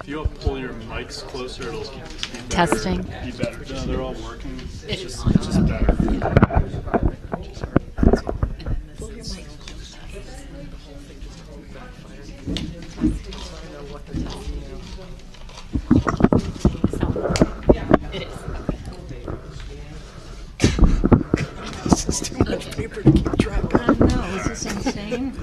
If you all pull your mics closer, it'll be better. Testing. Be better. No, they're all working. It's It's just better. It is. This is too much paper to keep track of. I know, is this insane?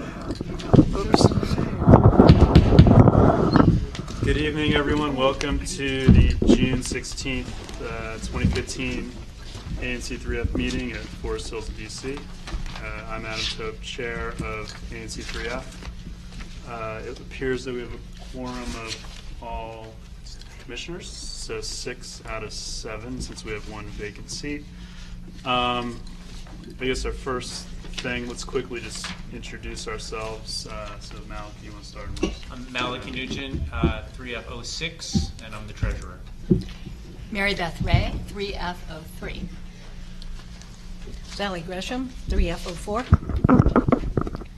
Good evening, everyone. Welcome to the June 16th, 2015 ANC 3F meeting at Forest Hills, DC. I'm Adam Tope, chair of ANC 3F. It appears that we have a quorum of all commissioners, so 6 out of 7 since we have one vacant seat. I guess our first thing, let's quickly just introduce ourselves. So Malik, you want to start? I'm Maliki Nugent, 3F06, and I'm the treasurer. Mary Beth Ray, 3F03. Sally Gresham, 3F04.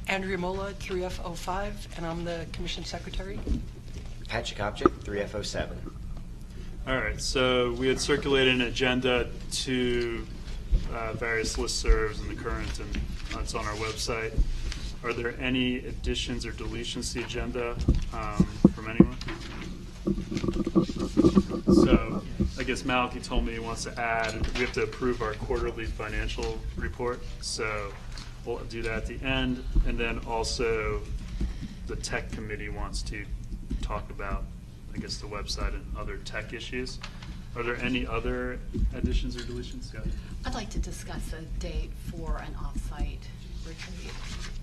Andrea Mola, 3F05, and I'm the commission secretary. Pat Chakopchik, 3F07. All right, so we had circulated an agenda to various listservs and the current, and it's on our website. Are there any additions or deletions to the agenda from anyone? So I guess Maliki told me he wants to add, we have to approve our quarterly financial report, so we'll do that at the end. And then also the tech committee wants to talk about, I guess, the website and other tech issues. Are there any other additions or deletions? Scott? I'd like to discuss a date for an off-site retreat.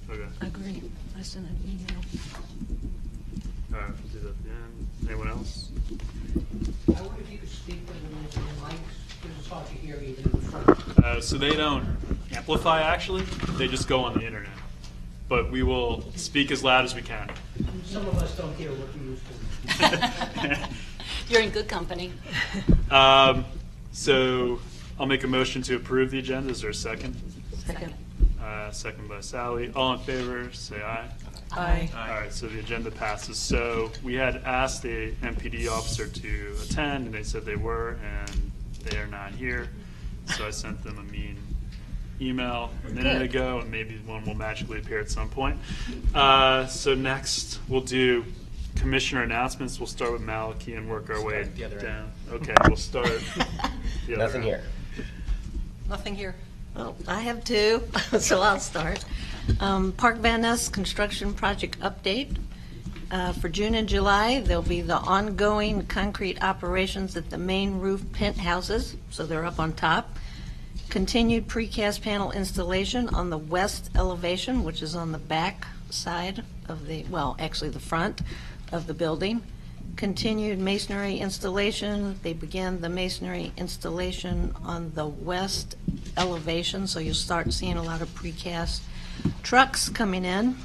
Okay. Agree. I sent an email. All right, we'll do that at the end. Anyone else? I wonder if you could speak when the mics, because it's hard to hear even in the front. So they don't amplify, actually. They just go on the internet. But we will speak as loud as we can. Some of us don't hear what we used to. You're in good company. So I'll make a motion to approve the agenda. Is there a second? Second. Second by Sally. All in favor, say aye. Aye. All right, so the agenda passes. So we had asked the MPD officer to attend, and they said they were, and they are not here. So I sent them a mean email a minute ago, and maybe one will magically appear at some point. So next, we'll do commissioner announcements. We'll start with Maliki and work our way the other down. Okay, we'll start. The other Nothing end. here. Nothing here. Well, I have two, so I'll start. Park Van Ness construction project update. For June and July, there'll be the ongoing concrete operations at the main roof penthouses, so they're up on top. Continued precast panel installation on the west elevation, which is on the back side of the, well, actually the front of the building. Continued masonry installation. They began the masonry installation on the west elevation, so you'll start seeing a lot of precast trucks coming in.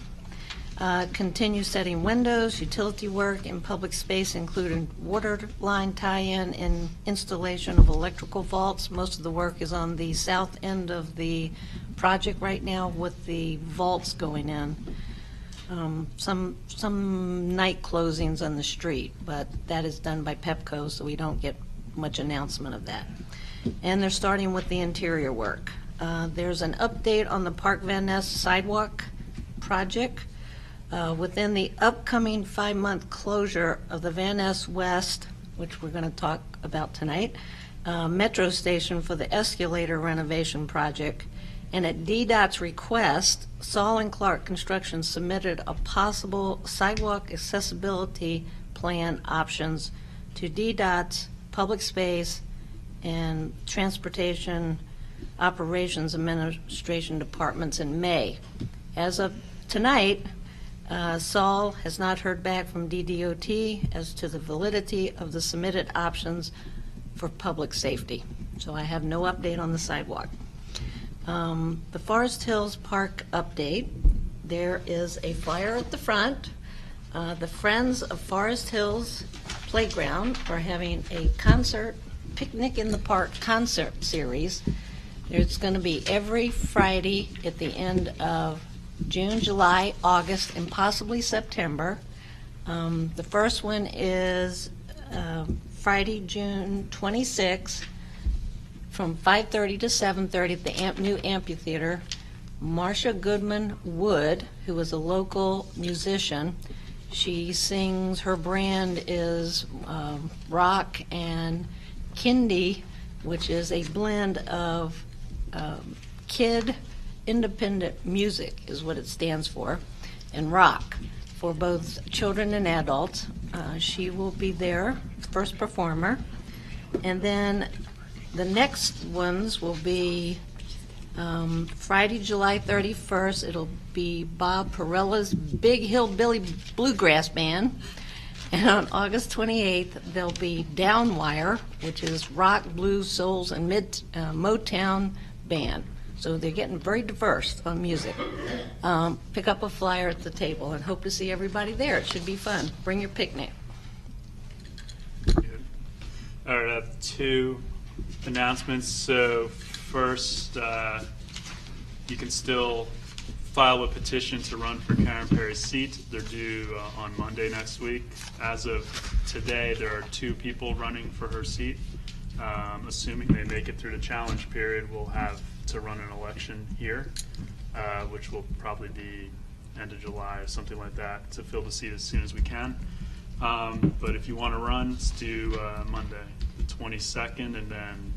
Continue setting windows, utility work in public space, including water line tie-in and installation of electrical vaults. Most of the work is on the south end of the project right now with the vaults going in. Some night closings on the street, but that is done by Pepco, so we don't get much announcement of that. And they're starting with the interior work. There's an update on the Park Van Ness sidewalk project. Within the upcoming 5-month closure of the Van Ness West, which we're going to talk about tonight, metro station for the escalator renovation project, and at DDOT's request, Saul and Clark Construction submitted a possible sidewalk accessibility plan options to DDOT's Public Space and Transportation Operations Administration departments in May. As of tonight, Saul has not heard back from DDOT as to the validity of the submitted options for public safety. So I have no update on the sidewalk. The Forest Hills Park update. There is a flyer at the front. The Friends of Forest Hills Playground are having a concert, Picnic in the Park concert series. It's going to be every Friday at the end of June, July, August, and possibly September. The first one is Friday, June 26th, from 5:30 to 7:30 at the new amphitheater. Marcia Goodman Wood, who is a local musician, she sings, her brand is rock and kindy, which is a blend of kid independent music is what it stands for, and rock for both children and adults. She will be there, first performer. And then the next ones will be Friday, July 31st. It'll be Bob Perella's Big Hillbilly Bluegrass Band. And on August 28th, there'll be Downwire, which is rock, blues, souls, and Motown band. So they're getting very diverse on music. Pick up a flyer at the table and hope to see everybody there. It should be fun. Bring your picnic. Good. All right, I have two announcements. So first, you can still file a petition to run for Karen Perry's seat. They're due on Monday next week. As of today, there are 2 people running for her seat. Assuming they make it through the challenge period, we'll have to run an election here, which will probably be end of July or something like that, to fill the seat as soon as we can. But if you want to run, it's due Monday, the 22nd, and then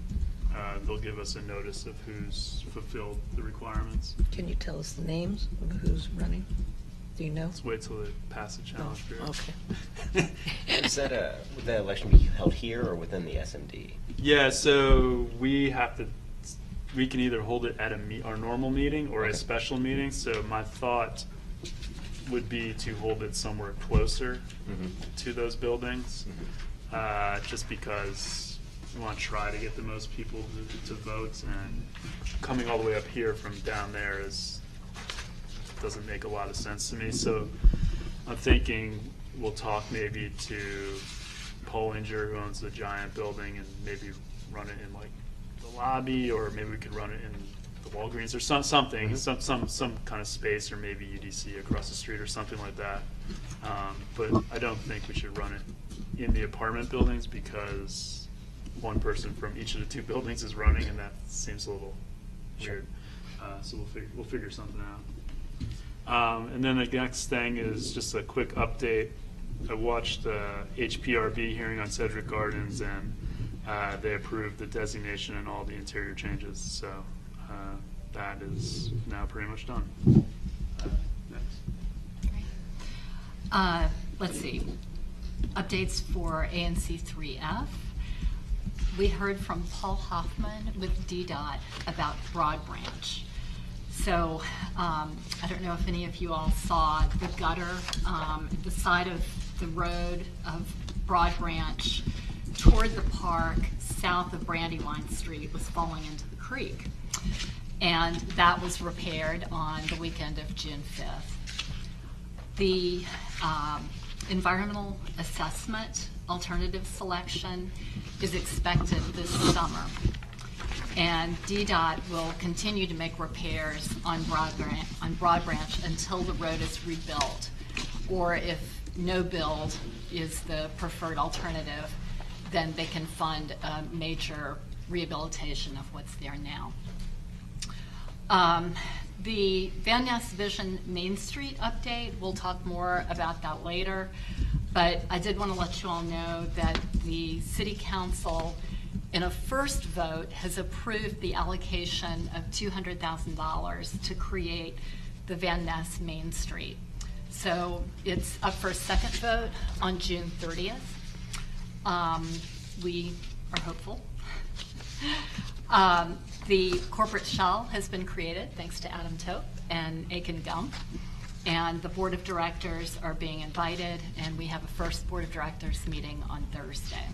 they'll give us a notice of who's fulfilled the requirements. Can you tell us the names of who's running? Do you know? Let's wait till they pass the challenge period. Okay. Is that would the election be held here or within the SMD? Yeah, so we can either hold it at our normal meeting or a Okay. special meeting. So my thought would be to hold it somewhere closer to those buildings, just because we want to try to get the most people to vote, and coming all the way up here from down there doesn't make a lot of sense to me. So I'm thinking we'll talk maybe to Pollinger, who owns the giant building, and maybe run it in like the lobby, or maybe we could run it in the Walgreens or something, some kind of space, or maybe UDC across the street or something like that. But I don't think we should run it in the apartment buildings, because one person from each of the 2 buildings is running, and that seems a little weird. So we'll figure something out. And then the next thing is just a quick update. I watched the HPRB hearing on Cedric Gardens, and they approved the designation and all the interior changes. So that is now pretty much done. Next. Let's see. Updates for ANC 3F. We heard from Paul Hoffman with DDOT about Broad Branch. So I don't know if any of you all saw the gutter, the side of the road of Broad Branch toward the park south of Brandywine Street was falling into the creek. And that was repaired on the weekend of June 5th. The environmental assessment alternative selection is expected this summer. And DDOT will continue to make repairs on Broad Branch until the road is rebuilt, or if no build is the preferred alternative, then they can fund a major rehabilitation of what's there now. The Van Ness Vision Main Street update, we'll talk more about that later, but I did want to let you all know that the City Council, in a first vote, has approved the allocation of $200,000 to create the Van Ness Main Street. So it's up for a second vote on June 30th. We are hopeful. The corporate shell has been created thanks to Adam Tope and Aiken Gump, and the board of directors are being invited, and we have a first board of directors meeting on Thursday.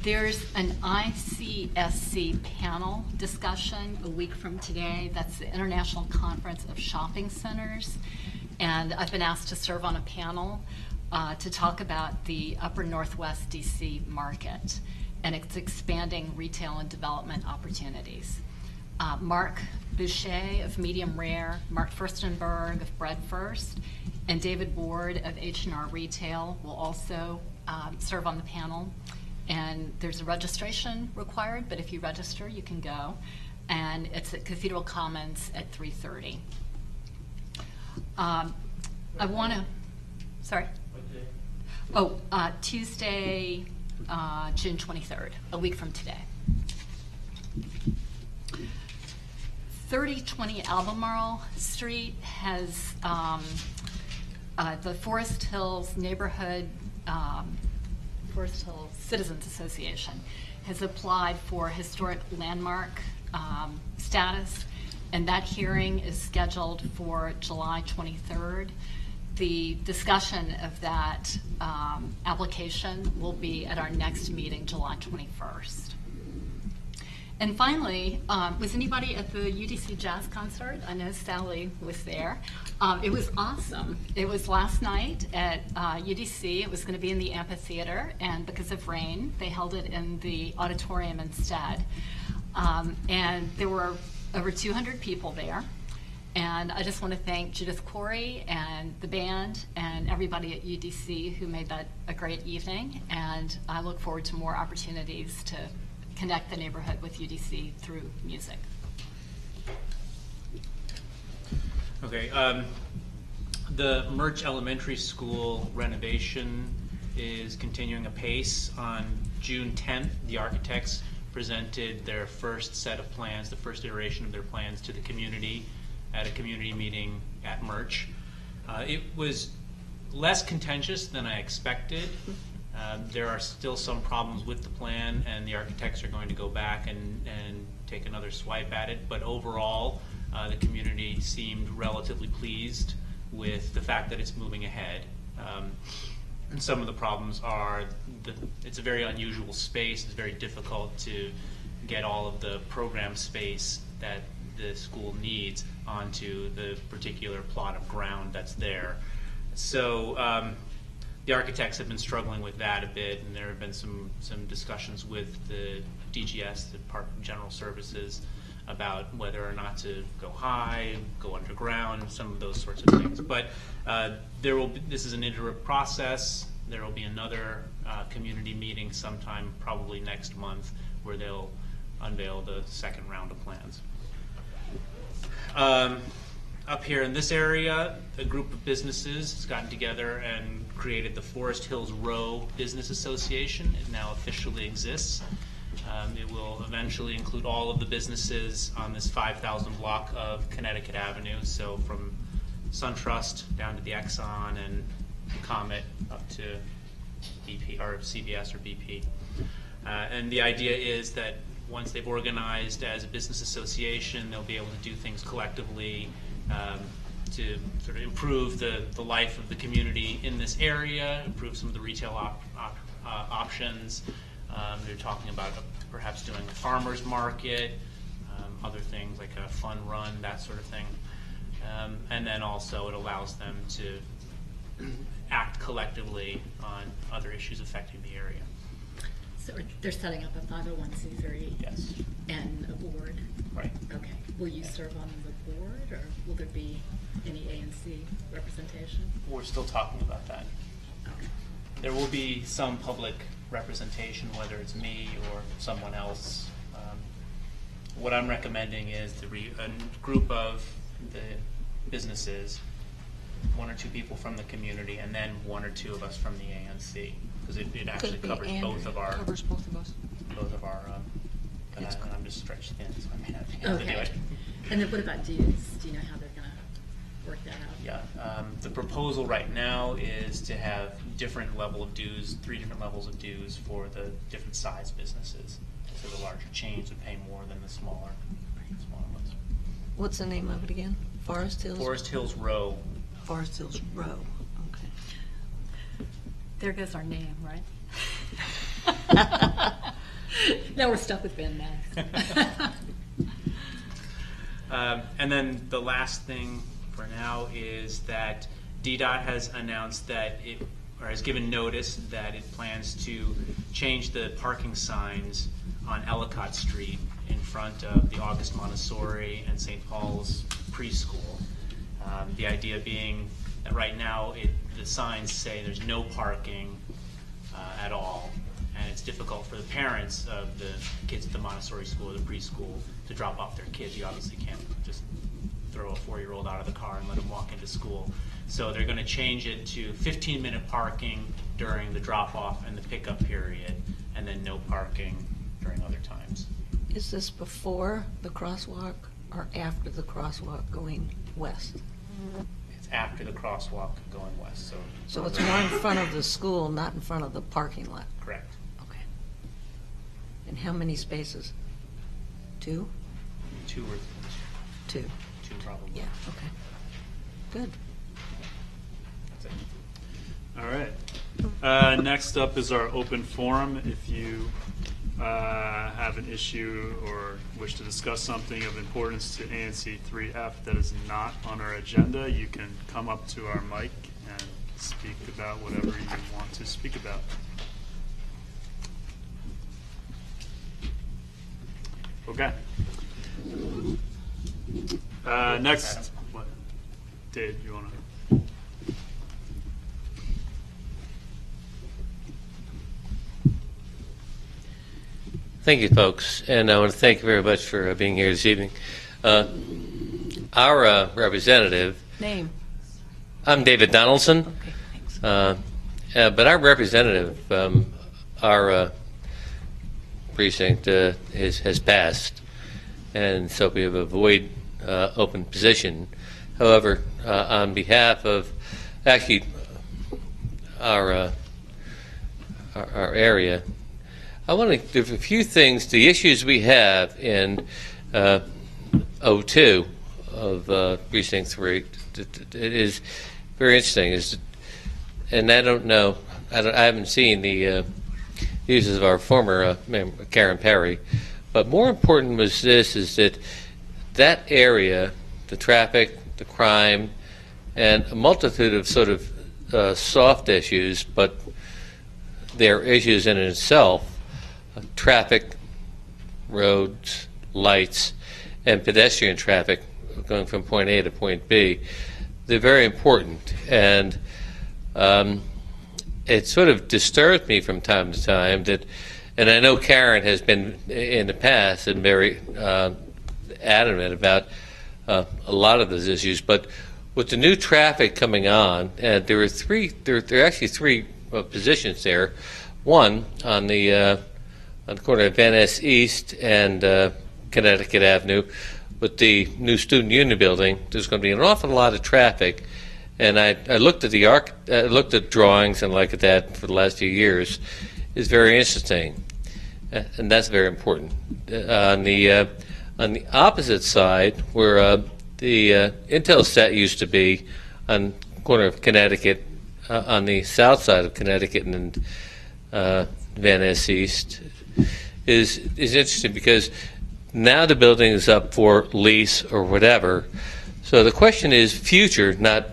There's an ICSC panel discussion a week from today. That's the International Conference of Shopping Centers. And I've been asked to serve on a panel to talk about the Upper Northwest DC market and its expanding retail and development opportunities. Mark Boucher of Medium Rare, Mark Furstenberg of Bread First, And David Ward of H&R Retail will also serve on the panel. And there's a registration required, but if you register, you can go. And it's at Cathedral Commons at 3:30. I want to, sorry? Oh, Tuesday, June 23rd, a week from today. 3020 Albemarle Street has the Forest Hills Neighborhood, Forest Hills Citizens Association has applied for historic landmark status, and that hearing is scheduled for July 23rd. The discussion of that application will be at our next meeting, July 21st. And finally, was anybody at the UDC Jazz Concert? I know Sally was there. It was awesome. It was last night at UDC. It was going to be in the amphitheater, and because of rain, they held it in the auditorium instead. And there were over 200 people there. And I just want to thank Judith Corey and the band and everybody at UDC who made that a great evening. And I look forward to more opportunities to connect the neighborhood with UDC through music. Okay, the Murch Elementary School renovation is continuing apace. On June 10th, the architects presented their first set of plans, the first iteration of their plans to the community at a community meeting at Murch. It was less contentious than I expected. There are still some problems with the plan, and the architects are going to go back and take another swipe at it. But overall, the community seemed relatively pleased with the fact that it's moving ahead. And some of the problems are it's a very unusual space. It's very difficult to get all of the program space that the school needs onto the particular plot of ground that's there. So the architects have been struggling with that a bit, and there have been some discussions with the DGS, the Department of General Services, about whether or not to go high, go underground, some of those sorts of things. But this is an iterative process. There will be another community meeting sometime, probably next month, where they'll unveil the second round of plans. Up here in this area, a group of businesses has gotten together and created the Forest Hills Row Business Association. It now officially exists. It will eventually include all of the businesses on this 5,000 block of Connecticut Avenue, so from SunTrust down to the Exxon and Comet up to BP or CVS or BP. And the idea is that once they've organized as a business association, they'll be able to do things collectively to sort of improve the life of the community in this area, improve some of the retail options. They're talking about perhaps doing a farmer's market, other things like a fun run, that sort of thing. And then also it allows them to act collectively on other issues affecting the area. So they're setting up a 501c3 Yes. and a board? Right. Okay. Will you serve on the board, or will there be any ANC representation? We're still talking about that. Okay. There will be some public representation, whether it's me or someone else. What I'm recommending is a group of the businesses, one or two people from the community, and then one or two of us from the ANC, because it actually Could be covers Andrew. both of our. Covers both of us. Both of our. And I'm just stretched thin, so I may not be able to do Okay. it. And then what about dues? Do you know how they're going to work that out? Yeah, the proposal right now is to have different level of dues, 3 different levels of dues for the different size businesses. So the larger chains would pay more than the smaller ones. What's the name of it again? Forest Hills? Forest Hills Row. Forest Hills Row, okay. There goes our name, right? Now we're stuck with Ben Max. And then the last thing for now is that DDOT has announced that or has given notice that it plans to change the parking signs on Ellicott Street in front of the August Montessori and St. Paul's preschool. The idea being that that right now the signs say there's no parking at all, and it's difficult for the parents of the kids at the Montessori school or the preschool to drop off their kids. You obviously can't just throw a 4-year-old out of the car and let them walk into school. So they're going to change it to 15-minute parking during the drop-off and the pickup period, and then no parking during other times. Is this before the crosswalk or after the crosswalk going west? It's after the crosswalk going west, So it's more in front of the school, not in front of the parking lot? correct. Okay. And how many spaces? 2? 2 or 2. 2 probably. Yeah, okay. Good. That's it. All right. Next up is our open forum. If you have an issue or wish to discuss something of importance to ANC 3F that is not on our agenda, you can come up to our mic and speak about whatever you want to speak about. Okay. Next, what? Dave, you want to? Thank you, folks, and I want to thank you very much for being here this evening. Our representative, Name? I'm David Donaldson, Okay, thanks. but our representative, our precinct has passed, and so we have a void open position. However, on behalf of actually our area, I want to give a few things. The issues we have in 02 of Precinct 3 it is very interesting. And I don't know, I haven't seen the uses of our former member, Karen Perry, but more important was this, is that area, the traffic, the crime, and a multitude of sort of soft issues, but they're issues in itself, traffic, roads, lights, and pedestrian traffic going from point A to point B. They're very important, and it sort of disturbs me from time to time that, and I know Karen has been in the past and very adamant about a lot of those issues, but with the new traffic coming on, there are actually three positions there. One on the corner of Van Ness East and Connecticut Avenue, with the new student union building. There's going to be an awful lot of traffic, and I looked at looked at drawings and like that for the last few years. It's very interesting, and that's very important. On the opposite side, where the Intelsat used to be, on the corner of Connecticut, on the south side of Connecticut and Van Ness East, is interesting because now the building is up for lease or whatever. So the question is future, not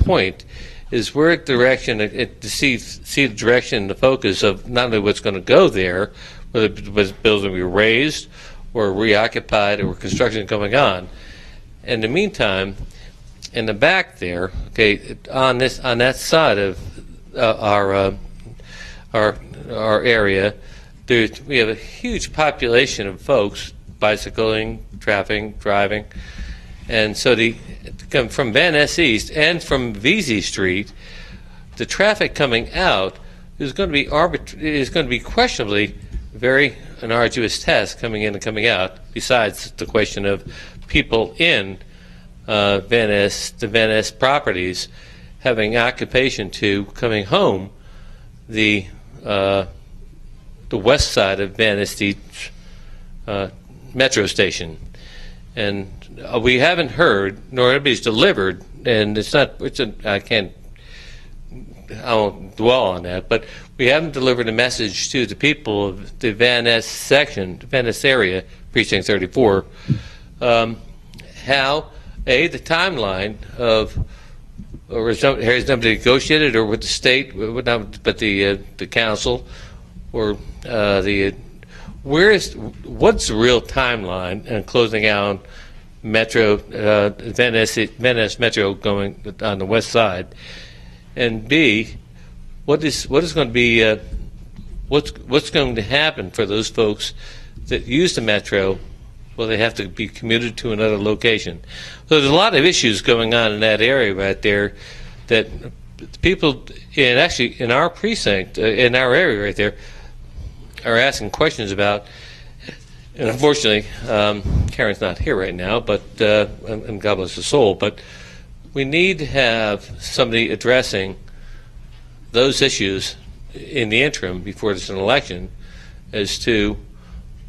point, is where direction to see the direction, the focus of not only what's going to go there, whether the building will be raised or reoccupied or construction going on. In the meantime, in the back there, okay, on that side of our area, we have a huge population of folks bicycling, driving, and so from Van Ness East and from Vesey Street, the traffic coming out is going to be questionably an arduous task coming in and coming out. Besides the question of people in the Van Ness properties having occupation to coming home, the west side of Van Ness East metro station, and we haven't heard, nor anybody's delivered, and I won't dwell on that, but we haven't delivered a message to the people of the Van Ness section, the Van Ness area, Precinct 34, how the timeline of, or has nobody negotiated, or with the state, but the council, or what's the real timeline and closing out Metro, Van Ness Metro going on the west side, and B, what is going to be what's going to happen for those folks that use the Metro? Well, they have to be commuted to another location. So there's a lot of issues going on in that area right there that people, in our precinct, in our area right there, are asking questions about. And unfortunately, Karen's not here right now, but and God bless her soul. But we need to have somebody addressing those issues in the interim before there's an election as to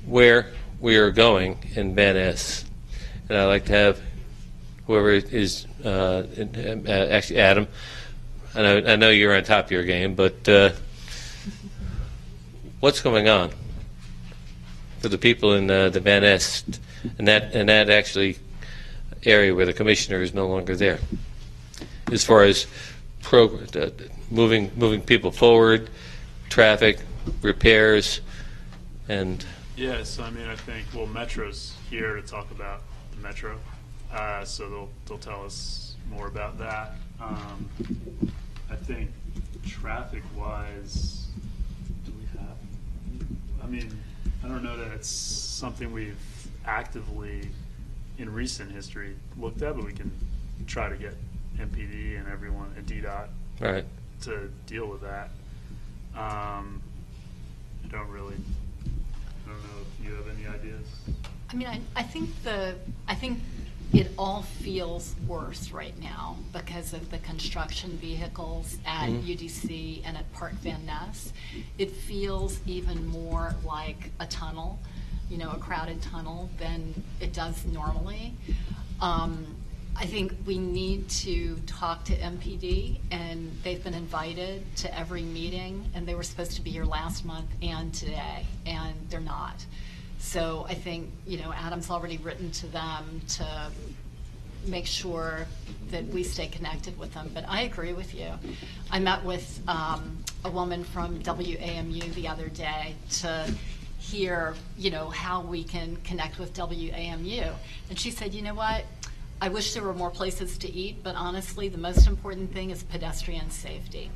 where we are going in Van Ness. And I'd like to have whoever is actually Adam. I know you're on top of your game, but what's going on for the people in the Van Ness and that actually area where the commissioner is no longer there, as far as moving people forward, traffic, repairs, and Yeah, so I mean, I think, well, Metro's here to talk about the Metro, so they'll tell us more about that. I think traffic-wise, do we have? I mean, I don't know that it's something we've actively, in recent history, looked at, but we can try to get MPD and everyone at DDOT right. to deal with that. I don't know if you have any ideas. I mean, I think it all feels worse right now because of the construction vehicles at UDC and at Park Van Ness. It feels even more like a tunnel, a crowded tunnel than it does normally. I think we need to talk to MPD, and they've been invited to every meeting, and they were supposed to be here last month and today, and they're not. So I think, Adam's already written to them to make sure that we stay connected with them. But I agree with you. I met with a woman from WAMU the other day to hear, how we can connect with WAMU. And she said, you know what? I wish there were more places to eat, but honestly, the most important thing is pedestrian safety.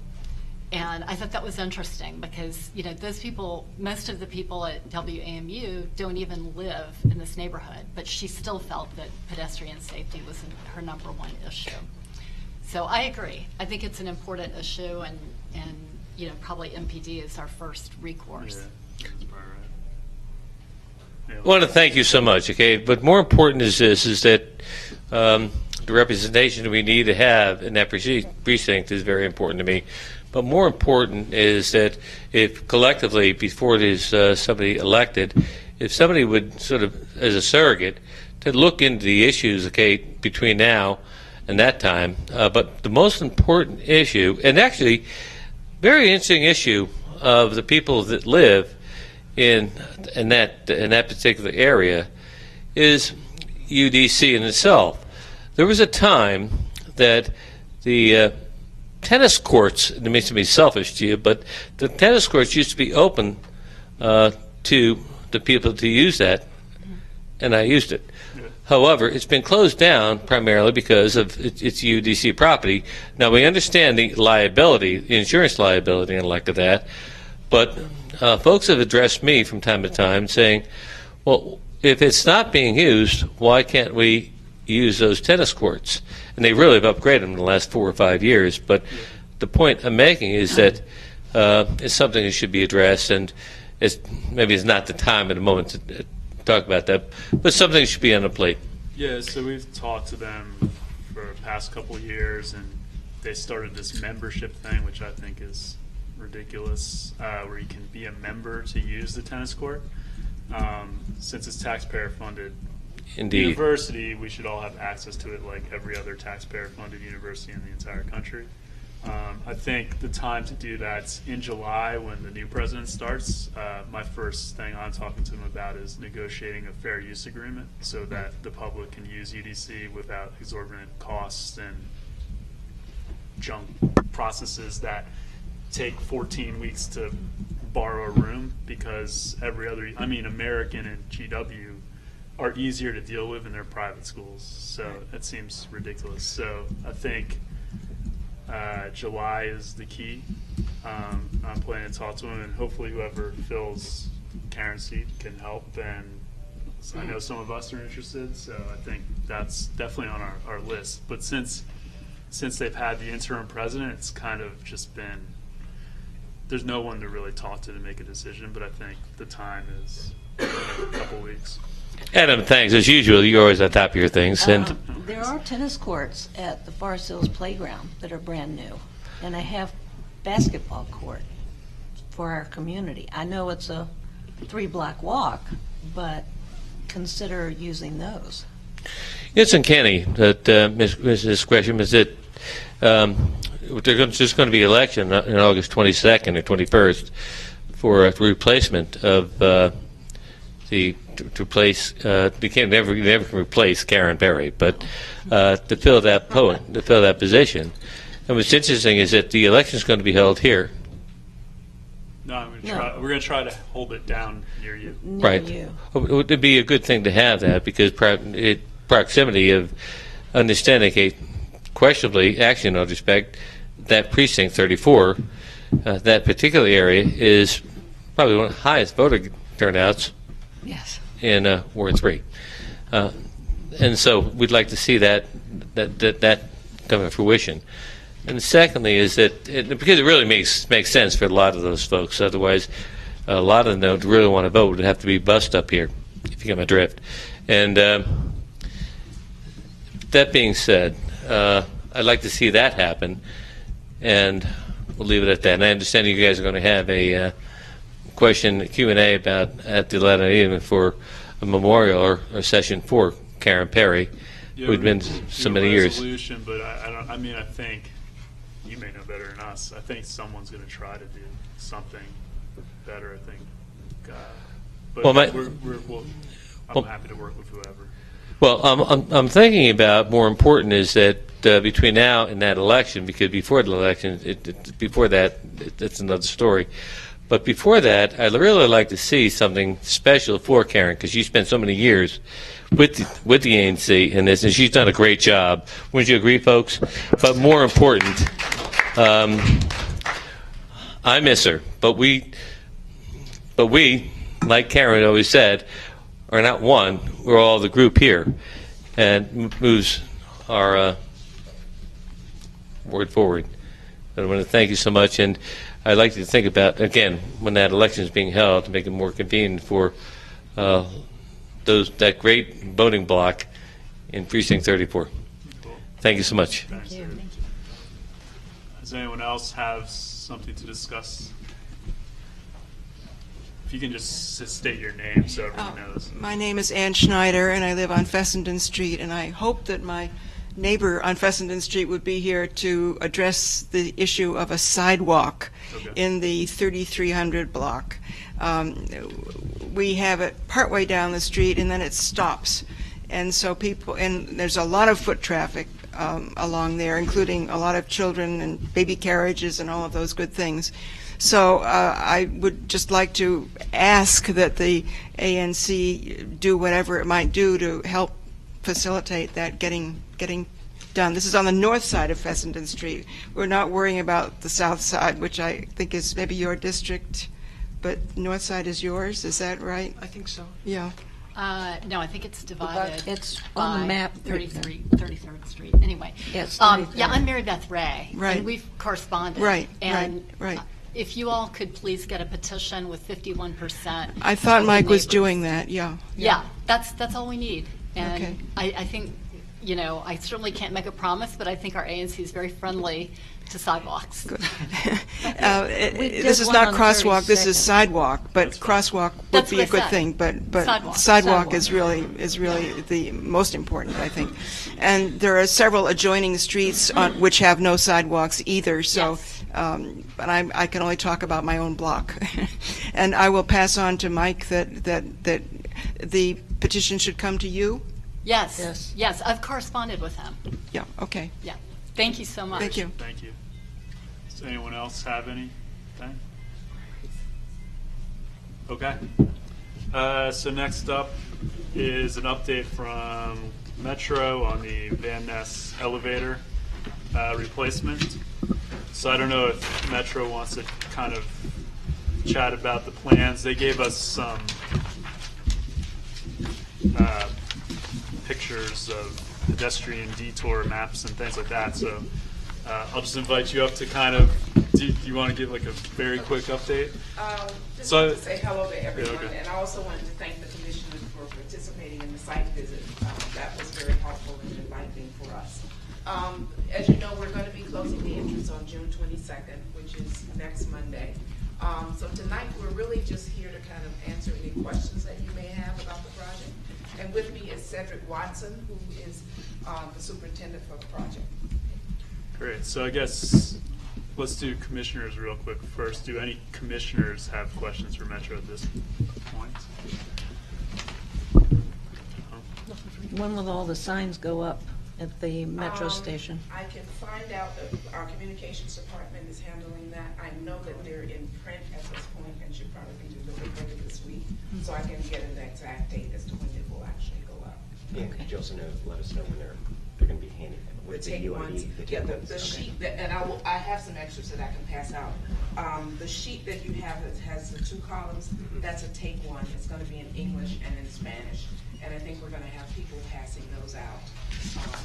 And I thought that was interesting because, those people, most of the people at WAMU don't even live in this neighborhood, but she still felt that pedestrian safety was her number one issue. So I agree. I think it's an important issue, and probably MPD is our first recourse. Yeah, that's probably right. I want to thank you so much, okay? But more important is this, is that the representation we need to have in that precinct is very important to me. But more important is that if collectively, before there's somebody elected, if somebody would sort of, as a surrogate, to look into the issues, okay, between now and that time. But the most important issue, and actually very interesting issue of the people that live in that particular area, is UDC in itself. There was a time that the tennis courts, it makes me selfish to you, but the tennis courts used to be open to the people to use that, and I used it. Yeah. However, it's been closed down primarily because of its UDC property. Now, we understand the liability, the insurance liability and like that, but folks have addressed me from time to time saying, well, if it's not being used, why can't we use those tennis courts? And they really have upgraded them in the last 4 or 5 years. But the point I'm making is that it's something that should be addressed, and maybe it's not the time at the moment to talk about that, but something that should be on the plate. Yeah, so we've talked to them for the past couple of years, and they started this membership thing, which I think is ridiculous, where you can be a member to use the tennis court. Since it's taxpayer funded Indeed. university, we should all have access to it like every other taxpayer funded university in the entire country. I think the time to do that's in July when the new president starts. My first thing I'm talking to him about is negotiating a fair use agreement so that the public can use UDC without exorbitant costs and junk processes that take 14 weeks to borrow a room, because American and GW are easier to deal with in their private schools. So it seems ridiculous. So I think July is the key. I'm planning to talk to him, and hopefully whoever fills Karen's seat can help. And I know some of us are interested, so I think that's definitely on our list. But since they've had the interim president, it's kind of just been, there's no one to really talk to make a decision, but I think the time is a couple weeks. Adam, thanks. As usual, you're always on top of your things. And There are tennis courts at the Forest Hills Playground that are brand new, and I have basketball court for our community. I know it's a 3-block walk, but consider using those. it's uncanny that Mrs. Gresham is that there's just going to be an election on August 22nd or 21st for a replacement of to replace they can never can replace Karen Perry, but to fill that position. And what's interesting is that the election is going to be held here. No, we're going to try to hold it down near you. Near Right. you. It would be a good thing to have that because proximity of understanding a questionably, actually in all respect, that precinct 34, that particular area is probably one of the highest voter turnouts Yes. in Ward 3. And so we'd like to see that come to fruition. And secondly is that, because it really makes sense for a lot of those folks, otherwise a lot of them don't really want to vote would have to be bussed up here, if you get my drift. And that being said, I'd like to see that happen, and we'll leave it at that. And I understand you guys are going to have a Q&A about at the 11 evening for a memorial or session for Karen Perry, who'd been so many years. Resolution, but I think you may know better than us. I think someone's going to try to do something better. I think, but Well, I'm happy to work with whoever. Well, I'm thinking about more important is that between now and that election, because before the election, that's another story. But before that, I'd really like to see something special for Karen, because she spent so many years with the ANC in this, and she's done a great job. Wouldn't you agree, folks? But more important, I miss her. But we, like Karen always said, are not one. We're all the group here, and moves our word forward. I want to thank you so much, and I'd like to think about, again, when that election is being held, to make it more convenient for that great voting block in Precinct 34. Cool. Thank you so much. Thanks, David. Does anyone else have something to discuss? If you can just state your name so everyone knows. My name is Ann Schneider, and I live on Fessenden Street, and I hope that my neighbor on Fessenden Street would be here to address the issue of a sidewalk in the 3300 block. We have it partway down the street, and then it stops. And so and there's a lot of foot traffic along there, including a lot of children and baby carriages and all of those good things. So I would just like to ask that the ANC do whatever it might do to help facilitate that getting done. This is on the north side of Fessenden Street. We're not worrying about the south side, which I think is maybe your district, but north side is yours. Is that right? I think so. Yeah. No, I think it's divided. It's on the by map. 33rd Street. Anyway. Yes, Yeah, I'm Mary Beth Ray. Right. And we've corresponded. Right, And right. if you all could please get a petition with 51%. I thought of the Mike was neighbors. doing that, yeah. Yeah, that's all we need. And Okay. I think, I certainly can't make a promise, but I think our ANC is very friendly to sidewalks. Good. We did This is one not on crosswalk, this 32nd. is sidewalk, but crosswalk would That's be what a I good said. thing, but Sidewalk. sidewalk is really the most important, I think. And there are several adjoining streets which have no sidewalks either, so, Yes. but I can only talk about my own block. And I will pass on to Mike that the petition should come to you? Yes, I've corresponded with him. Yeah, okay, Yeah. Thank you so much. thank you. Thank you. Does anyone else have anything? Okay. So next up is an update from Metro on the Van Ness elevator replacement. So I don't know if Metro wants to kind of chat about the plans. They gave us some pictures of pedestrian detour maps and things like that. So I'll just invite you up to kind of, do you want to give like a very quick update? Just So- to say hello to everyone, okay. and I also wanted to thank the commissioners for participating in the site visit. That was very helpful and enlightening for us. As you know, we're going to be closing the entrance on June 22nd, which is next Monday. So tonight, we're really just here to kind of answer any questions that you may have about the project. And with me is Cedric Watson, who is the superintendent for the project. Great. So I guess let's do commissioners real quick first. Do any commissioners have questions for Metro at this point? When will all the signs go up at the Metro station? I can find out that our communications department is handling that. I know that they're in print at this point and should probably be delivered later this week. So I can get an exact date as to when it will actually go up. Yeah, could you also let us know when they're going to be handing The with the take UID? ones, yeah, the sheet, and I have some extras that I can pass out. The sheet that you have that has the two columns, that's a take one. It's gonna be in English and in Spanish. And I think we're gonna have people passing those out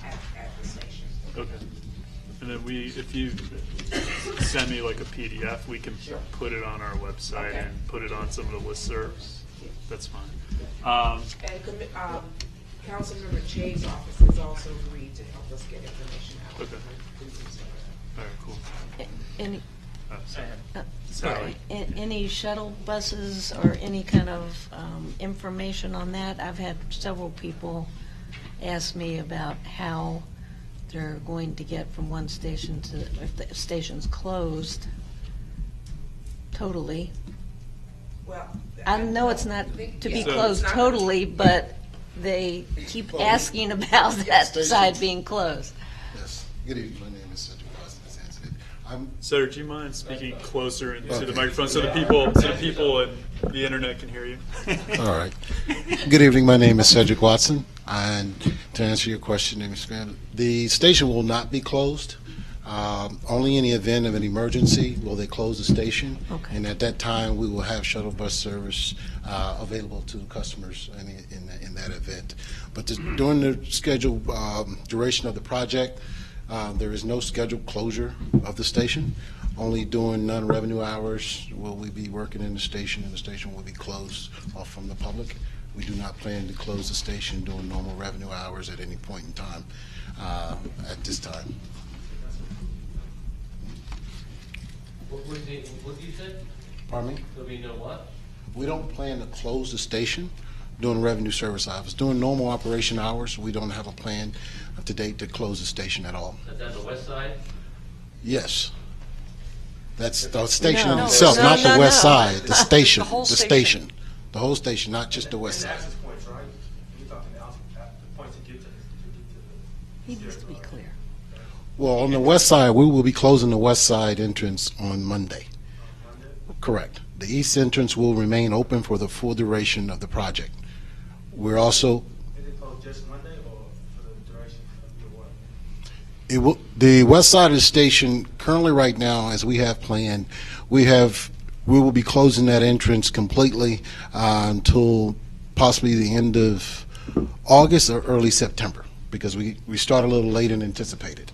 at the station. Okay. And then if you send me like a PDF, we can put it on our website Okay. and put it on some of the listservs. That's fine. And Councilmember Che's office has also agreed to help us get information out. Okay. All right, cool. Any, Sorry. sorry, any shuttle buses or any kind of information on that? I've had several people ask me about how they're going to get from one station to, if the station's closed totally. Well, I know it's not to be Yeah. closed It's not- totally, but they keep asking about that side being closed. Yes. Good evening. My name is Cedric Watson, as answered it. I'm Sir, do you mind speaking closer into the Okay. microphone so the people and the internet can hear you? all right. Good evening. My name is Cedric Watson, and to answer your question, Mr. Graham, the station will not be closed. Only in the event of an emergency will they close the station, Okay. and at that time we will have shuttle bus service available to customers in that event. But during the scheduled duration of the project, there is no scheduled closure of the station. Only during non-revenue hours will we be working in the station, and the station will be closed off from the public. We do not plan to close the station during normal revenue hours at any point in time at this time. What did you say? Pardon me? There'll be no what? We don't plan to close the station during revenue service hours. During normal operation hours, we don't have a plan to date to close the station at all. That's on the west side? Yes. That's the station No. itself, No, not no, the west no. side, the station, whole the station. station. The whole station, not just the west side. Access points, right? You're talking about the points to get to He needs to be clear. Well, on the west side, we will be closing the west side entrance on Monday. Monday. Correct. The east entrance will remain open for the full duration of the project. We're also, Is it closed just Monday or for the duration of your work? the west side of the station, currently right now, as we have planned, we will be closing that entrance completely until possibly the end of August or early September, because we start a little later than anticipated.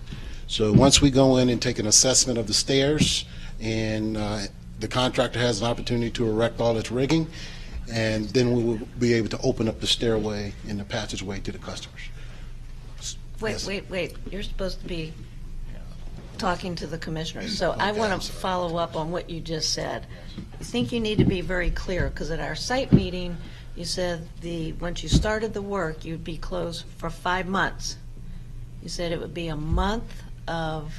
So once we go in and take an assessment of the stairs, and the contractor has an opportunity to erect all its rigging, and then we will be able to open up the stairway and the passageway to the customers. Yes. Wait. You're supposed to be talking to the commissioners. So I Okay, want I'm to sorry. follow up on what you just said. I think you need to be very clear, because at our site meeting, you said once you started the work, you'd be closed for 5 months. You said it would be a month of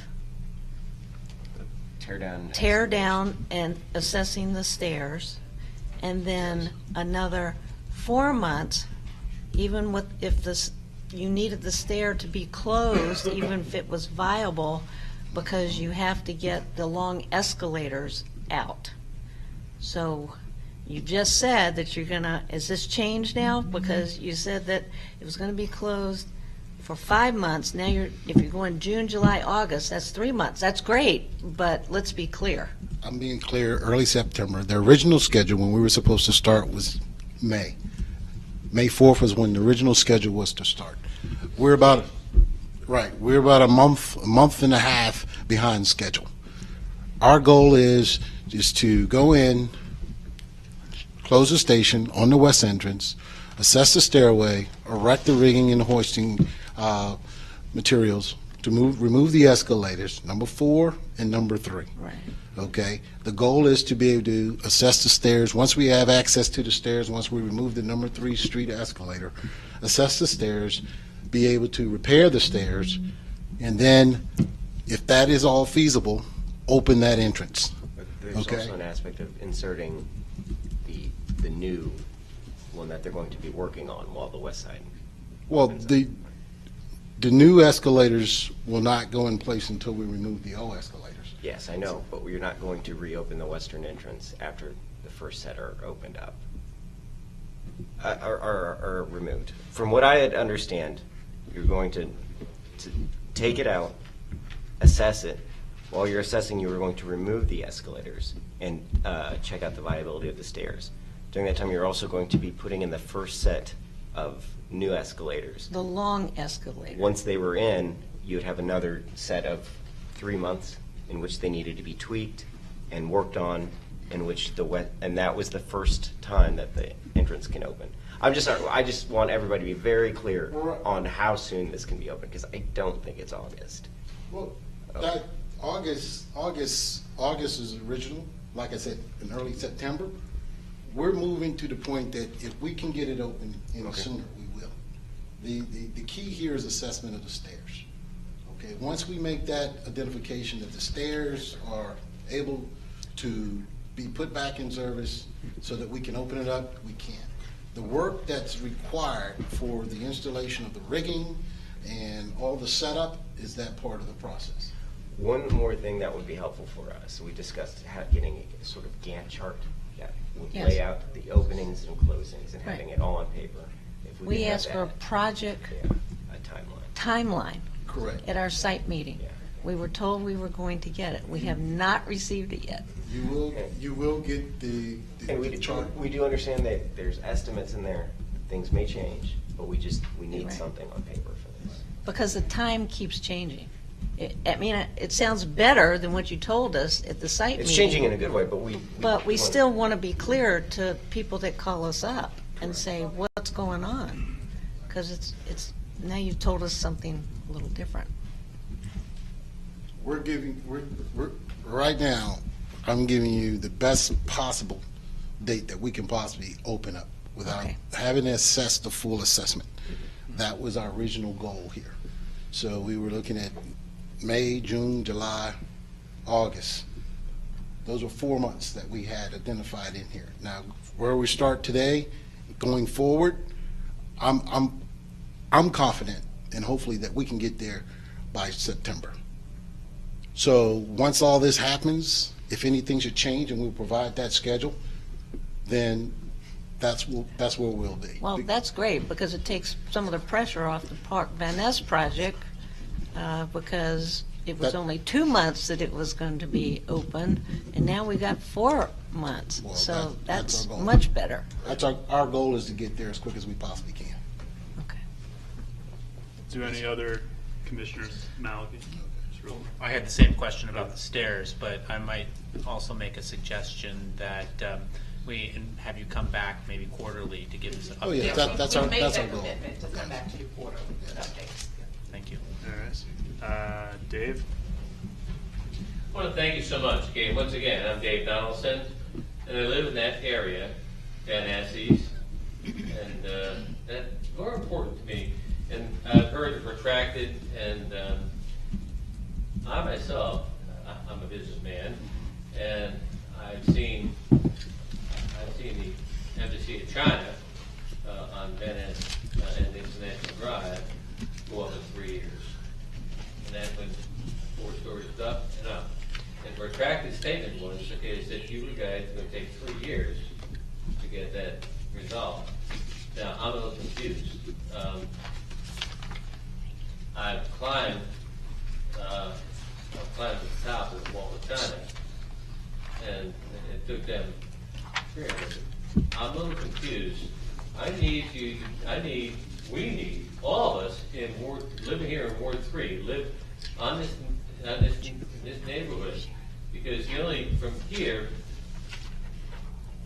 tear down and assessing the stairs, and then another 4 months, even if you needed the stair to be closed, even if it was viable, because you have to get the long escalators out. So You just said that you're gonna, is this changed now? Because you said that it was gonna be closed for 5 months. Now if you're going June, July, August, that's 3 months. That's great, but let's be clear. I'm being clear, early September. The original schedule when we were supposed to start was May. May 4th was when the original schedule was to start. We're about a month and a half behind schedule. Our goal is to go in, close the station on the west entrance, assess the stairway, erect the rigging and hoisting materials, to remove the escalators, number 4 and number 3. Right. Okay? The goal is to be able to assess the stairs. Once we have access to the stairs, once we remove the number 3 street escalator, assess the stairs, be able to repair the stairs, and then, if that is all feasible, open that entrance. But there's Okay. also an aspect of inserting the new one that they're going to be working on while the west side. Well, opens up. the new escalators will not go in place until we remove the old escalators. Yes, I know, but we're not going to reopen the western entrance after the first set are opened up. Are removed. From what I understand, you're going to take it out, assess it. While you're assessing, you are going to remove the escalators and check out the viability of the stairs. During that time, you're also going to be putting in the first set of new escalators. The long escalator. Once they were in, you would have another set of 3 months in which they needed to be tweaked and worked on, in which and that was the first time that the entrance can open. I just want everybody to be very clear on how soon this can be open, because I don't think it's August. Well, that August is original. Like I said, in early September. We're moving to the point that if we can get it open any sooner, we will. The key here is assessment of the stairs. Okay, once we make that identification that the stairs are able to be put back in service so that we can open it up, we can. The work that's required for the installation of the rigging and all the setup is that part of the process. One more thing that would be helpful for us, we discussed getting a sort of Gantt chart that would Yes. lay out the openings and closings and having it all on paper. If We could have asked for a that, project a timeline. timeline Correct. at our site meeting. Yeah. We were told we were going to get it. We have not received it yet. You will get the And chart. we do understand that there's estimates in there, things may change, but we need Right. something on paper for this. Because the time keeps changing. It sounds better than what you told us at the site meeting. It's changing in a good way, but But we still want to be clear to people that call us up and say, what's going on? Because now you've told us something a little different. We're right now, I'm giving you the best possible date that we can possibly open up without Okay. having to assess the full assessment. That was our original goal here. So we were looking at May, June, July, August. Those are 4 months that we had identified in here. Now, where we start today, going forward, I'm confident and hopefully that we can get there by September. So once all this happens, if anything should change and we'll provide that schedule, then that's where we'll be. Well, that's great, because it takes some of the pressure off the Park Van Ness project, because it was That- only 2 months that it was going to be open, and now we got 4 months. Well, So that's that's our goal. much better. That's our goal is to get there as quick as we possibly can. Okay. Do any other commissioners, Malachi? Just real- I had the same question about the stairs, but I might also make a suggestion that we have you come back maybe quarterly to give us an update. Oh, yeah, that's our We made goal. that commitment to come back to you quarterly with updates. Thank you. All right. Dave? I want to thank you so much, Gabe. Once again, I'm Dave Donaldson, and I live in that area, Van Asses, and that's more important to me. And I've heard it protracted, and I myself, I'm a businessman, and I've seen the embassy of China on Venice and International Drive go up in 3 years. And that went 4 stories up and up. And the retracted statement was, okay, is that you guys are going to take 3 years to get that resolved. Now, I'm a little confused. I've climbed to the top of the wall of China, and it took them 3 hours. I'm a little confused. We need, all of us living here in Ward 3, live on this neighborhood, because from here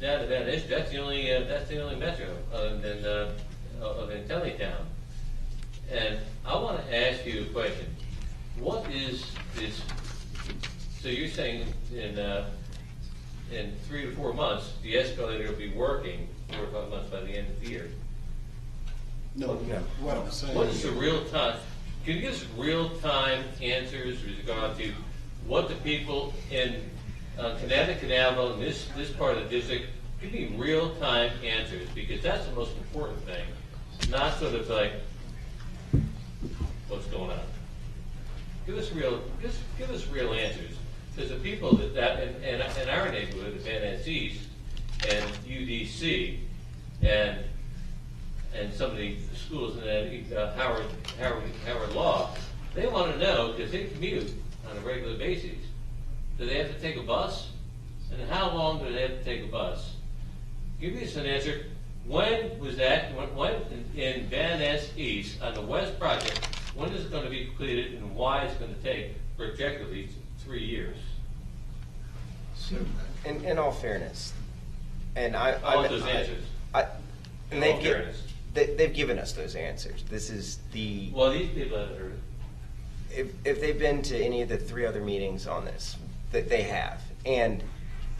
down to Van Ness, that's the only metro other than Teletown. And I want to ask you a question. What is this? So you're saying in 3 to 4 months, the escalator will be working 4 to 5 months by the end of the year? No, what I'm saying. What is the real time? Can you give us real time answers with regard to what the people in Connecticut Avenue, in this part of the district, give me real time answers, because that's the most important thing. Not sort of like, what's going on? Give us real answers. Because the people that in our neighborhood, Van Ness East and UDC and some of the schools in Howard Law, they want to know, because they commute on a regular basis. Do they have to take a bus? And how long do they have to take a bus? Give me an answer. When was that? When in Van Ness East on the West project? When is it going to be completed, and why it's going to take projectively 3 years? So, in all fairness, and I want those answers. And they've given us those answers. This is the. Well, these people haven't heard it. If they've been to any of the 3 other meetings on this, that they have, and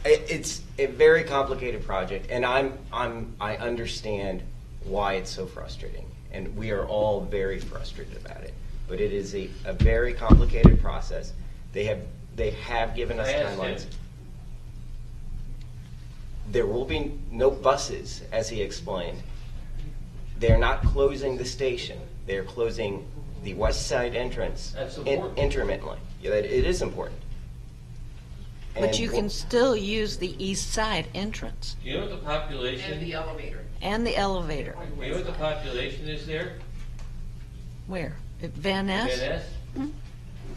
it's a very complicated project, and I understand why it's so frustrating, and we are all very frustrated about it. But it is a very complicated process. They have given us timelines. There will be no buses, as he explained. They're not closing the station. They're closing the west side entrance intermittently. Yeah, it is important. But you can still use the east side entrance. Do you know what the population? And the elevator. And the elevator. Do you know what the population is there? Where? At Van Ness? Van Ness? Hmm?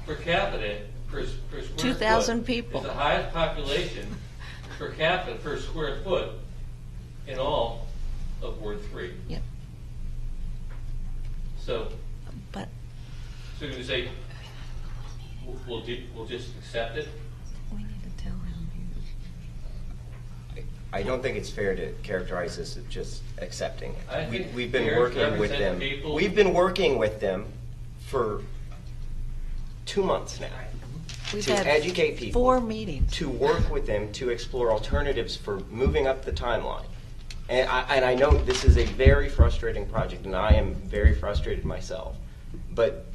Per capita, per square 2,000 foot, people. is the highest population per capita per square foot in all of Ward 3. Yep. So But you're going to say, we'll just accept it? we need to tell him. I don't think it's fair to characterize this as just accepting I it. think We've been fair working with them. represent people. We've been working with them for 2 months now We've to had educate people, 4 meetings. to work with them to explore alternatives for moving up the timeline. And I know this is a very frustrating project, and I am very frustrated myself. But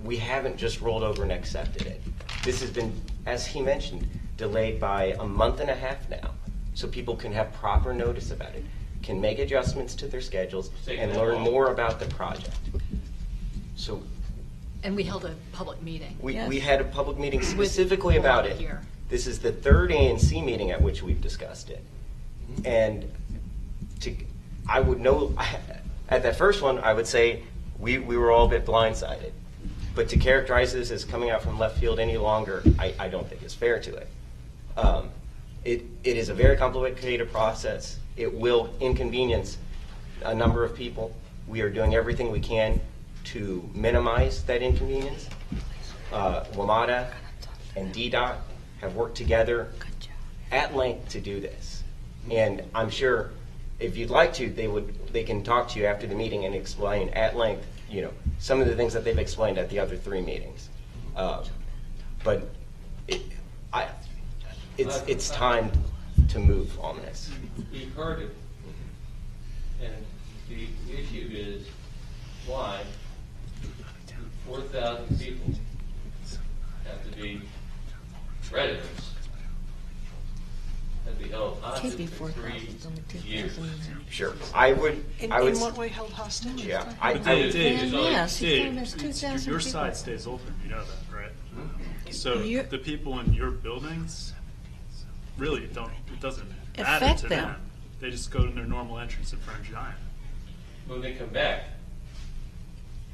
we haven't just rolled over and accepted it. This has been, as he mentioned, delayed by a month and a half now, so people can have proper notice about it, can make adjustments to their schedules, and learn more about the project. So And we held a public meeting. we Yes. had a public meeting specifically With about Laura it. here. This is the 3rd ANC meeting at which we've discussed it. And I would know, at that first one, I would say we were all a bit blindsided. But to characterize this as coming out from left field any longer, I don't think is fair to it. It is a very complicated process. It will inconvenience a number of people. We are doing everything we can to minimize that inconvenience. WMATA and DDOT have worked together at length to do this. And I'm sure if you'd like to, they can talk to you after the meeting and explain at length, some of the things that they've explained at the other 3 meetings. But it's time to move on this. You've heard it, and the issue is why 4,000 people have to be residents, have to be held hostage Can't be for 4,000, it's only 3 years. 2,000. Sure. I would. In what way held hostage? Yeah. But I Dave, would. Yes, he's telling Dave, us 2,000 your people. side stays open, you know that, right? So You- the people in your buildings really don't, it doesn't matter Affect to them. them. They just go to their normal entrance in front of Giant. When they come back,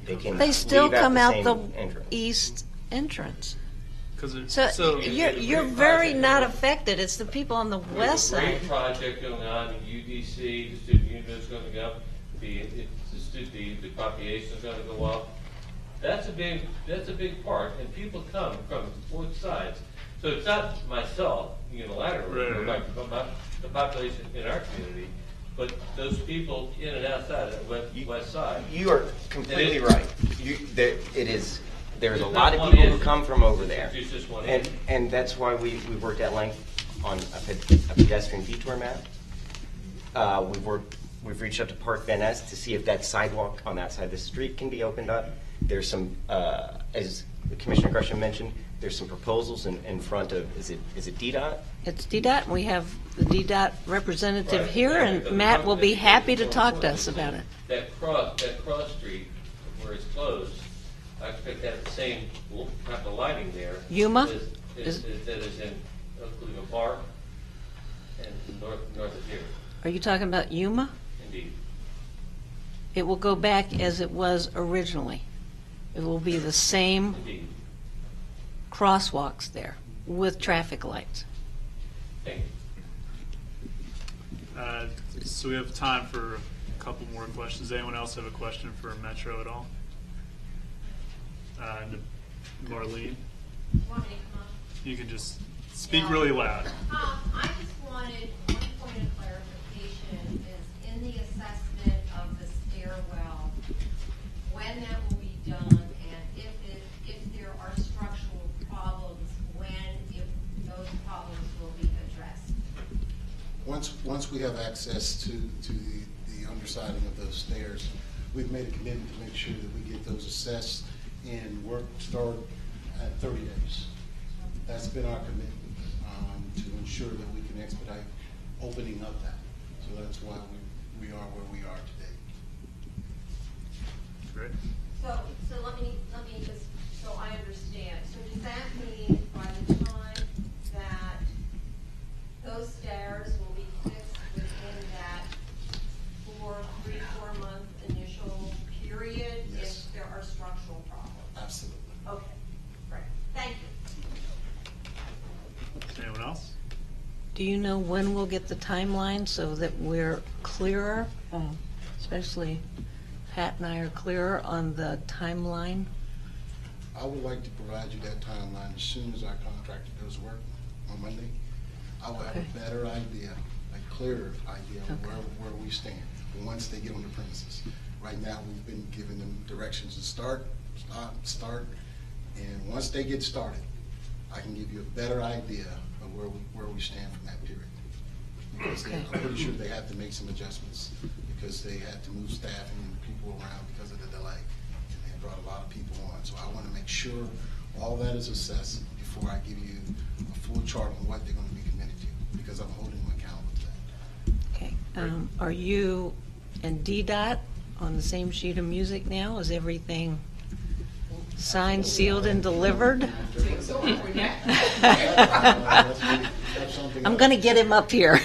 They can They still leave come out the same entrance. east entrance. So You're very not affected. It's the people on the we have west a great side. project going on, the UDC, the student union is going to go up, the population is going to go up. That's a big part, and people come from both sides. So it's not myself unilaterally, Right. but the population in our community, but those people in and outside of the west side. You are completely right. There's a It's lot not of one people who issue. come from over there. It's just one And, issue. and that's why we worked at length on a pedestrian detour map. We've reached out to Park Van Ness to see if that sidewalk on that side of the street can be opened up. There's some, as Commissioner Gresham mentioned, there's some proposals in front of, is it DDOT? It's DDOT. We have the DDOT representative Right. here, But and the Matt will be competition happy is to more talk to important. us about it. That cross street where it's closed, I expect to have the same type of lighting there. Yuma? That is in Cleveland Park and north of here, Are you talking about Yuma? indeed. It will go back as it was originally. It will be the same Indeed. crosswalks there with traffic lights. Thank you. So we have time for a couple more questions. Anyone else have a question for Metro at all? Marlene, Want me to come up? you can just speak really loud. I just wanted one point of clarification is in the assessment of the stairwell, when that will be done and if there are structural problems, if those problems will be addressed. Once we have access to the undersiding of those stairs, we've made a commitment to make sure that we get those assessed and work start at 30 days. That's been our commitment, to ensure that we can expedite opening up that. So that's why we are where we are today. Great. So let me just, so I understand. So does that mean by the time that those stairs will be fixed within that 3-4 month initial period? Yes. If there are structural problems? Absolutely. Okay, great. Thank you. Anyone else? Do you know when we'll get the timeline so that we're clearer, especially Pat and I are clearer on the timeline? I would like to provide you that timeline as soon as our contractor does work on Monday. I will have Okay. a better idea, a clearer idea of Okay. where we stand once they get on the premises. Right now, we've been giving them directions to start, stop, start, and once they get started, I can give you a better idea of where we stand from that period. Because Okay. I'm pretty sure they have to make some adjustments because they had to move staffing and people around because of the delay. And they brought a lot of people on. So I want to make sure all that is assessed before I give you a full chart on what they're going to be committed to, because I'm holding them accountable to that. Okay. Are you and DDOT on the same sheet of music now? Is everything signed, sealed, and delivered? I'm going to get him up here.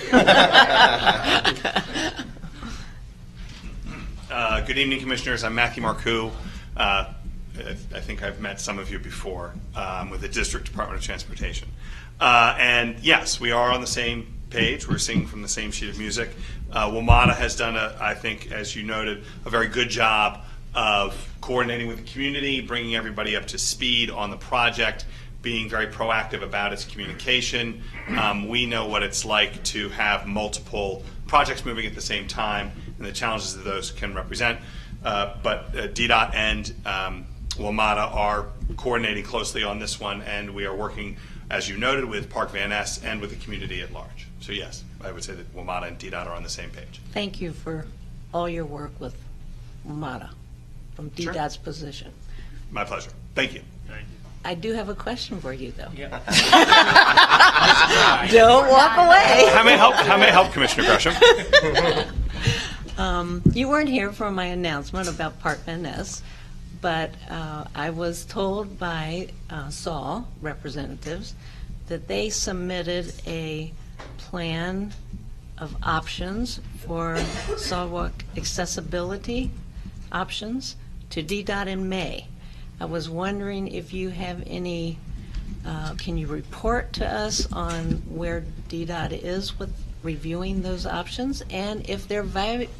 Good evening, Commissioners. I'm Matthew Marcoux. I think I've met some of you before with the District Department of Transportation. And yes, we are on the same page. We're singing from the same sheet of music. WMATA has done, I think, as you noted, a very good job of coordinating with the community, bringing everybody up to speed on the project, being very proactive about its communication. We know what it's like to have multiple projects moving at the same time and the challenges that those can represent. But DDOT and WMATA are coordinating closely on this one, and we are working, as you noted, with Park Van Ness and with the community at large. So yes, I would say that WMATA and DDOT are on the same page. Thank you for all your work with WMATA from Sure. DDOT's position. My pleasure. Thank you. Thank you. I do have a question for you, though. Yeah. Don't walk away. How may I help, Commissioner Gresham? You weren't here for my announcement about Park Van Ness, but I was told by Saul representatives that they submitted a plan of options for sidewalk accessibility options to DDOT in May. I was wondering if you have any, can you report to us on where DDOT is with reviewing those options and if they're valid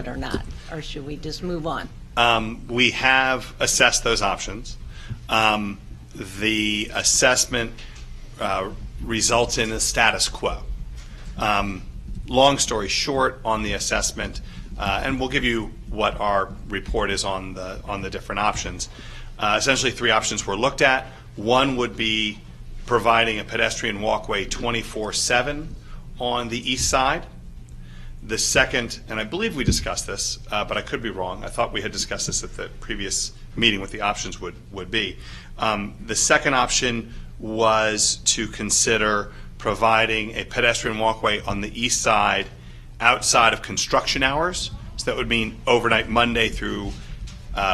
or not, or should we just move on? We have assessed those options. The assessment results in a status quo. Long story short on the assessment, and we'll give you what our report is on the different options. Essentially, 3 options were looked at. One would be providing a pedestrian walkway 24/7 on the east side. The second, and I believe we discussed this, but I could be wrong. I thought we had discussed this at the previous meeting, what the options would be. The second option was to consider providing a pedestrian walkway on the east side outside of construction hours. So that would mean overnight Monday through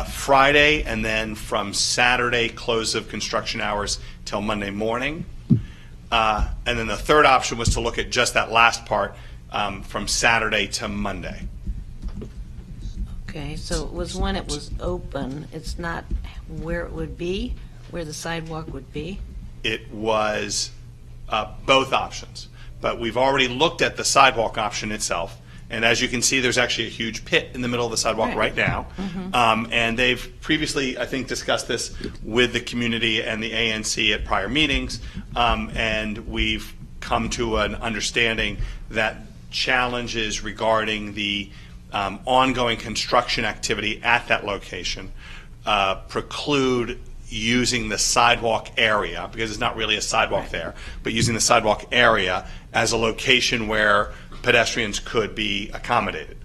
Friday, and then from Saturday close of construction hours till Monday morning. And then the third option was to look at just that last part from Saturday to Monday. Okay, so it was when it was open. It's not where it would be, where the sidewalk would be? It was both options, but we've already looked at the sidewalk option itself. And as you can see, there's actually a huge pit in the middle of the sidewalk right now. And they've previously, I think, discussed this with the community and the ANC at prior meetings. And we've come to an understanding that challenges regarding the ongoing construction activity at that location preclude using the sidewalk area, because it's not really a sidewalk there, but using the sidewalk area as a location where pedestrians could be accommodated.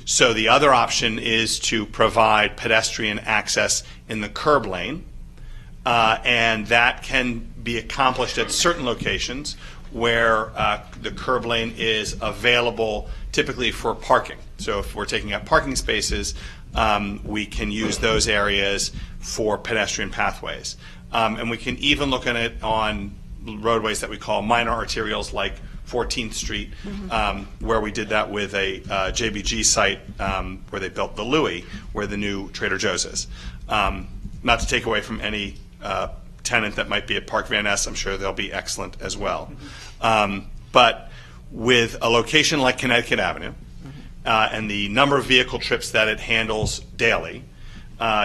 So the other option is to provide pedestrian access in the curb lane, and that can be accomplished at certain locations where the curb lane is available typically for parking. So if we're taking up parking spaces, we can use those areas for pedestrian pathways. And we can even look at it on roadways that we call minor arterials, like 14th Street, where we did that with a JBG site where they built the Louis, where the new Trader Joe's is. Not to take away from any tenant that might be at Park Van Ness, I'm sure they'll be excellent as well. But with a location like Connecticut Avenue, and the number of vehicle trips that it handles daily,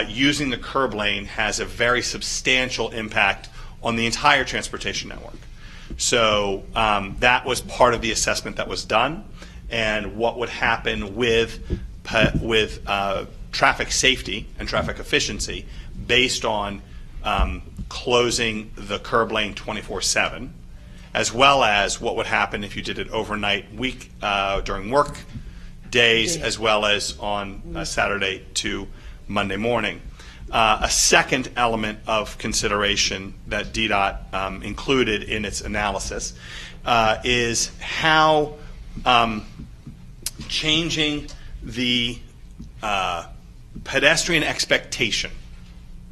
using the curb lane has a very substantial impact on the entire transportation network. So that was part of the assessment that was done, and what would happen with traffic safety and traffic efficiency based on closing the curb lane 24/7, as well as what would happen if you did it overnight during work days, as well as on Saturday to Monday morning. A second element of consideration that DDOT included in its analysis is how changing the pedestrian expectation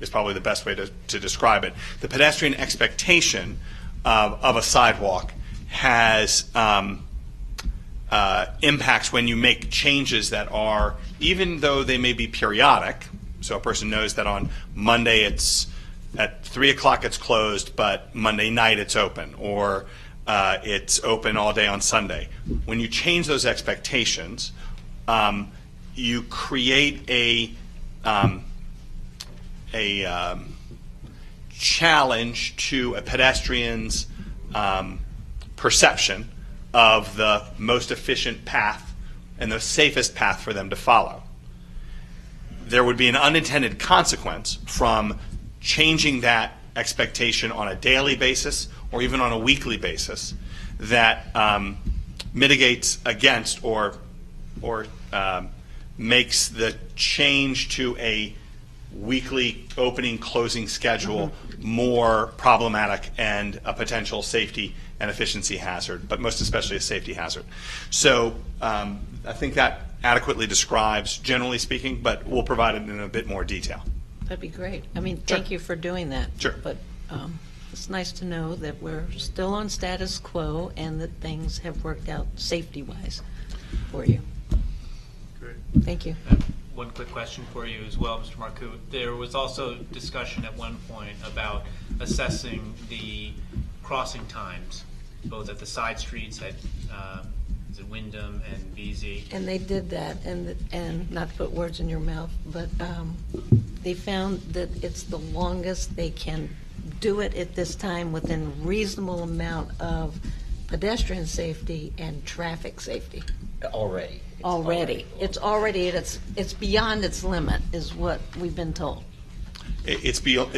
is probably the best way to describe it. The pedestrian expectation of a sidewalk has impacts when you make changes that are, even though they may be periodic, so a person knows that on Monday it's at 3 o'clock it's closed, but Monday night it's open, or it's open all day on Sunday. When you change those expectations, you create a challenge to a pedestrian's perception of the most efficient path and the safest path for them to follow. There would be an unintended consequence from changing that expectation on a daily basis or even on a weekly basis that mitigates against or makes the change to a weekly opening closing schedule more problematic and a potential safety and efficiency hazard, but most especially a safety hazard. So I think that adequately describes, generally speaking, but we'll provide it in a bit more detail. That'd be great. I mean, thank you for doing that. Sure. But it's nice to know that we're still on status quo and that things have worked out safety-wise for you. Great. Thank you. One quick question for you as well, Mr. Marcoux. There was also discussion at one point about assessing the crossing times, both at the side streets at is it Wyndham and VZ. And they did that, and not to put words in your mouth, but they found that it's the longest they can do it at this time within reasonable amount of pedestrian safety and traffic safety. Already. It's already it's beyond its limit, is what we've been told. It's beyond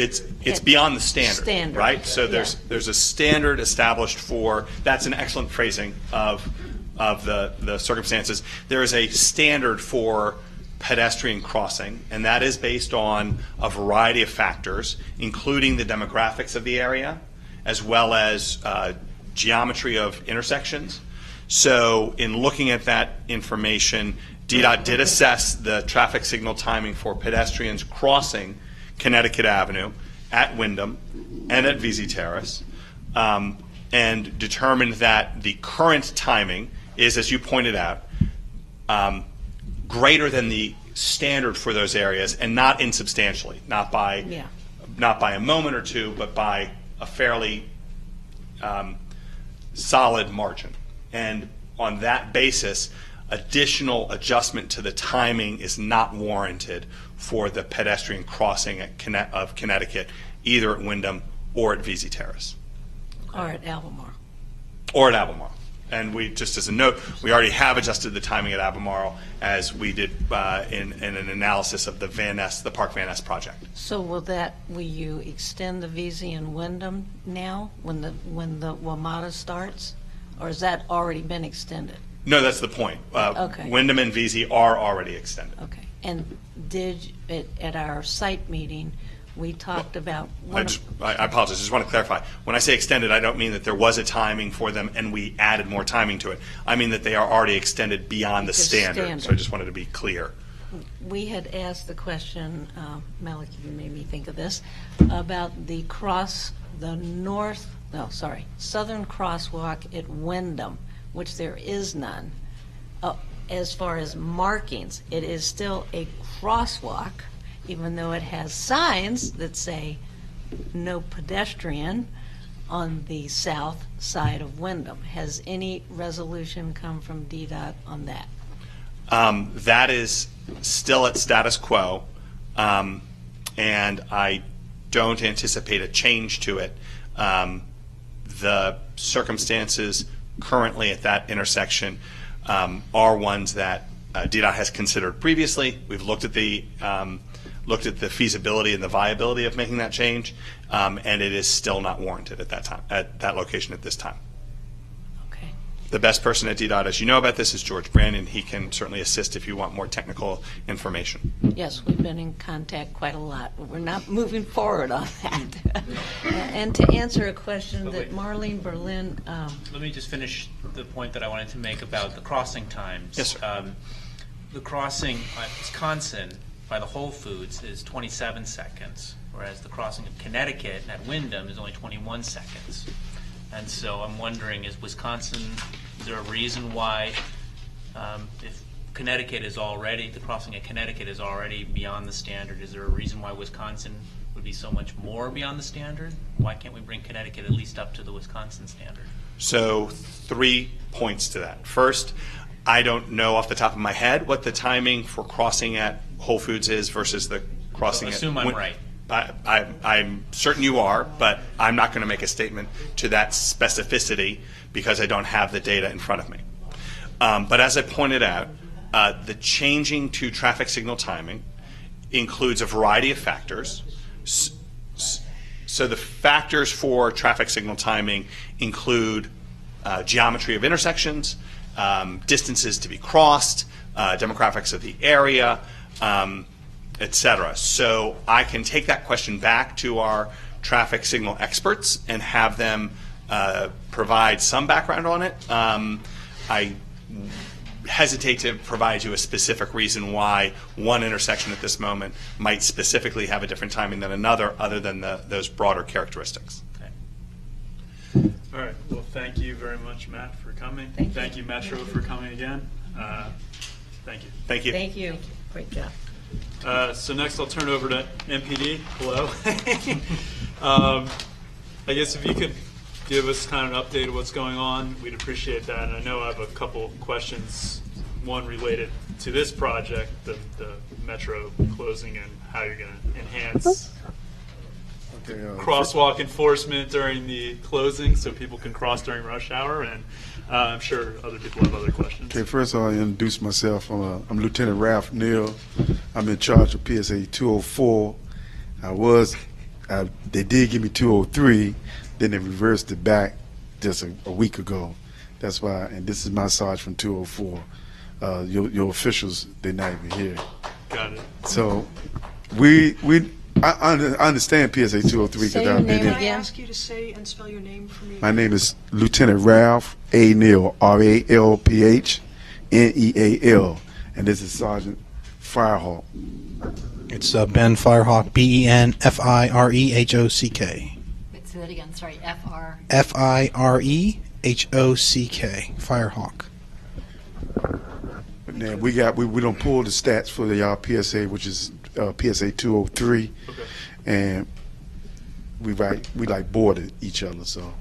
the standard, right? So there's a standard established for. That's an excellent phrasing of the circumstances. There is a standard for pedestrian crossing, and that is based on a variety of factors, including the demographics of the area, as well as geometry of intersections. So in looking at that information, DDOT did assess the traffic signal timing for pedestrians crossing Connecticut Avenue at Wyndham and at VZ Terrace, and determined that the current timing is, as you pointed out, greater than the standard for those areas, and not insubstantially, not by a moment or two, but by a fairly solid margin. And on that basis, additional adjustment to the timing is not warranted for the pedestrian crossing of Connecticut, either at Wyndham or at VZ Terrace. Or at Albemarle. Or at Albemarle. And we, just as a note, we already have adjusted the timing at Albemarle as we did in an analysis of the Park Van Ness project. So will you extend the VZ and Wyndham now when the WMATA starts? Or has that already been extended? No, that's the point. Okay. Wyndham and VZ are already extended. Okay. And at our site meeting, we talked about... I apologize. I just want to clarify. When I say extended, I don't mean that there was a timing for them and we added more timing to it. I mean that they are already extended beyond the standard. So I just wanted to be clear. We had asked the question, Malik, you made me think of this, about southern crosswalk at Wyndham, which there is none. As far as markings, it is still a crosswalk, even though it has signs that say no pedestrian on the south side of Wyndham. Has any resolution come from DDOT on that? That is still at status quo, and I don't anticipate a change to it. The circumstances currently at that intersection are ones that DDOT has considered previously. We've looked at the feasibility and the viability of making that change, and it is still not warranted at that time, at that location at this time. Okay. The best person at DDOT, as you know about this, is George Brandon. He can certainly assist if you want more technical information. Yes, we've been in contact quite a lot, but we're not moving forward on that. And to answer a question that Marlene Berlin... Let me just finish the point that I wanted to make about the crossing times. Yes, sir. The crossing at Wisconsin by the Whole Foods is 27 seconds, whereas the crossing of Connecticut at Wyndham is only 21 seconds. And so I'm wondering, is there a reason why, if Connecticut is already, the crossing at Connecticut is already beyond the standard, is there a reason why Wisconsin would be so much more beyond the standard? Why can't we bring Connecticut at least up to the Wisconsin standard? So 3 points to that. First, I don't know off the top of my head what the timing for crossing at Whole Foods is versus the crossing at... Assume I'm right. I'm certain you are, but I'm not going to make a statement to that specificity because I don't have the data in front of me. But as I pointed out, the changing to traffic signal timing includes a variety of factors. So the factors for traffic signal timing include geometry of intersections, distances to be crossed, demographics of the area, etc. So I can take that question back to our traffic signal experts and have them provide some background on it. I hesitate to provide you a specific reason why one intersection at this moment might specifically have a different timing than another, other than those broader characteristics. Okay. All right. Well, thank you very much, Matt, for coming. Thank you, Metro, for coming again. Thank you. Thank you. Thank you. Great job. So next I'll turn over to MPD. Hello. I guess if you could give us kind of an update of what's going on, we'd appreciate that. And I know I have a couple questions, one related to this project, the Metro closing, and how you're going to enhance crosswalk enforcement during the closing so people can cross during rush hour, and I'm sure other people have other questions. Okay, first of all, I'll introduce myself. I'm Lieutenant Ralph Neal. I'm in charge of PSA 204. They did give me 203, then they reversed it back just a week ago. That's why, and this is my sergeant from 204. Your officials, they're not even here. Got it. So I understand PSA 203 because I've been in. Can I ask you to say and spell your name for me? My name is Lieutenant Ralph A. Neal, RALPH NEAL, and this is Sergeant Firehawk. It's Ben Firehawk, BENFIREHOCK. Say that again, sorry, FIREHOCK, Firehawk. Now we don't pull the stats for the PSA, which is PSA 203, Okay. and we border each other. So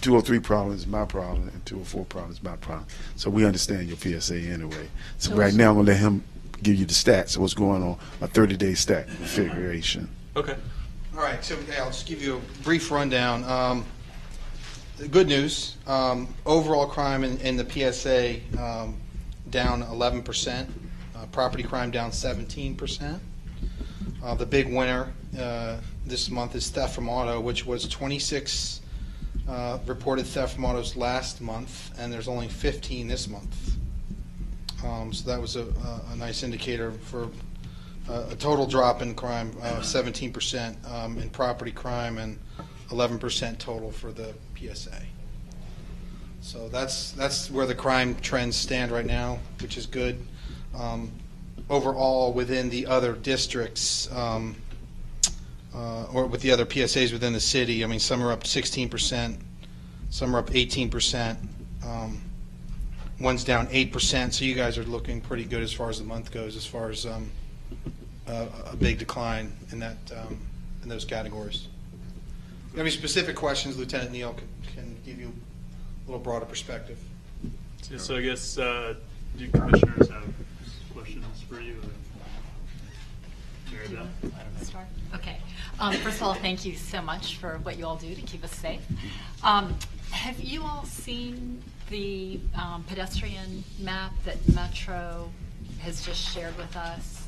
203 problem is my problem, and 204 problem is my problem. So we understand your PSA anyway. So right now I'm gonna let him give you the stats of what's going on, a 30-day stat configuration. Okay. All right, so I'll just give you a brief rundown. The good news, overall crime in the PSA down 11%, property crime down 17%. The big winner this month is theft from auto, which was 26 reported theft from autos last month, and there's only 15 this month. So that was a nice indicator for a total drop in crime, 17% in property crime, and 11% total for the PSA. So that's where the crime trends stand right now, which is good. Overall, within the other districts, or with the other PSAs within the city, I mean, some are up 16%, some are up 18%. One's down 8%, so you guys are looking pretty good as far as the month goes, as far as a big decline in that in those categories. If you have any specific questions, Lieutenant Neal can give you a little broader perspective. Yeah, so I guess do commissioners have questions for you? Mary Beth? Start? Okay. First of all, thank you so much for what you all do to keep us safe. Have you all seen the pedestrian map that Metro has just shared with us?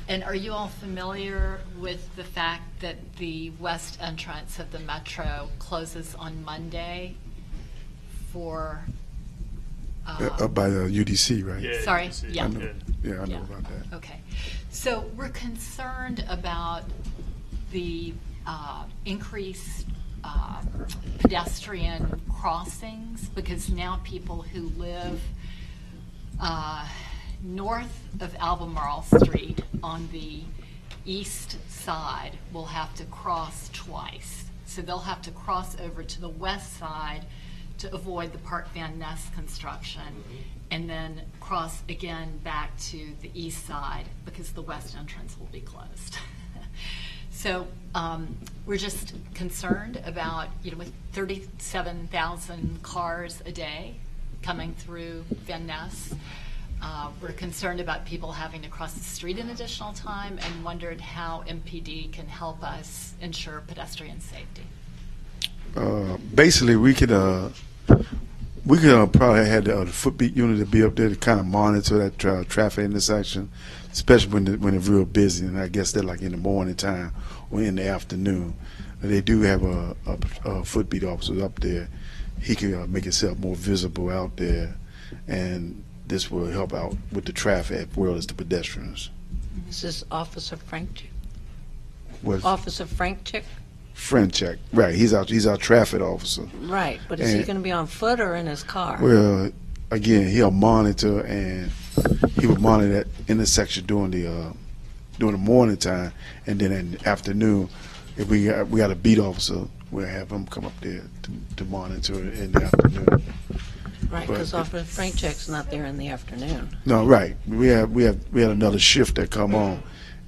And are you all familiar with the fact that the west entrance of the Metro closes on Monday for... by the UDC, right? Yeah, Sorry? UDC. Yeah. I know about that. Okay. So we're concerned about the increased pedestrian crossings, because now people who live north of Albemarle Street on the east side will have to cross twice. So they'll have to cross over to the west side to avoid the Park Van Ness construction, and then cross again back to the east side because the west entrance will be closed. So we're just concerned about, with 37,000 cars a day coming through Van Ness, we're concerned about people having to cross the street an additional time, and wondered how MPD can help us ensure pedestrian safety. Basically, we could probably had the footbeat unit to be up there to kind of monitor that traffic intersection, especially when it's real busy, and I guess they're like in the morning time or in the afternoon. They do have a footbeat officer up there. He can make himself more visible out there, and this will help out with the traffic as well as the pedestrians. This is Officer Frank. What's Officer Frank Chick? Frenchek, right? He's our traffic officer. Right, but is he going to be on foot or in his car? Well, again, he'll monitor, and he will monitor that intersection during the morning time, and then in the afternoon, if we got a beat officer we'll have them come up there to monitor it in the afternoon. Right, But- because Officer Frank Check's not there in the afternoon. No, right. We had another shift that come on,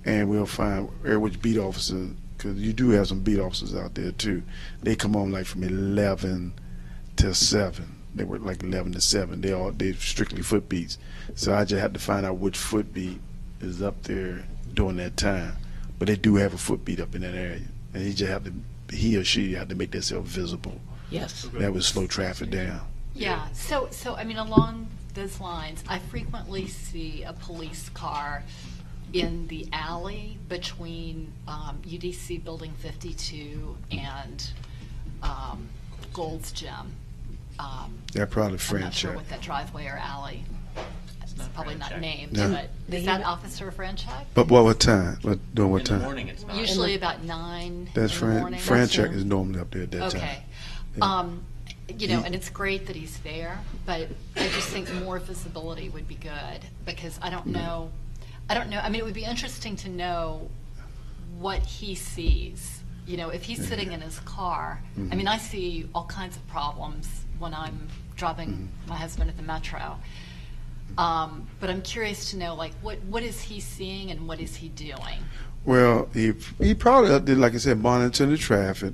and we'll find which beat officer, because you do have some beat officers out there too. They come on like from 11 to 7. They work like 11 to 7. They strictly foot beats. So I just have to find out which foot beat is up there during that time. But they do have a foot beat up in that area, and he or she have to make themselves visible. Yes. That would slow traffic down. Yeah, so I mean, along those lines, I frequently see a police car in the alley between UDC Building 52 and Gold's Gym. They're probably I'm not French. sure what that driveway or alley, it's probably not named, No. but is that Officer Franchak? But what time? During what In time? the morning, it's not. Usually about 9 That's in the morning. Franchak is normally up there at that time. Okay. Yeah. You know, and it's great that he's there, but I just think more visibility would be good, because I don't know, I mean, it would be interesting to know what he sees. You know, if he's sitting in his car, I mean, I see all kinds of problems when I'm driving my husband at the Metro. But I'm curious to know, like, what is he seeing and what is he doing? Well, he probably up there, like I said, monitoring the traffic.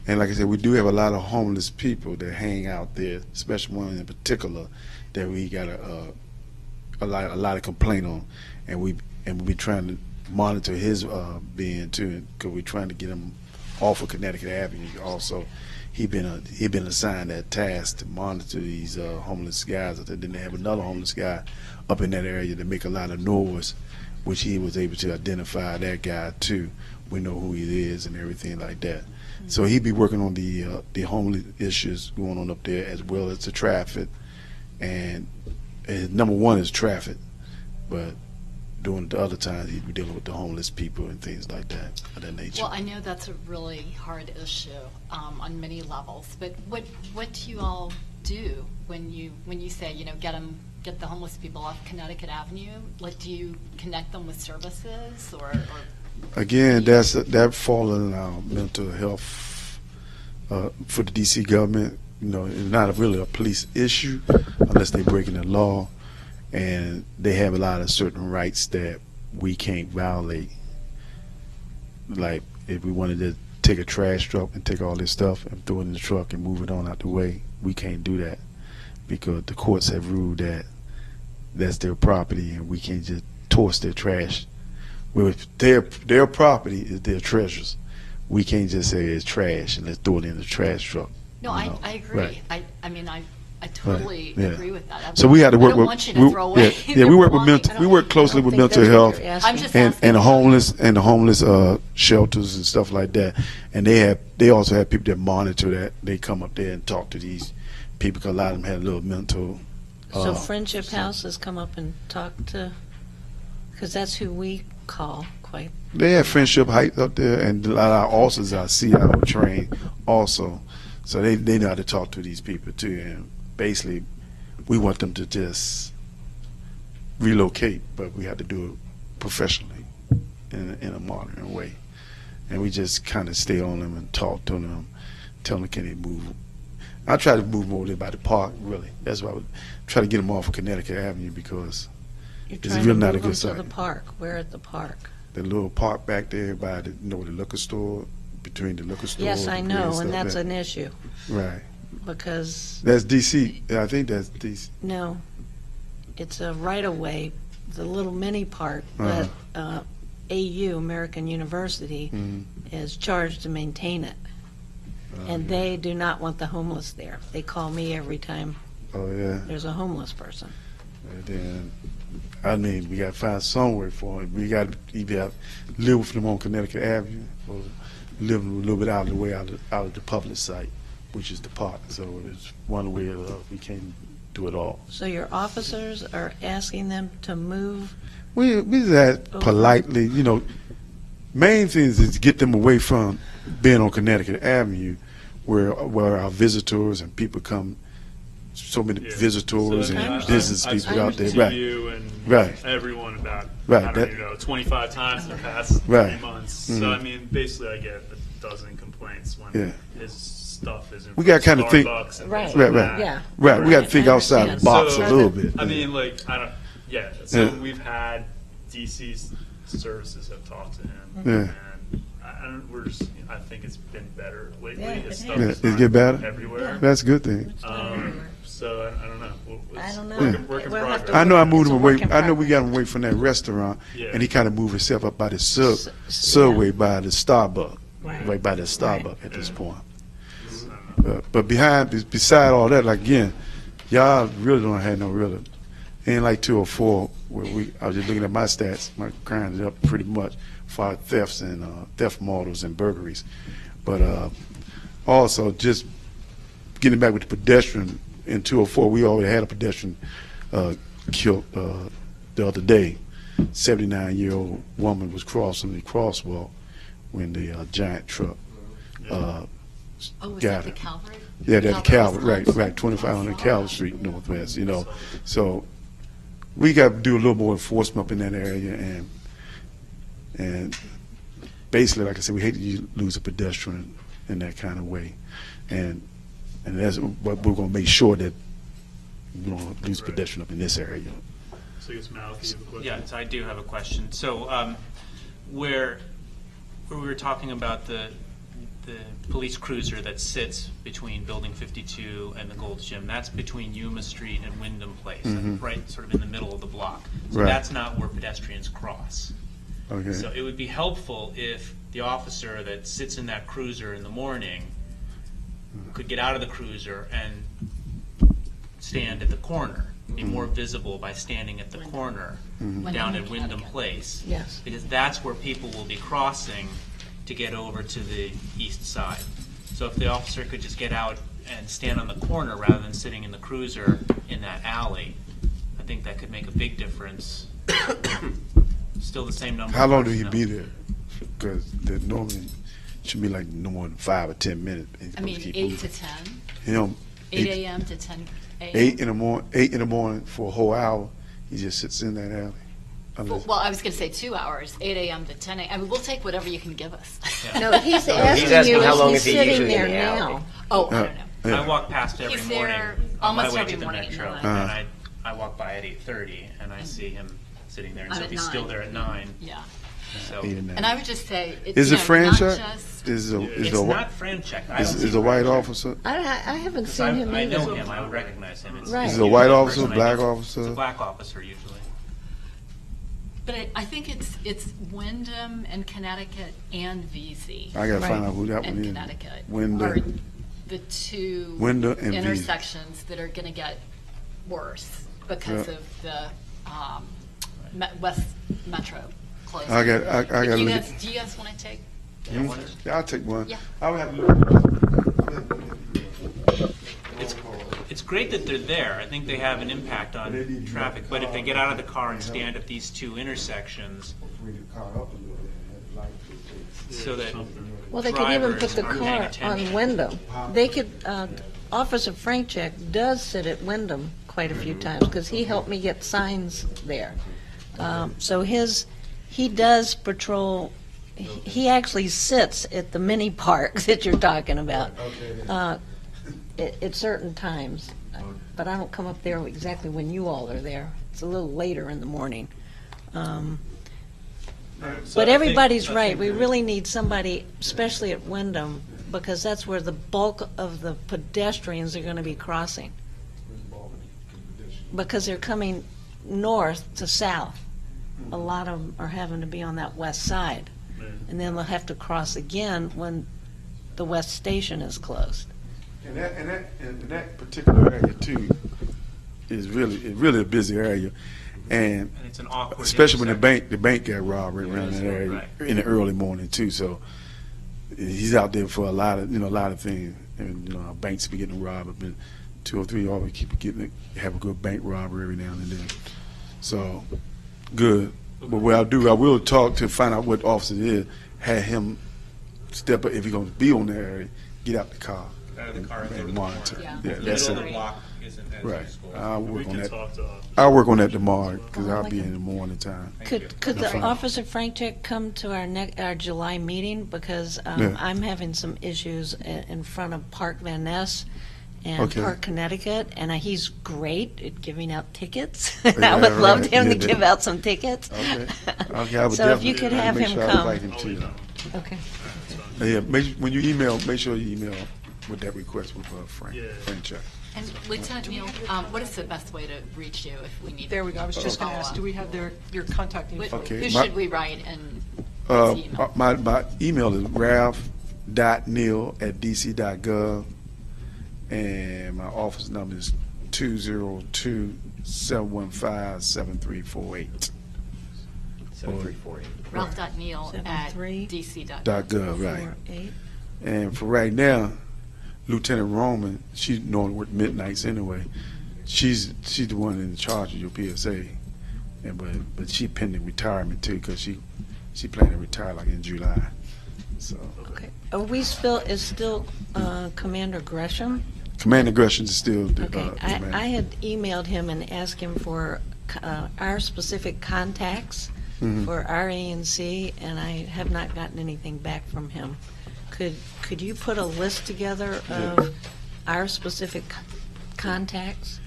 And like I said, we do have a lot of homeless people that hang out there, especially one in particular that we got a lot of complaint on, and we be trying to monitor his being too, because we're trying to get him off of Connecticut Avenue. Also, he been assigned that task to monitor these homeless guys. Then they have another homeless guy up in that area that make a lot of noise, which he was able to identify that guy too. We know who he is and everything like that. So he'd be working on the homeless issues going on up there, as well as the traffic. And number one is traffic, but during the other times he'd be dealing with the homeless people and things like that of that nature. Well, I know that's a really hard issue on many levels, but what do you all do when you say, you know, get the homeless people off Connecticut Avenue? Like, do you connect them with services or Again, that falls in our mental health for the DC government. You know, it's not really a police issue unless they're breaking the law, and they have a lot of certain rights that we can't violate. Like if we wanted to take a trash truck and take all this stuff and throw it in the truck and move it on out the way, we can't do that because the courts have ruled that that's their property and we can't just toss their trash. Well, their property is their treasures. We can't just say it's trash and let's throw it in the trash truck. No, I agree. Right. I mean, I totally Yeah. agree with that. So we had to work I don't with. want you to throw away Yeah, we work with belongings. mental. We work closely with mental health I'm just and asking. the homeless shelters and stuff like that. And they also have people that monitor that. They come up there and talk to these people because a lot of them had a little mental. So Friendship House has come up and talked to, because that's who we call quite. They have Friendship Heights up there, and a lot of our officers are CIO trained also. So they know how to talk to these people too. And basically, we want them to just relocate, but we have to do it professionally in a modern way. And we just kind of stay on them and talk to them, tell them can they move. I try to move them over there by the park, really. That's why I would try to get them off of Connecticut Avenue because You're it's trying really to not a move them good to the site. park. Where at the park? The little park back there by the the liquor store, between the liquor store. Yes, I the know, stuff and that's there. an issue Right. because That's DC. I think that's DC. no, it's a right of way, the little mini park, Uh-huh. but AU American University is charged to maintain it, and they do not want the homeless there. They call me every time Oh yeah. there's a homeless person. And then, I mean, we got to find somewhere for it. We got to either live with them on Connecticut Avenue or live a little bit out of the way, out of the public site, which is the park. So it's one way or the other. We can't do it all. So your officers are asking them to move. We just ask politely, you know, main things is to get them away from being on Connecticut Avenue where our visitors and people come, so many visitors So, I mean, and business I've people out there. spoken Right. to you and Right. everyone about, Right, I don't know, 25 times in the past Right. 3 months. Mhm. So, I mean, basically I get a dozen complaints nights when Yeah. his stuff is in We gotta kinda think- Starbucks and Right. things like Right, right. that. Yeah. Right, we got to think I outside the understand. box So- a little bit. I mean, like, I don't, yeah, so Yeah. we've had DC's services have talked to him. Yeah. And I don't, I think it's been better lately. Yeah, His it stuff Yeah, is it not get better? everywhere. That's a good thing. So I don't know. I don't know. Work in We'll have to progress. I know I moved It's him a away. work in I know we got progress. him away from that restaurant, Yeah. and he kind of moved himself up by the subway by the Starbucks, right by the Starbucks at this point. But beside all that, like again, y'all really don't have no real. Ain't like 204 where I was just looking at my stats. My crime is up pretty much for thefts and theft models and burglaries, but also just getting back with the pedestrian in 204. We already had a pedestrian killed the other day. 79-year-old woman was crossing the crosswalk when the giant truck Oh, was got that the her. Calvary? Yeah, that's Calvary, right, Wisconsin? right, 2500 Calvary Street Northwest, you know. So we got to do a little more enforcement up in that area, and basically, like I said, we hate to lose a pedestrian in that kind of way, and that's what we're going to make sure that we don't lose a pedestrian up in this area. So I guess Maliki, you have a question? Yeah, so I do have a question. So where we were talking about the police cruiser that sits between Building 52 and the Gold's Gym, that's between Yuma Street and Wyndham Place, right sort of in the middle of the block. So Right. that's not where pedestrians cross. Okay. So it would be helpful if the officer that sits in that cruiser in the morning could get out of the cruiser and stand at the corner, be more visible by standing at the corner down at Wyndham Place. Yes. Because that's where people will be crossing to get over to the east side. So if the officer could just get out and stand on the corner rather than sitting in the cruiser in that alley, I think that could make a big difference. Still the same number. How of long do you personnel. be there? Because normally should be like no more than 5 or 10 minutes. I mean, 8 to 10, You know, 8 a.m. to 10 a.m. 8 in the morning for a whole hour. He just sits in that alley. Unless, Well, I was going to say 2 hours, 8 a.m. to 10 a.m. I mean, we'll take whatever you can give us. No, he's he's asking asking you, how long is is he he sitting usually in there the alley? now? Oh, I don't know. yeah. I walk past every He's morning there on my almost way every to the morning, metro, really. and I walk by at 8:30, and I see him sitting there. And so At if he's still 9. there at 9, Yeah. so 8 and 9. And I would just say, Is you it know, franchise? not just- Is it's a not Fran checked. I don't is see a white Fran officer? I haven't checked. seen him I know either. him. I would recognize him. It's Right. Is it Is a it white usually the officer, person I black know. officer? It's a black officer usually. But I think it's Wyndham and Connecticut and VZ. I got to Right. find out who that And one is. Connecticut are Wyndham. the two Wyndham and VZ. intersections that are going to get worse because Yeah. of the West Metro closing. I got Do you to guys, do you guys want to take? Yeah, I'll take one. Yeah. I would have to look. It's great that they're there. I think they have an impact on traffic. But if they get out of the car and stand at these two intersections, so that Well, they could even put drivers the are paying car attention. on Wyndham. They could, Officer Franchek does sit at Wyndham quite a few times, because he helped me get signs there. So he does patrol, he actually sits at the mini park that you're talking about at certain times. But I don't come up there exactly when you all are there. It's a little later in the morning. But everybody's right. We really need somebody, especially at Wyndham, because that's where the bulk of the pedestrians are going to be crossing. Because they're coming north to south. A lot of them are having to be on that west side. And then they'll have to cross again when the west station is closed. And that particular area too is really a busy area, and And it's an awkward especially when intersection. the bank got robbed right around that area Right. in the early morning too. So he's out there for a lot of things. And our banks be getting robbed. I've been 2 or 3 always have a good bank robbery every now and then. So good. But what I'll do, I will talk to find out what officer it is. Have him step up if he's going to be on the area. Get out the car. Out of the car and go to and the monitor. corner. Yeah. Yeah, that's Middle of it. the block. isn't as Right. useful. I'll We work on can that. talk to I'll work on that tomorrow because Well, I'll like be a- in the morning time. Thank you. Could the fine. Officer Frank Check come to our July meeting? Because Yeah. I'm having some issues in front of Park Van Ness and Okay. Park Connecticut, and he's great at giving out tickets. Yeah, I would love right. him Yeah, to that- give out some tickets. Okay. Okay, I would So if you definitely could have make him sure I come. invite him to you. Okay. Yeah, when you email, make sure you email with that request with Frank. Yeah. Frank Check. And Lieutenant Neal, what is the best way to reach you if we need? There we go. I was just going to follow ask, up? do we have your contact info? Okay. Who my- should we write and what's the email? My email is ralph.neal@dc.gov, and my office number is 202-715-7348. 7348. Ralph.neal@dc.gov. .gov, right. 48. And for right now, Lieutenant Roman, she normally works midnights anyway. She's the one in charge of your PSA, and but she pending retirement too because she planning to retire like in July. So Okay. Is still Commander Gresham? Commander Gresham is still the Okay. commander. I had emailed him and asked him for our specific contacts Mhm. for our ANC, and I have not gotten anything back from him. Could you put a list together of our specific contacts?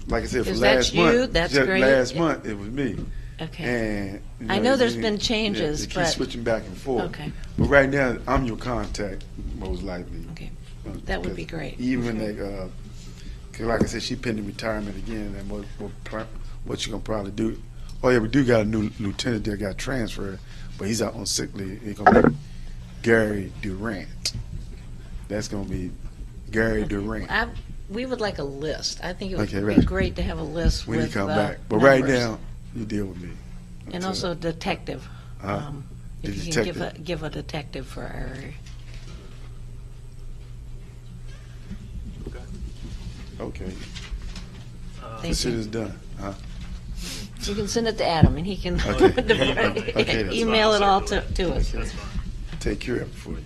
Like I said, for Is that last you? month, That's just great. last month it was me. Okay. And I know there's been changes, they keep but- switching back and forth. Okay. But right now, I'm your contact most likely. Okay. That would be great. Even cause like I said, she pending retirement again, and what you gonna probably do? Oh yeah, we do got a new lieutenant that got transferred, but he's out on sick leave. It's gonna be Gary Durant. That's gonna be Gary Durant. We would like a list. I think it would Okay, be right. great to have a list When with you come back, but right numbers. now you deal with me. And Until- also detective. Huh? If The you can detective. give a detective for our area. Okay. Thank Consider you. it's done. Huh? You can send it to Adam, and he can Okay. Okay, that's email fine. it all to us. That's fine. Take care of it for you.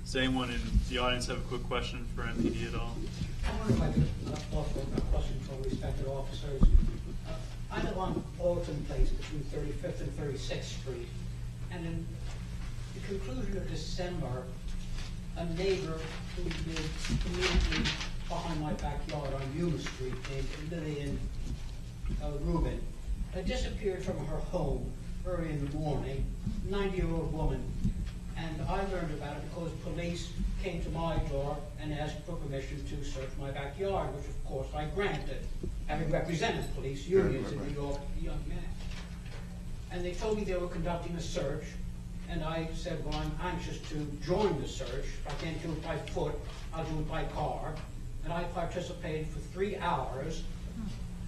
Does anyone in the audience have a quick question for MPD at all? I wonder if I could offer a question for respected officers. I live on Alton Place between 35th and 36th Street, and in the conclusion of December, a neighbor who lived immediately behind my backyard on Yuma Street, named Lillian Rubin, had disappeared from her home early in the morning, 90-year-old woman. And I learned about it because police came to my door and asked for permission to search my backyard, which of course I granted, having represented police unions in New York, a young man. And they told me they were conducting a search, and I said, well, I'm anxious to join the search. If I can't do it by foot, I'll do it by car. And I participated for 3 hours,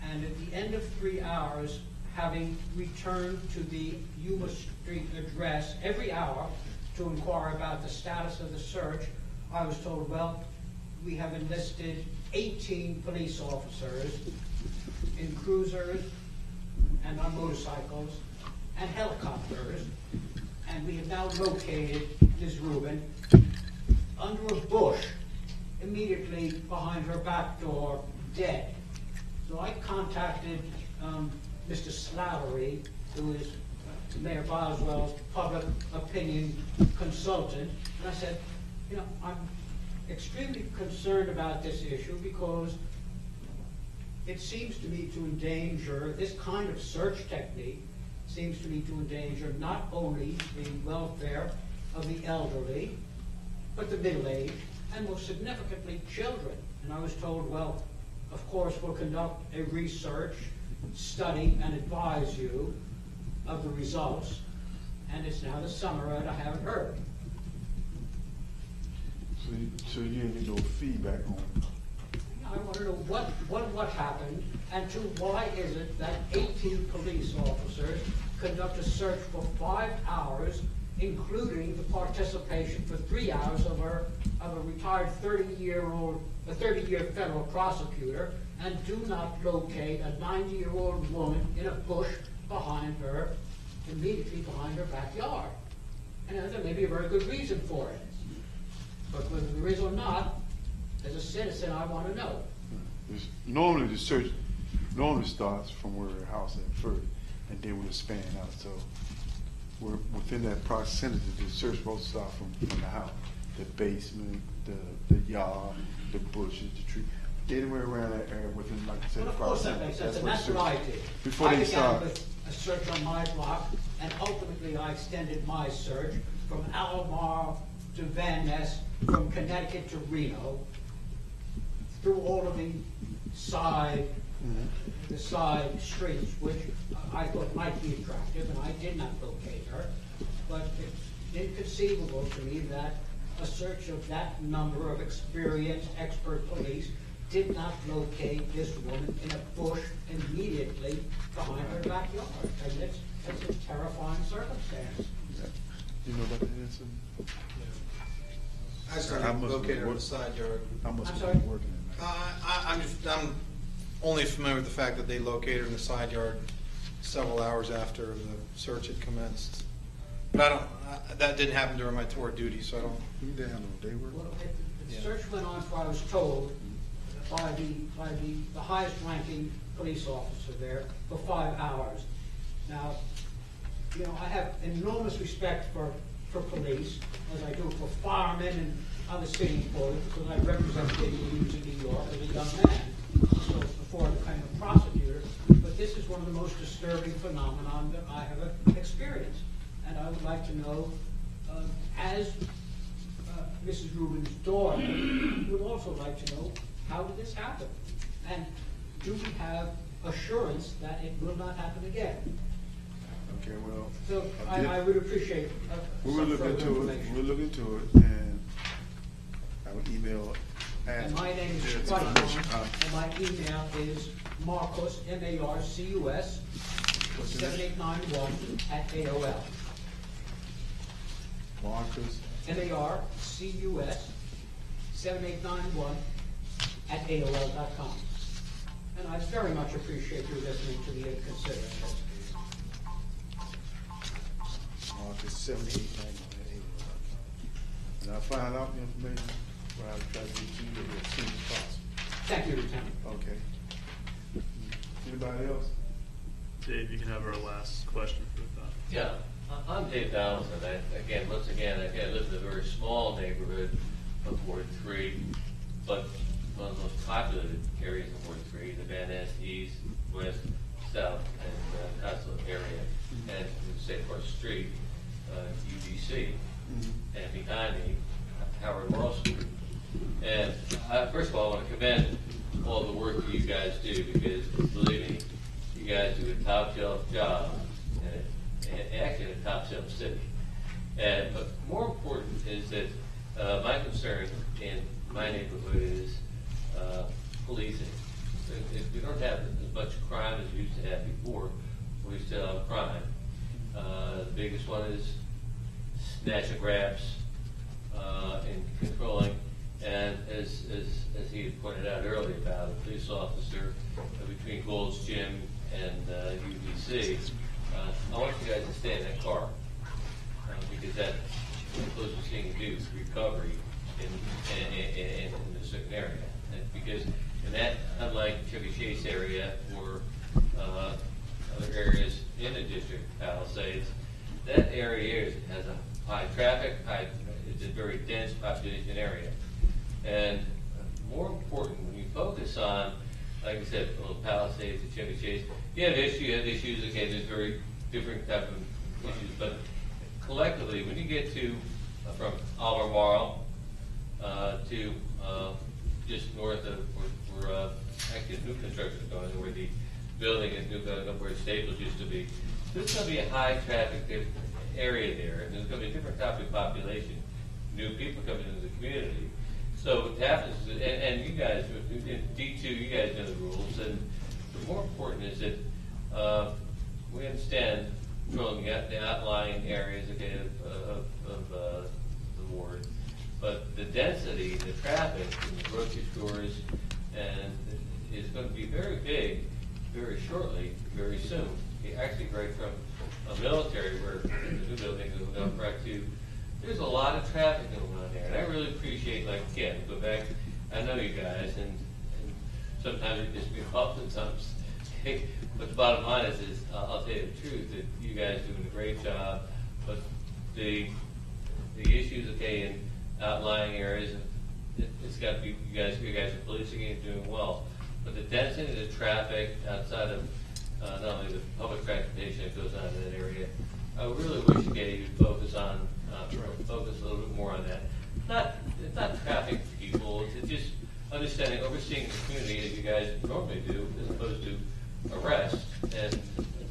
and at the end of 3 hours, having returned to the Yuma Street address every hour to inquire about the status of the search, I was told, well, we have enlisted 18 police officers in cruisers and on motorcycles and helicopters, and we have now located Ms. Rubin under a bush immediately behind her back door, dead. So I contacted Mr. Slattery, who is Mayor Boswell's public opinion consultant, and I said, you know, I'm extremely concerned about this issue because it seems to me to endanger, this kind of search technique seems to me to endanger not only the welfare of the elderly, but the middle-aged, and most significantly, children. And I was told, well, of course, we'll conduct a research, study, and advise you of the results, and it's now the summer and I haven't heard. So you didn't get no feedback on it? I want to know what happened, and to why is it that 18 police officers conduct a search for 5 hours, including the participation for 3 hours of a retired 30-year federal prosecutor, and do not locate a 90-year-old woman in a bush behind her, immediately behind her backyard. And there may be a very good reason for it. But whether there is or not, As a citizen, I want to know. Normally the search normally starts from where the house at first, and then we'll expand out. So we're within that proximity. The search supposed to start from the house, the basement, the yard, the bushes, the tree, anywhere around that area within, like I said, Well, of course that makes sense, and that's what I did. Before I they began start. with a search on my block, and ultimately I extended my search from Alomar to Van Ness, from Connecticut to Reno, through all of the side streets, which I thought might be attractive, and I did not locate her. But it's inconceivable to me that a search of that number of experienced expert police did not locate this woman in a bush immediately behind her backyard. And it's a terrifying circumstance. You know about the answer? I started located on the side yard. I must I'm be sorry? working in that. I'm only familiar with the fact that they located her in the side yard several hours after the search had commenced. But I don't, that didn't happen during my tour of duty, so I don't. You didn't have no day work? Well, the search went on for, I was told, by the highest ranking police officer there for 5 hours. Now, you know, I have enormous respect for police, as I do for firemen and other city employees, because I represented the unions in New York as a young man, so before I became a prosecutor. But this is one of the most disturbing phenomenon that I have experienced. And I would like to know, as Mrs. Rubin's daughter, would also like to know, how did this happen? And do we have assurance that it will not happen again? Okay, well. So I would appreciate We will some look further into it. information. We'll look into it, and I will email. And my name is Yeah, White, information. and my email is Marcus, M-A-R-C-U-S, 7891 @AOL. Marcus. M-A-R-C-U-S, 7891 @AOL.com. And I very much appreciate you listening to me and considering this. Marcus 7891 @AOL.com. And I'll find out the information, but I'll try to get to you as soon as possible. Thank you, Lieutenant. Okay. Anybody else? Dave, you can have our last question for the thought. Yeah, I'm Dave Donaldson. Once again, I live in a very small neighborhood of Ward 3, but one of the most populated areas of Ward 3, the Van Ness East, West, South, and Consulate area. And say across the street, UBC, and behind me, Howard Moral School. And first of all, I want to commend all the work that you guys do, because believe me, you guys do a top shelf job, and actually a top shelf city. But more important is that my concern in my neighborhood is policing. If we don't have as much crime as we used to have before, we still have crime. The biggest one is snatch and grabs and controlling. And as he had pointed out earlier about a police officer between Gold's Gym and UBC, I want you guys to stay in that car because that's the closest thing you do to recovery in a certain area. And because in that, unlike Chevy Chase area or other areas in the district, Palisades, that area has a high traffic, it's a very dense population area. And more important, when you focus on, like I said, Palisades and Chevy Chase, you have issues, okay, there's very different type of issues, but collectively, when you get to, from Albemarle to just north of where actually new construction is going, where the building is new, where Staples used to be, there's going to be a high traffic area there, and there's going to be a different type of population, new people coming into the community. So what happens is, and you guys, in D2, you guys know the rules, and the more important is that we understand controlling the outlying areas again of the ward, but the density, the traffic in the grocery stores, and is going to be very big, very shortly, very soon. Actually, right from a military, where the new building is going right to. There's a lot of traffic going on there, and I really appreciate, like, again, go back I know you guys, and sometimes it pisses me off sometimes. But the bottom line is I'll tell you the truth, that you guys are doing a great job, but the issues, okay, in outlying areas, it's got to be, you guys are policing it and doing well. But the density of the traffic outside of not only the public transportation that goes on in that area, I really wish you'd focus on, focus a little bit more on that. It's not traffic people, it's just understanding, overseeing the community as you guys normally do, as opposed to arrest and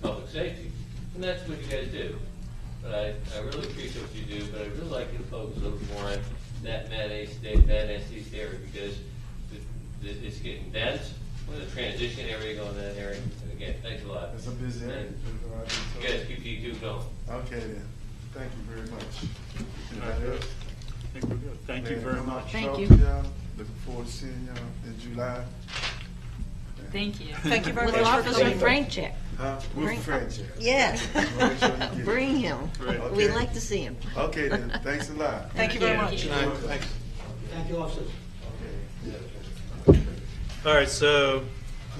public safety. And that's what you guys do. But I really appreciate what you do, but I'd really like you to focus a little more on that East area, because it's getting dense. We're in a transition area going in that area. And again, thanks a lot. It's a busy area. You guys keep T2 going. Okay then. Thank you very much. Anybody else? I think we're good. Thank you very much. Thank you. Looking forward to seeing y'all in July. Thank you. Thank you very With much for Officer coming. Frank check. With French. Yes. Bring him. Right. We'd like to see him. Okay then. Thanks a lot. Thank you very Thank much. you. Thanks. Thank you, officers. All right, so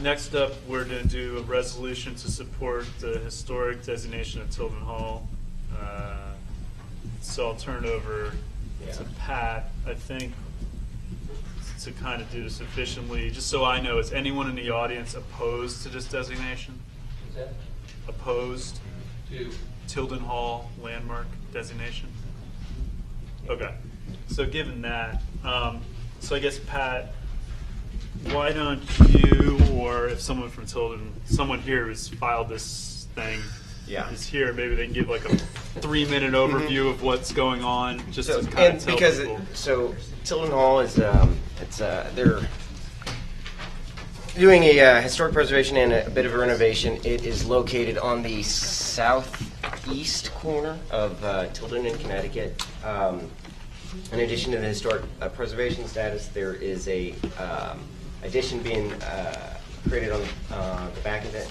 next up, we're going to do a resolution to support the historic designation of Tilden Hall. So I'll turn it over to Pat, I think, to kind of do this efficiently. Just so I know, is anyone in the audience opposed to this designation? Is that Opposed? to Tilden Hall landmark designation? Okay, so given that, so I guess Pat, why don't you, or if someone from Tilden, someone here who's filed this thing is here, maybe they can give like a 3-minute overview of what's going on, just to kind of tell people. So Tilden Hall is, they're doing a historic preservation and a bit of a renovation. It is located on the southeast corner of Tilden in Connecticut. In addition to the historic preservation status, there is a addition being created on the back of it.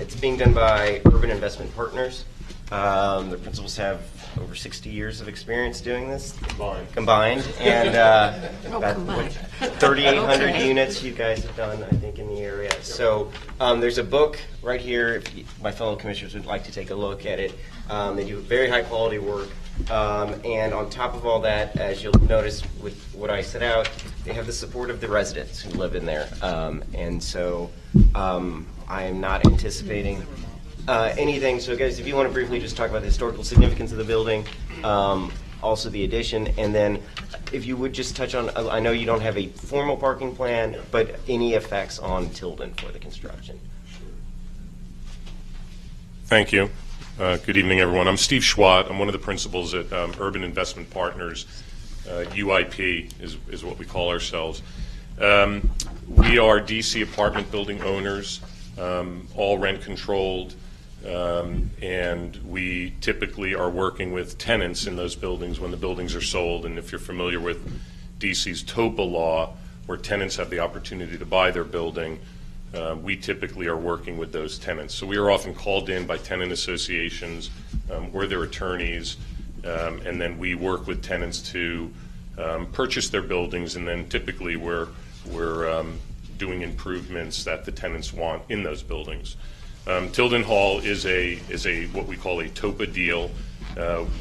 It's being done by Urban Investment Partners. The principals have over 60 years of experience doing this combined, and about 3,800 units you guys have done, I think, in the area. So there's a book right here. If my fellow commissioners would like to take a look at it, they do very high quality work. And on top of all that, as you'll notice with what I set out, they have the support of the residents who live in there. And so I am not anticipating anything. So guys, if you want to briefly just talk about the historical significance of the building, also the addition, and then if you would just touch on, I know you don't have a formal parking plan, but any effects on Tilden for the construction. Thank you. Good evening, everyone. I'm Steve Schwat. I'm one of the principals at Urban Investment Partners. UIP is what we call ourselves. We are DC apartment building owners, all rent controlled, and we typically are working with tenants in those buildings when the buildings are sold. And if you're familiar with DC's TOPA law, where tenants have the opportunity to buy their building, we typically are working with those tenants. So we are often called in by tenant associations or their attorneys, and then we work with tenants to purchase their buildings, and then typically we're doing improvements that the tenants want in those buildings. Tilden Hall is a what we call a TOPA deal.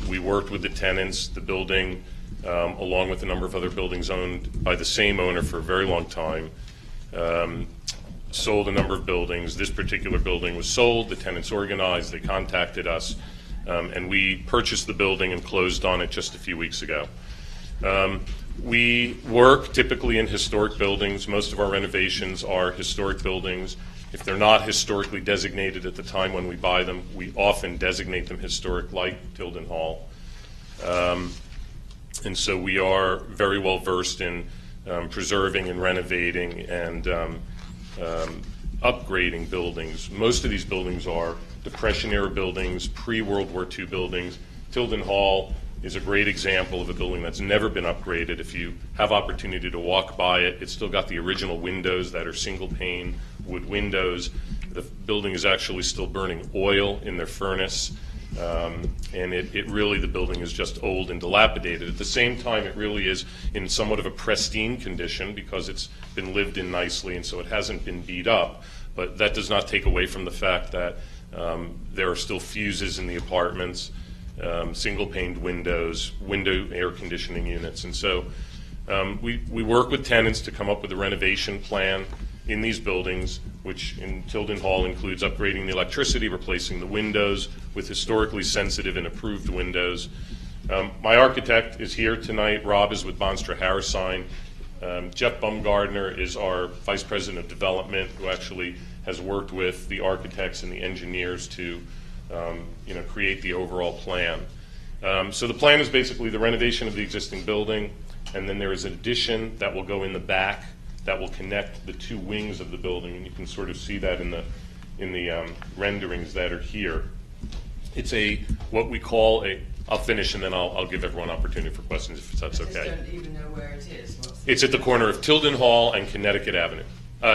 We worked with the tenants, the building, along with a number of other buildings owned by the same owner for a very long time. Sold a number of buildings. This particular building was sold. The tenants organized. They contacted us, and we purchased the building and closed on it just a few weeks ago. We work typically in historic buildings. Most of our renovations are historic buildings. If they're not historically designated at the time when we buy them, we often designate them historic, like Tilden Hall. And so we are very well versed in preserving and renovating and upgrading buildings. Most of these buildings are Depression-era buildings, pre-World War II buildings. Tilden Hall is a great example of a building that's never been upgraded. If you have opportunity to walk by it, it's still got the original windows that are single-pane wood windows. The building is actually still burning oil in their furnace. And it really, the building is just old and dilapidated. At the same time, it really is in somewhat of a pristine condition because it's been lived in nicely, and so it hasn't been beat up. But that does not take away from the fact that there are still fuses in the apartments, single-paned windows, window air conditioning units. And so we work with tenants to come up with a renovation plan in these buildings, which in Tilden Hall includes upgrading the electricity, replacing the windows with historically sensitive and approved windows. My architect is here tonight. Rob is with Bonstra Harrisine. Jeff Bumgardner is our Vice President of Development, who actually has worked with the architects and the engineers to create the overall plan. So the plan is basically the renovation of the existing building, and then there is an addition that will go in the back that will connect the two wings of the building, and you can sort of see that in the renderings that are here. It's what we call I'll finish and then I'll give everyone opportunity for questions if that's okay. I just don't even know where it is. It's at the corner of Tilden Hall and Connecticut Avenue.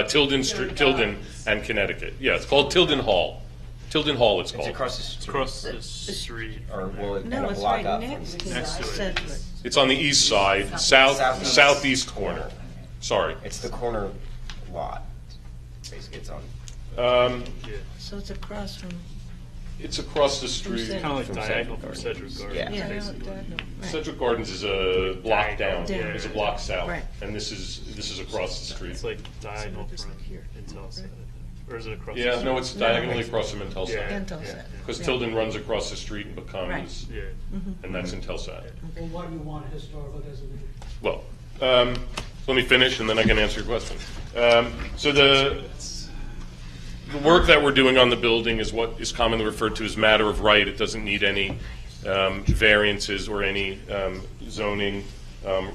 Tilden and Connecticut. Yeah, it's called Tilden Hall. Tilden Hall, it's called. It's across the street. Or will it kind No, of it's block right up? next to Next to it. Sedgwick. It's on the east side, Southeast. southeast corner. Sorry. It's the corner lot. Basically, it's on. So it's across from. It's across the street. Sedgwick. Kind of From like diagonal from Sedgwick Sedgwick Gardens. Gardens, Yeah. basically. Right. Sedgwick Gardens is a block down. Yeah. It's a block south, Right. and this is across the street. It's like diagonal from Intel, or is it across? Yeah, the no, street? it's diagonally across from Intelsat. Yeah. Intelsat. Because Yeah. Tilden runs across the street and becomes, Right. Yeah. and that's Intelsat. Well, why do you want a historical designation? Well, let me finish and then I can answer your question. So the work that we're doing on the building is what is commonly referred to as matter of right. It doesn't need any variances or any zoning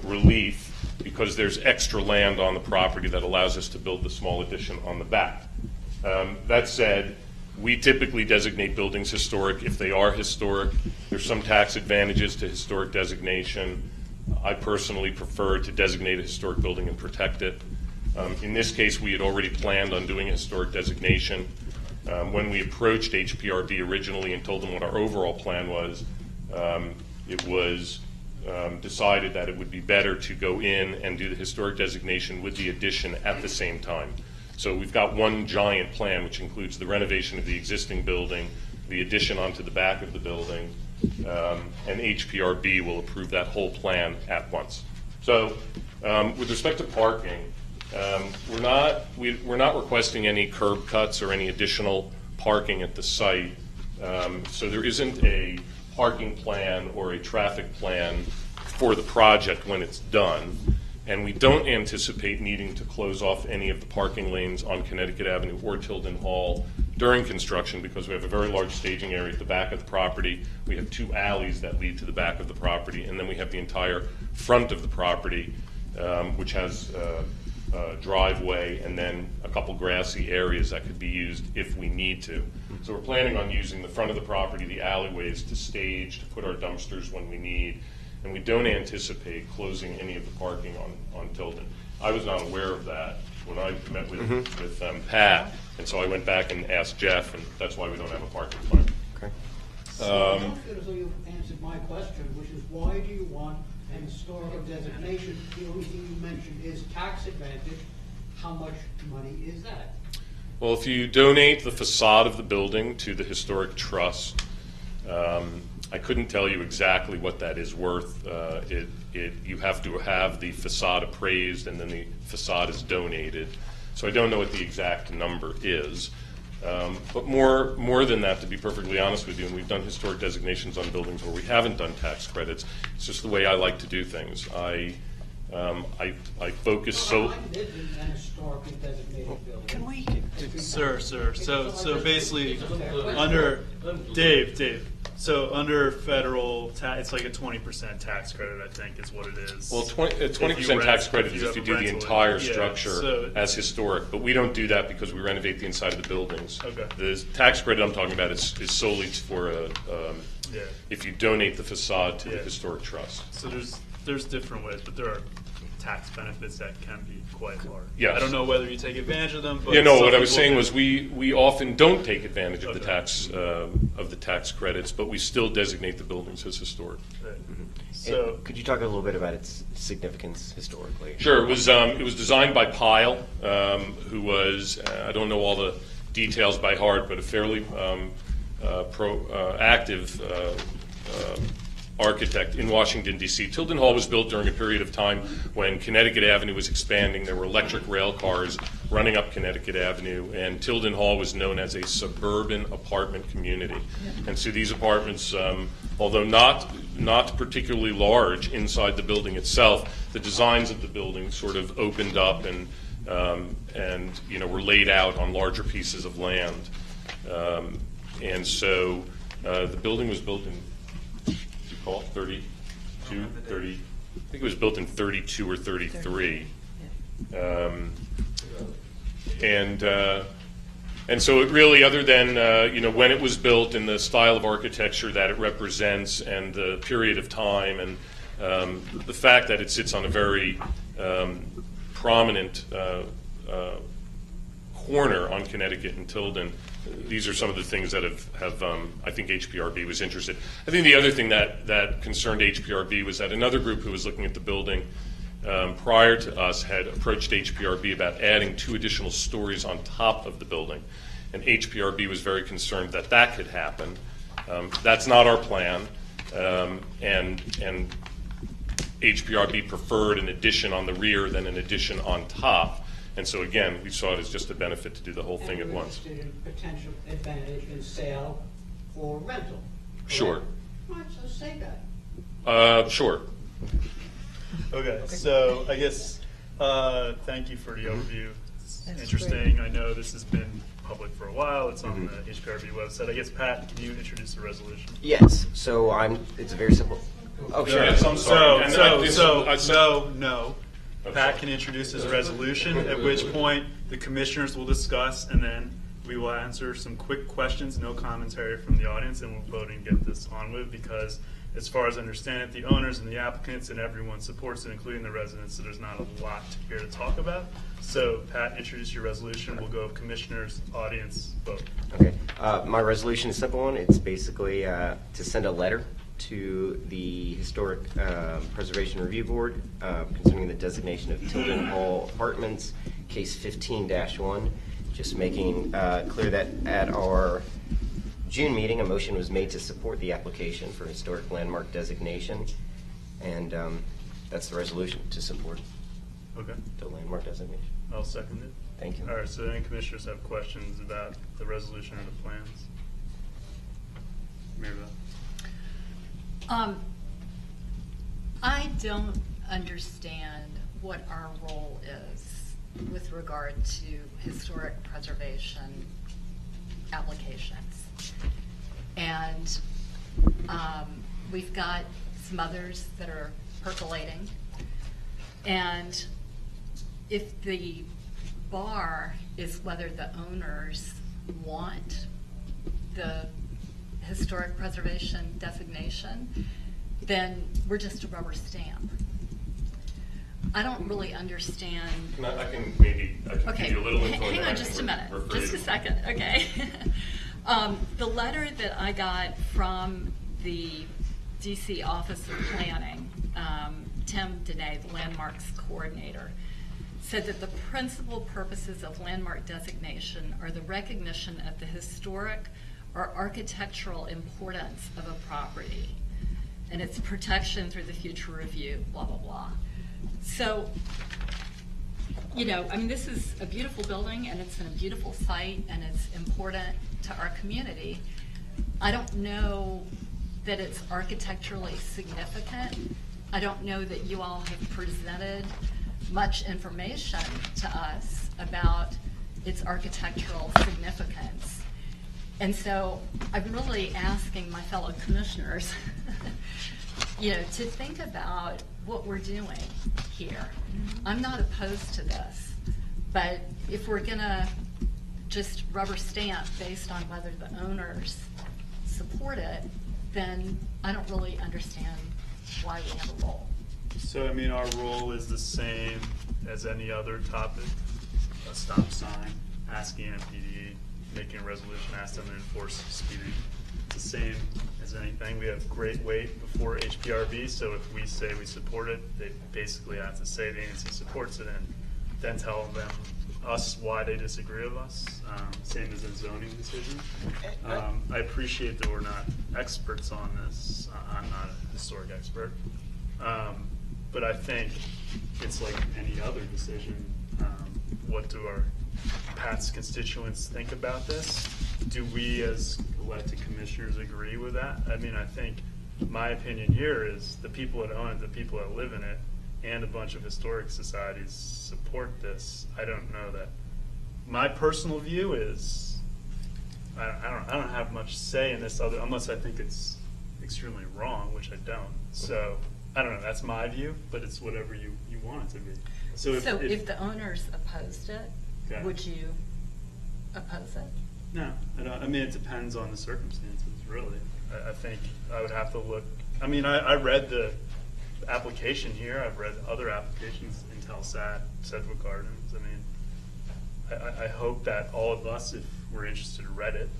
relief because there's extra land on the property that allows us to build the small addition on the back. That said, we typically designate buildings historic if they are historic. There's some tax advantages to historic designation. I personally prefer to designate a historic building and protect it. In this case, we had already planned on doing a historic designation. When we approached HPRB originally and told them what our overall plan was, it was decided that it would be better to go in and do the historic designation with the addition at the same time. So we've got one giant plan, which includes the renovation of the existing building, the addition onto the back of the building, and HPRB will approve that whole plan at once. So with respect to parking, we're not requesting any curb cuts or any additional parking at the site. So there isn't a parking plan or a traffic plan for the project when it's done. And we don't anticipate needing to close off any of the parking lanes on Connecticut Avenue or Tilden Hall during construction because we have a very large staging area at the back of the property. We have two alleys that lead to the back of the property, and then we have the entire front of the property, which has a driveway and then a couple grassy areas that could be used if we need to. So we're planning on using the front of the property, the alleyways, to stage, to put our dumpsters when we need. And we don't anticipate closing any of the parking on Tilden. I was not aware of that when I met with Pat, and so I went back and asked Jeff, and that's why we don't have a parking plan. Okay. I don't feel as though you've answered my question, which is why do you want an historical designation? The only thing you mentioned is tax advantage. How much money is that? Well, if you donate the facade of the building to the Historic Trust, I couldn't tell you exactly what that is worth. You have to have the facade appraised, and then the facade is donated. So I don't know what the exact number is. But more than that, to be perfectly honest with you, and we've done historic designations on buildings where we haven't done tax credits. It's just the way I like to do things. I focus so. I lived in an historically designated building. Can we? Sir. So basically, under Dave. So under federal tax, it's like a 20% tax credit, I think, is what it is. Well, 20% tax credit is if you do the entire structure as historic, but we don't do that because we renovate the inside of the buildings. Okay. The tax credit I'm talking about is solely for if you donate the facade to the Historic Trust. So there's different ways, but there are tax benefits that can be quite large. Yes. I don't know whether you take advantage of them, but Yeah, no, some what I was people saying do. was we often don't take advantage of Okay. the tax credits, but we still designate the buildings as historic. Right. And So, could you talk a little bit about its significance historically? Sure, it was designed by Pyle, who was, I don't know all the details by heart, but a fairly active architect in Washington, D.C. Tilden Hall was built during a period of time when Connecticut Avenue was expanding. There were electric rail cars running up Connecticut Avenue, and Tilden Hall was known as a suburban apartment community. And so these apartments, although not particularly large inside the building itself, the designs of the building sort of opened up and were laid out on larger pieces of land. And so the building was built in, 32, 30, I think it was built in 32 or 33. And so it really, other than, when it was built and the style of architecture that it represents and the period of time and the fact that it sits on a very prominent corner on Connecticut and Tilden, these are some of the things that have I think HPRB was interested. I think the other thing that concerned HPRB was that another group who was looking at the building prior to us had approached HPRB about adding 2 additional stories on top of the building. And HPRB was very concerned that that could happen. That's not our plan. And HPRB preferred an addition on the rear than an addition on top. And so again, we saw it as just a benefit to do the whole thing at once. And you're interested in potential advantage in sale for rental. Correct? Sure. All right, so say that. Sure. okay, so I guess, thank you for the overview. It's That's interesting. great. I know this has been public for a while. It's on the HPRB website. I guess, Pat, can you introduce the resolution? Yes. So it's very simple. Oh, sure. Yes, I'm sorry. And I think- No. Okay. Pat can introduce his resolution, at which point the commissioners will discuss, and then we will answer some quick questions, no commentary from the audience, and we'll vote and get this on with, because as far as I understand it, the owners and the applicants and everyone supports it, including the residents, so there's not a lot here to talk about. So Pat, introduce your resolution. We'll go commissioners, audience, vote. Okay. My resolution is a simple one. It's basically to send a letter to the Historic Preservation Review Board concerning the designation of Tilden Hall Apartments, case 15-1, just making clear that at our June meeting, a motion was made to support the application for historic landmark designation, and that's the resolution, to support Okay, the landmark designation. I'll second it. Thank you. All right, so any commissioners have questions about the resolution or the plans? Maribel? I don't understand what our role is with regard to historic preservation applications. And we've got some others that are percolating. And if the bar is whether the owners want the historic preservation designation, then we're just a rubber stamp. I don't really understand. I can give Okay, you a little info. hang on just a minute, just a second, okay. The letter that I got from the DC Office of Planning, Tim Dene, the landmarks coordinator, said that the principal purposes of landmark designation are the recognition of the historic or architectural importance of a property and its protection through the future review, blah, blah, blah. So, this is a beautiful building and it's in a beautiful site and it's important to our community. I don't know that it's architecturally significant. I don't know that you all have presented much information to us about its architectural significance. And so I'm really asking my fellow commissioners, to think about what we're doing here. I'm not opposed to this, but if we're gonna just rubber stamp based on whether the owners support it, then I don't really understand why we have a role. So, I mean, our role is the same as any other topic. A stop sign, asking MPD, making a resolution, ask them to enforce speeding. It's the same as anything. We have great weight before HPRB, so if we say we support it, they basically have to say the ANC supports it and then tell us why they disagree with us. Same as a zoning decision. I appreciate that we're not experts on this. I'm not a historic expert. But I think it's like any other decision. What do our Pat's constituents think about this? Do we as elected commissioners agree with that? I mean, I think my opinion here is the people that own it, the people that live in it, and a bunch of historic societies support this. I don't know that. My personal view is I don't have much say in this other, unless I think it's extremely wrong, which I don't. So I don't know. That's my view, but it's whatever you want it to be. So if the owners opposed it, okay. would you oppose it? No, I don't. I mean, it depends on the circumstances, really. I think I would have to look. I mean, I read the application here. I've read other applications, Intelsat, Sedgwick Gardens. I mean, I hope that all of us, if we're interested, read it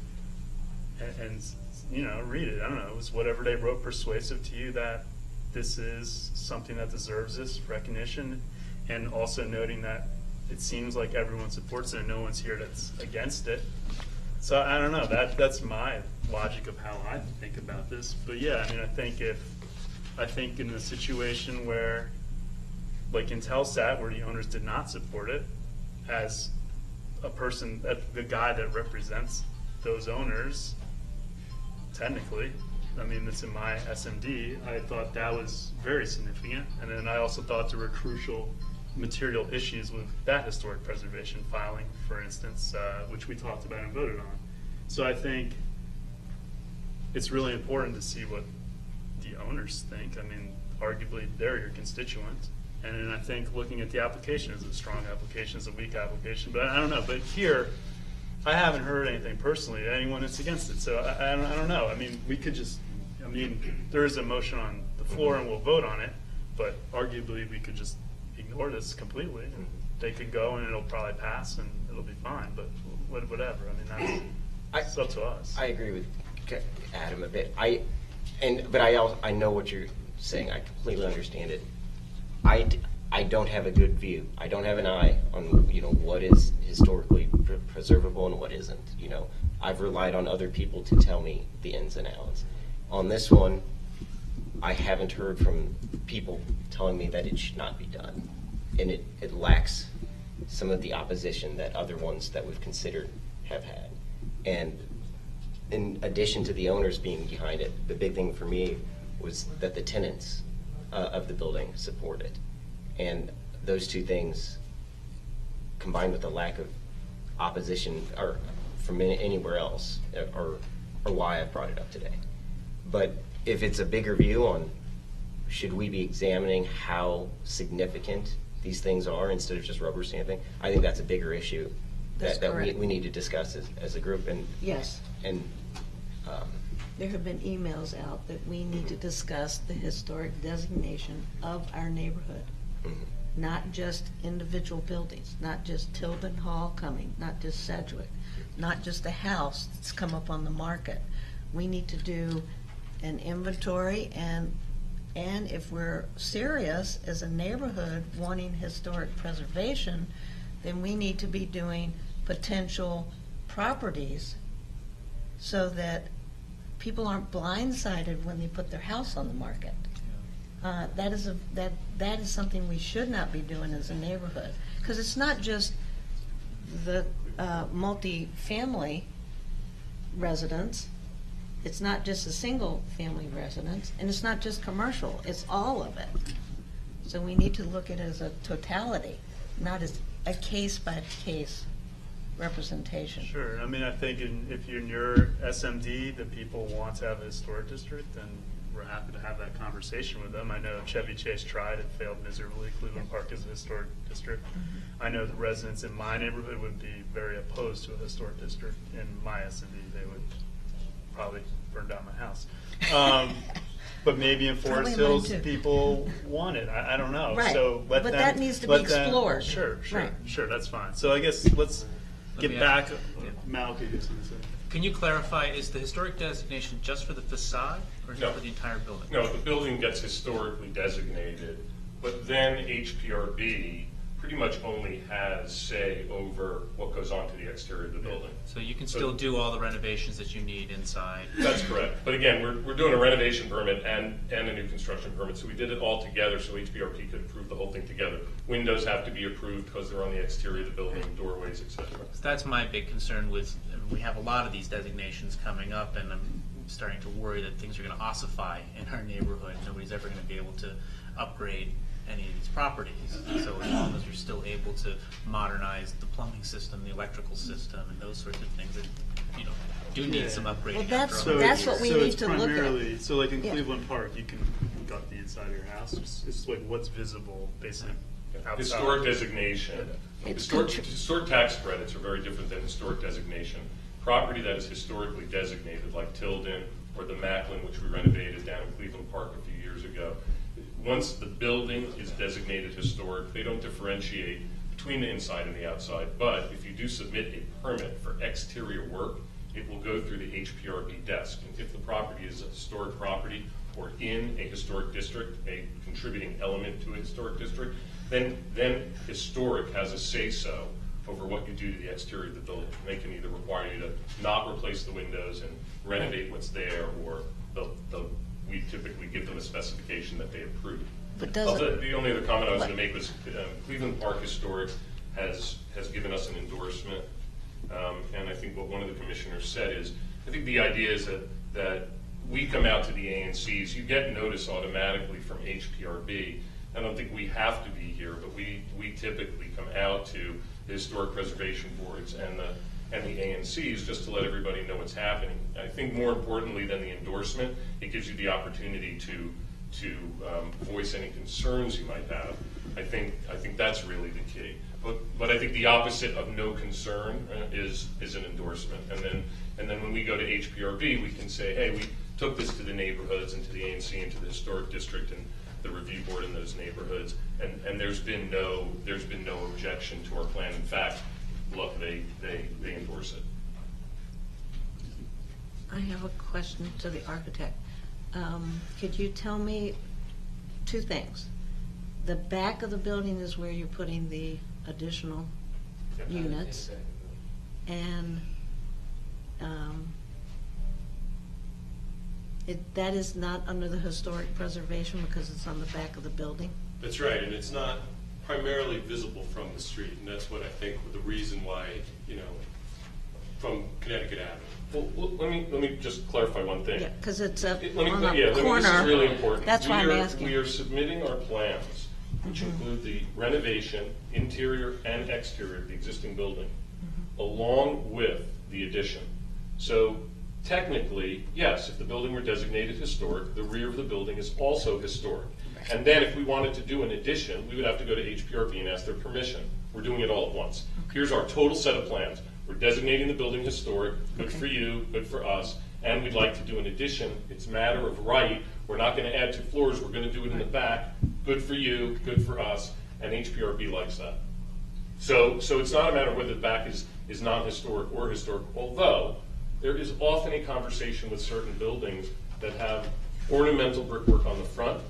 and you know, read it. I don't know. It was whatever they wrote persuasive to you that this is something that deserves this recognition, and also noting that it seems like everyone supports it and no one's here that's against it. So I don't know, that's my logic of how I think about this. But yeah, I mean, I think in a situation where, like in Intelsat, where the owners did not support it, as a person, the guy that represents those owners, technically, I mean, it's in my SMD, I thought that was very significant. And then I also thought there were crucial material issues with that historic preservation filing, for instance, which we talked about and voted on. So I think it's really important to see what the owners think. I mean, arguably, they're your constituent. And then I think looking at the application is a strong application, is a weak application. But I don't know. But here, I haven't heard anything personally, anyone that's against it. So I don't know. I mean, we could just, I mean, there is a motion on the floor and we'll vote on it. But arguably, we could just ignore this completely. And they could go and it'll probably pass and it'll be fine. But whatever. I mean, it's up to us. I agree with Adam a bit. I know what you're saying. I completely understand it. I don't have a good view. I don't have an eye on what is historically preservable and what isn't. I've relied on other people to tell me the ins and outs. On this one, I haven't heard from people telling me that it should not be done, and it lacks some of the opposition that other ones that we've considered have had. And in addition to the owners being behind it, the big thing for me was that the tenants of the building support it. And those two things, combined with the lack of opposition from anywhere else, are why I brought it up today. But if it's a bigger view on should we be examining how significant these things are instead of just rubber stamping, I think that's a bigger issue that we need to discuss as a group. And yes. And there have been emails out that we need to discuss the historic designation of our neighborhood. Mm-hmm. Not just individual buildings, not just Tilden Hall coming, not just Sedgwick, not just a house that's come up on the market. We need to do an inventory, and if we're serious as a neighborhood wanting historic preservation, then we need to be doing potential properties so that people aren't blindsided when they put their house on the market. That is something we should not be doing as a neighborhood, because it's not just the multi-family residents, it's not just a single family residence, and it's not just commercial, it's all of it. So we need to look at it as a totality, not as a case-by-case representation. Sure. I mean, I think if you're in your SMD, the people want to have a historic district, then we're happy to have that conversation with them. I know Chevy Chase tried, it failed miserably. Cleveland Park is a historic district. Mm-hmm. I know the residents in my neighborhood would be very opposed to a historic district. In my SMD, they would probably burn down my house. But maybe in Probably Forest mine Hills, too. people want it. I don't know. Right. So let But them, that needs to be let them- explored. Sure, Right. sure. That's fine. So I guess let's Let get me back. ask- Mal, could you say something? Can you clarify, is the historic designation just for the facade, or is No. it for the entire building? No, the building gets historically designated, but then HPRB pretty much only has say over what goes on to the exterior of the building. So you can still do all the renovations that you need inside? That's correct. But again, we're doing a renovation permit and a new construction permit, so we did it all together so HPRB could approve the whole thing together. Windows have to be approved because they're on the exterior of the building, doorways, et cetera. So that's my big concern with, we have a lot of these designations coming up, and I'm starting to worry that things are going to ossify in our neighborhood. Nobody's ever going to be able to upgrade any of these properties. So as long as you're still able to modernize the plumbing system, the electrical system, and those sorts of things that, you know, do need some upgrading. Well, that's- after all that's these what we years. need it's to look at. primarily, so like in Yeah. Cleveland Park, you can gut the inside of your house. It's like what's visible, basically. Outside. Historic designation. It's Historic tax credits are very different than historic designation. Property that is historically designated, like Tilden or the Macklin, which we renovated down in Cleveland Park a few years ago, once the building is designated historic, they don't differentiate between the inside and the outside. But if you do submit a permit for exterior work, it will go through the HPRB desk. And if the property is a historic property or in a historic district, a contributing element to a historic district, then historic has a say-so over what you do to the exterior of the building. They can either require you to not replace the windows and renovate what's there, or we typically give them a specification that they approve. But doesn't- The only other comment I was going to make was Cleveland Park Historic has given us an endorsement, and I think what one of the commissioners said is, I think the idea is that we come out to the ANCs, you get notice automatically from HPRB. I don't think we have to be here, but we typically come out to the historic preservation boards and the ANCs just to let everybody know what's happening. I think more importantly than the endorsement, it gives you the opportunity to voice any concerns you might have. I think that's really the key. But I think the opposite of no concern is an endorsement. And then when we go to HPRB, we can say, hey, we took this to the neighborhoods and to the ANC and to the historic district and the review board in those neighborhoods, and there's been no objection to our plan. In fact, look, they endorse it. I have a question to the architect. Could you tell me two things? The back of the building is where you're putting the additional units, and that is not under the historic preservation because it's on the back of the building? That's right, and it's not primarily visible from the street, and that's what I think the reason why, from Connecticut Avenue. Well, let me just clarify one thing. Yeah, because it's on This a corner. is really important. That's why I'm asking. We are submitting our plans, which include the renovation, interior and exterior of the existing building, along with the addition. So technically, yes, if the building were designated historic, the rear of the building is also historic. And then if we wanted to do an addition, we would have to go to HPRB and ask their permission. We're doing it all at once. Here's our total set of plans. We're designating the building historic, good for you, good for us, and we'd like to do an addition. It's a matter of right. We're not going to add 2 floors. We're going to do it in the back. Good for you, good for us, and HPRB likes that. So it's not a matter of whether the back is non-historic or historic, although there is often a conversation with certain buildings that have ornamental brickwork on the front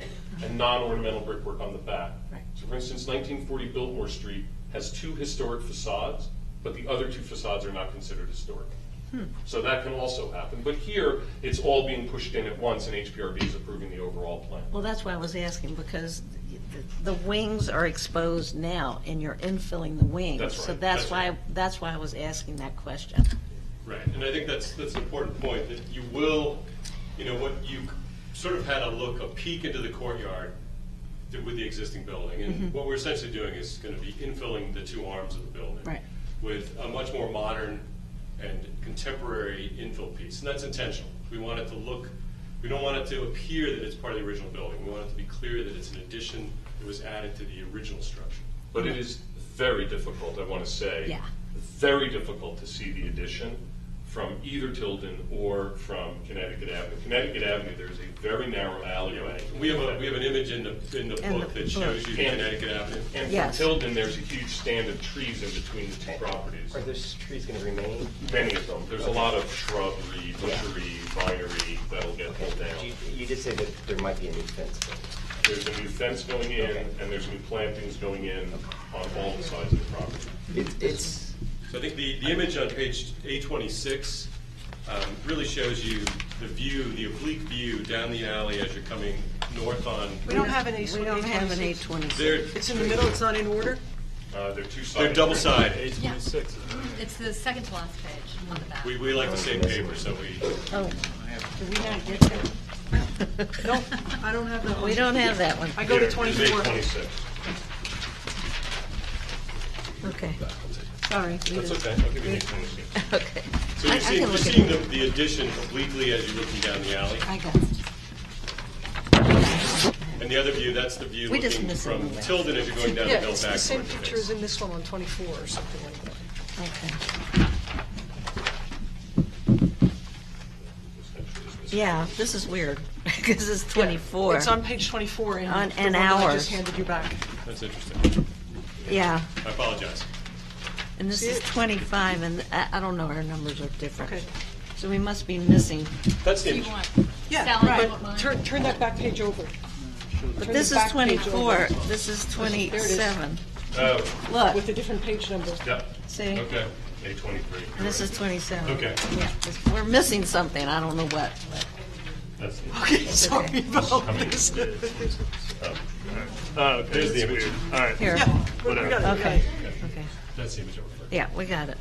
and non-ornamental brickwork on the back. So for instance, 1940 Biltmore Street has 2 historic facades, but the other 2 facades are not considered historic. So that can also happen. But here, it's all being pushed in at once, and HPRB is approving the overall plan. Well, that's why I was asking, because the wings are exposed now, and you're infilling the wings. That's right. So that's why I was asking that question. Right, and I think that's an important point, that you will, what you sort of had a peek into the courtyard with the existing building, and what we're essentially doing is going to be infilling the 2 arms of the building with a much more modern and contemporary infill piece, and that's intentional. We want it to look, we don't want it to appear that it's part of the original building. We want it to be clear that it's an addition that was added to the original structure. But it is very difficult, I want to say, very difficult to see the addition from either Tilden or from Connecticut Avenue. Connecticut Avenue, there's a very narrow alleyway. We have an image in the book that shows you the Connecticut Avenue. And Yes. from Tilden, there's a huge stand of trees in between the two properties. Are those trees going to remain? Many of them. There's a lot of shrubbery, bushery, vinery that'll get pulled down. You did say that there might be a new fence. There's a new fence going in, and there's new plantings going in on all the sides of the property. So I think the image on page 826 really shows you the view, the oblique view down the alley as you're coming north on. We don't have an A. We don't have an 826. It's in the middle, it's not in order? They're two-sided. They're double-sided. Yeah. It's the second to last page on the back. We like the same paper, so we. Oh, do we not get that? No, I don't have that one. We don't have that one. I go to There's 24. 826. Okay. Sorry. That's okay. I'll give you 826. Okay. So I you're can look seeing at the addition obliquely as you're looking down the alley. I got it. And the other view, that's the view We just looking miss it from anyway. Tilden as you're going down Yeah, the hill it's back. the same towards the picture base. as in this one on 24 or something like that. Okay. Yeah, this is weird, because it's 24. It's on page 24 and On- the and one that I hours. just handed you back. That's interesting. Yeah, I apologize. and this is 25, and I don't know, our numbers are different. Okay. So we must be missing. That's the You image. want Yeah, Sally, you want but mine? turn that back page over. But Turn this the is back page 24, over. this is There it is. 27. Oh, Look, With a different page number. yeah. see, Okay. 823. and this is 27. Okay. Yeah, we're missing something, I don't know what. That's the Okay, sorry about this. Oh, okay, There's the that's image. weird. All right. Here, Yeah, we got it, we got okay, it. okay. That's the image over there. Yeah, we got it.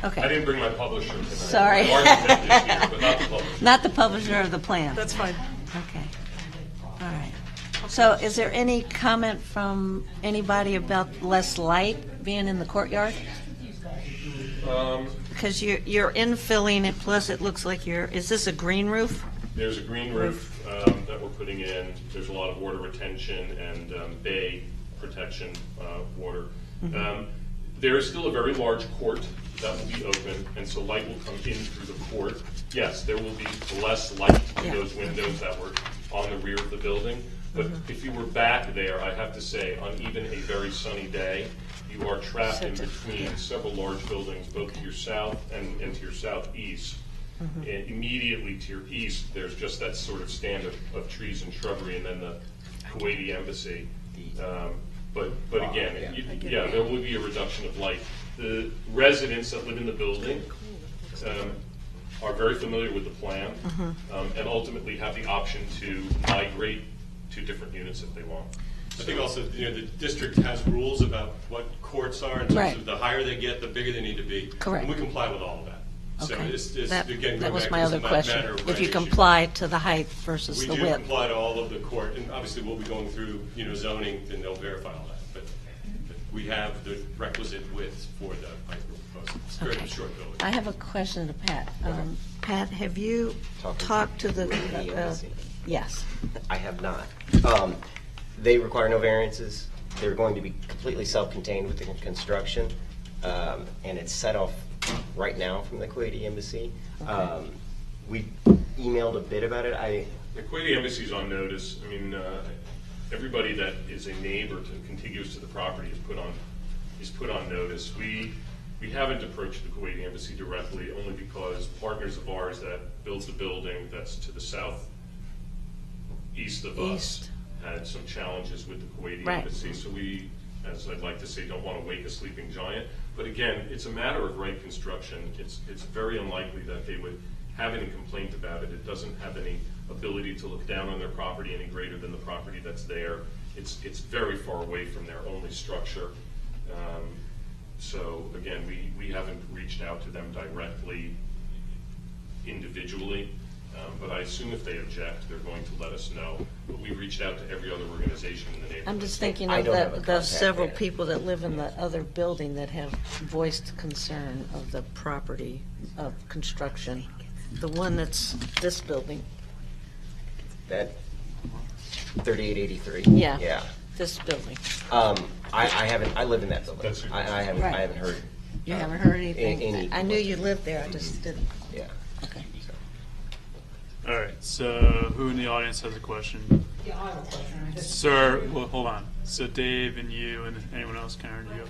I Okay, didn't bring my publisher tonight. Sorry. My architect is here, but not the publisher. not the publisher of the plan. That's fine. Okay, all right. So is there any comment from anybody about less light being in the courtyard? Because you're infilling it, plus it looks like is this a green roof? There's a green roof that we're putting in. There's a lot of water retention and bay protection water. There is still a very large court that will be open, and so light will come in through the court. Yes, there will be less light in Yeah. those windows that were on the rear of the building. But if you were back there, I have to say, on even a very sunny day, you are trapped in between several large buildings, both to your south and to your southeast. And immediately to your east, there's just that sort of stand of trees and shrubbery, and then the Kuwaiti embassy. But again, yeah, there will be a reduction of light. The residents that live in the building are very familiar with the plan, and ultimately have the option to migrate to different units if they want. I think also, the district has rules about what courts are in terms Right. of the higher they get, the bigger they need to be. Correct. And we comply with all of that. So Okay. it's That again, that going was back my to other this question. matter of If right you issue. comply to the height versus We the do width. comply to all of the court, and obviously we'll be going through, zoning, and they'll verify all that. But we have the requisite width for the height we're proposing. It's a very Okay. short building. I have a question to Pat. Pat, have you talked to the, embassy. yes. I have not. They require no variances. They're going to be completely self-contained with the construction, and it's set off right now from the Kuwaiti embassy. We emailed a bit about it. The Kuwaiti embassy's on notice. I mean, everybody that is a neighbor contiguous to the property is put on notice. We haven't approached the Kuwaiti embassy directly, only because partners of ours that builds the building that's to the southeast of us had some challenges with the Kuwaiti Right. embassy. So we, as I'd like to say, don't want to wake a sleeping giant. But again, it's a matter of right construction. It's very unlikely that they would have any complaint about it. It doesn't have any ability to look down on their property any greater than the property that's there. It's very far away from their only structure. So again, we haven't reached out to them directly individually, but I assume if they object, they're going to let us know. But we reached out to every other organization in the neighborhood. I'm just thinking I of don't have a the contact several there. people that live in the other building that have voiced concern of the property of construction. The one that's this building, That 3883. Yeah. Yeah. this building. I haven't. I live in that building. That's your I haven't. Right. I haven't heard You haven't heard anything? any I knew you lived there, I just didn't. Yeah. Okay. All right, so who in the audience has a question? Yeah, I have a question. Sir, well, hold on. So Dave and you and anyone else, Karen, you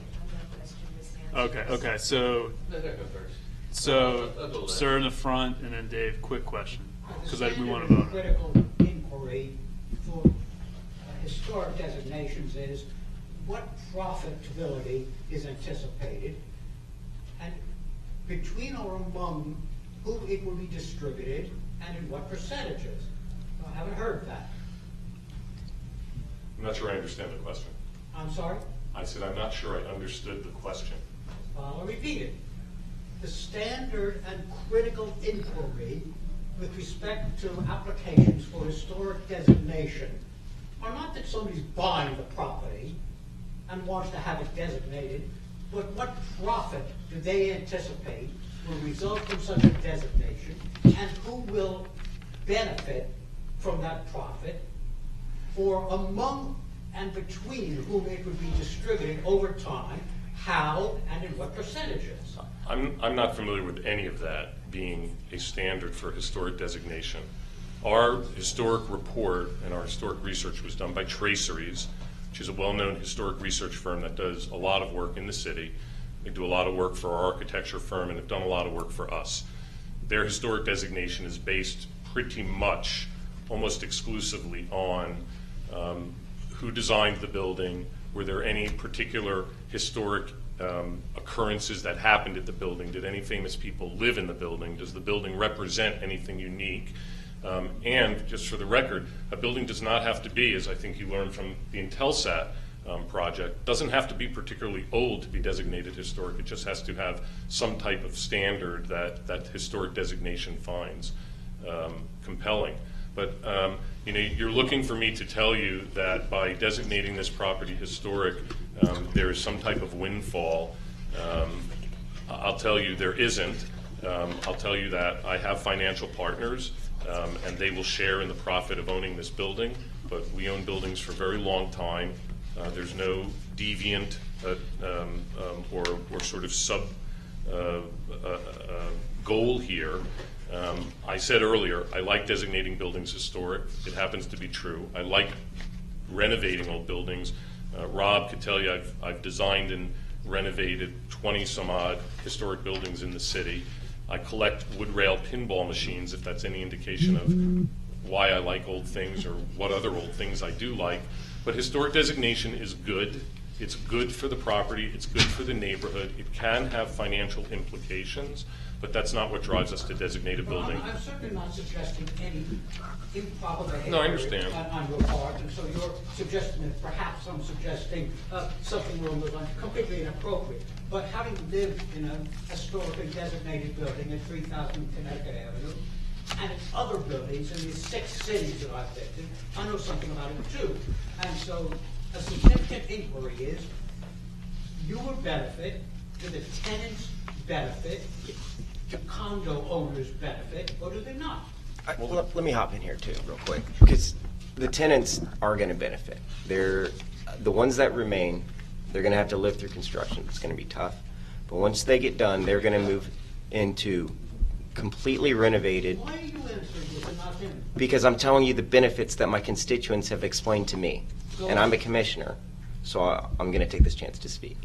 go? Okay, so, No, go first. I'll go last. sir in the front and then Dave, quick question, because we want to The vote. critical inquiry for historic designations is what profitability is anticipated, and between or among who it will be distributed, and in what percentages. I haven't heard that. I'm not sure I understand the question. I'm sorry? I said I'm not sure I understood the question. I'll repeat it. The standard and critical inquiry with respect to applications for historic designation are not that somebody's buying the property and wants to have it designated, but what profit do they anticipate will result from such a designation, and who will benefit from that profit, or among and between whom it would be distributed over time, how and in what percentages. I'm not familiar with any of that being a standard for historic designation. Our historic report and our historic research was done by Traceries, which is a well-known historic research firm that does a lot of work in the city. They do a lot of work for our architecture firm and have done a lot of work for us. Their historic designation is based pretty much, almost exclusively on who designed the building, were there any particular historic occurrences that happened at the building, did any famous people live in the building, does the building represent anything unique? And just for the record, a building does not have to be, as I think you learned from the Intelsat project, doesn't have to be particularly old to be designated historic. It just has to have some type of standard that historic designation finds compelling. But you're looking for me to tell you that by designating this property historic, there is some type of windfall. I'll tell you there isn't. I'll tell you that I have financial partners, and they will share in the profit of owning this building. But we own buildings for a very long time. There's no deviant or sort of sub goal here. I said earlier, I like designating buildings historic. It happens to be true. I like renovating old buildings. Rob could tell you I've designed and renovated 20 some odd historic buildings in the city. I collect wood rail pinball machines, if that's any indication of why I like old things or what other old things I do like. But historic designation is good. It's good for the property. It's good for the neighborhood. It can have financial implications, but that's not what drives us to designate a building. I'm certainly not suggesting any improper behavior No, I understand. on your part, and so you're suggesting that perhaps I'm suggesting something along those lines completely inappropriate. But having lived in a historically designated building at 3000 Connecticut Avenue, and in other buildings in these 6 cities that I've lived in, I know something about it too. And so a significant inquiry is, you will benefit, do the tenants benefit, do condo owners benefit, or do they not? Let me hop in here too, real quick, because the tenants are going to benefit. They're the ones that remain. They're going to have to live through construction. It's going to be tough, but once they get done, they're going to move into completely renovated. Why are you answering this and not him? Because I'm telling you the benefits that my constituents have explained to me, and I'm a commissioner, so I'm going to take this chance to speak.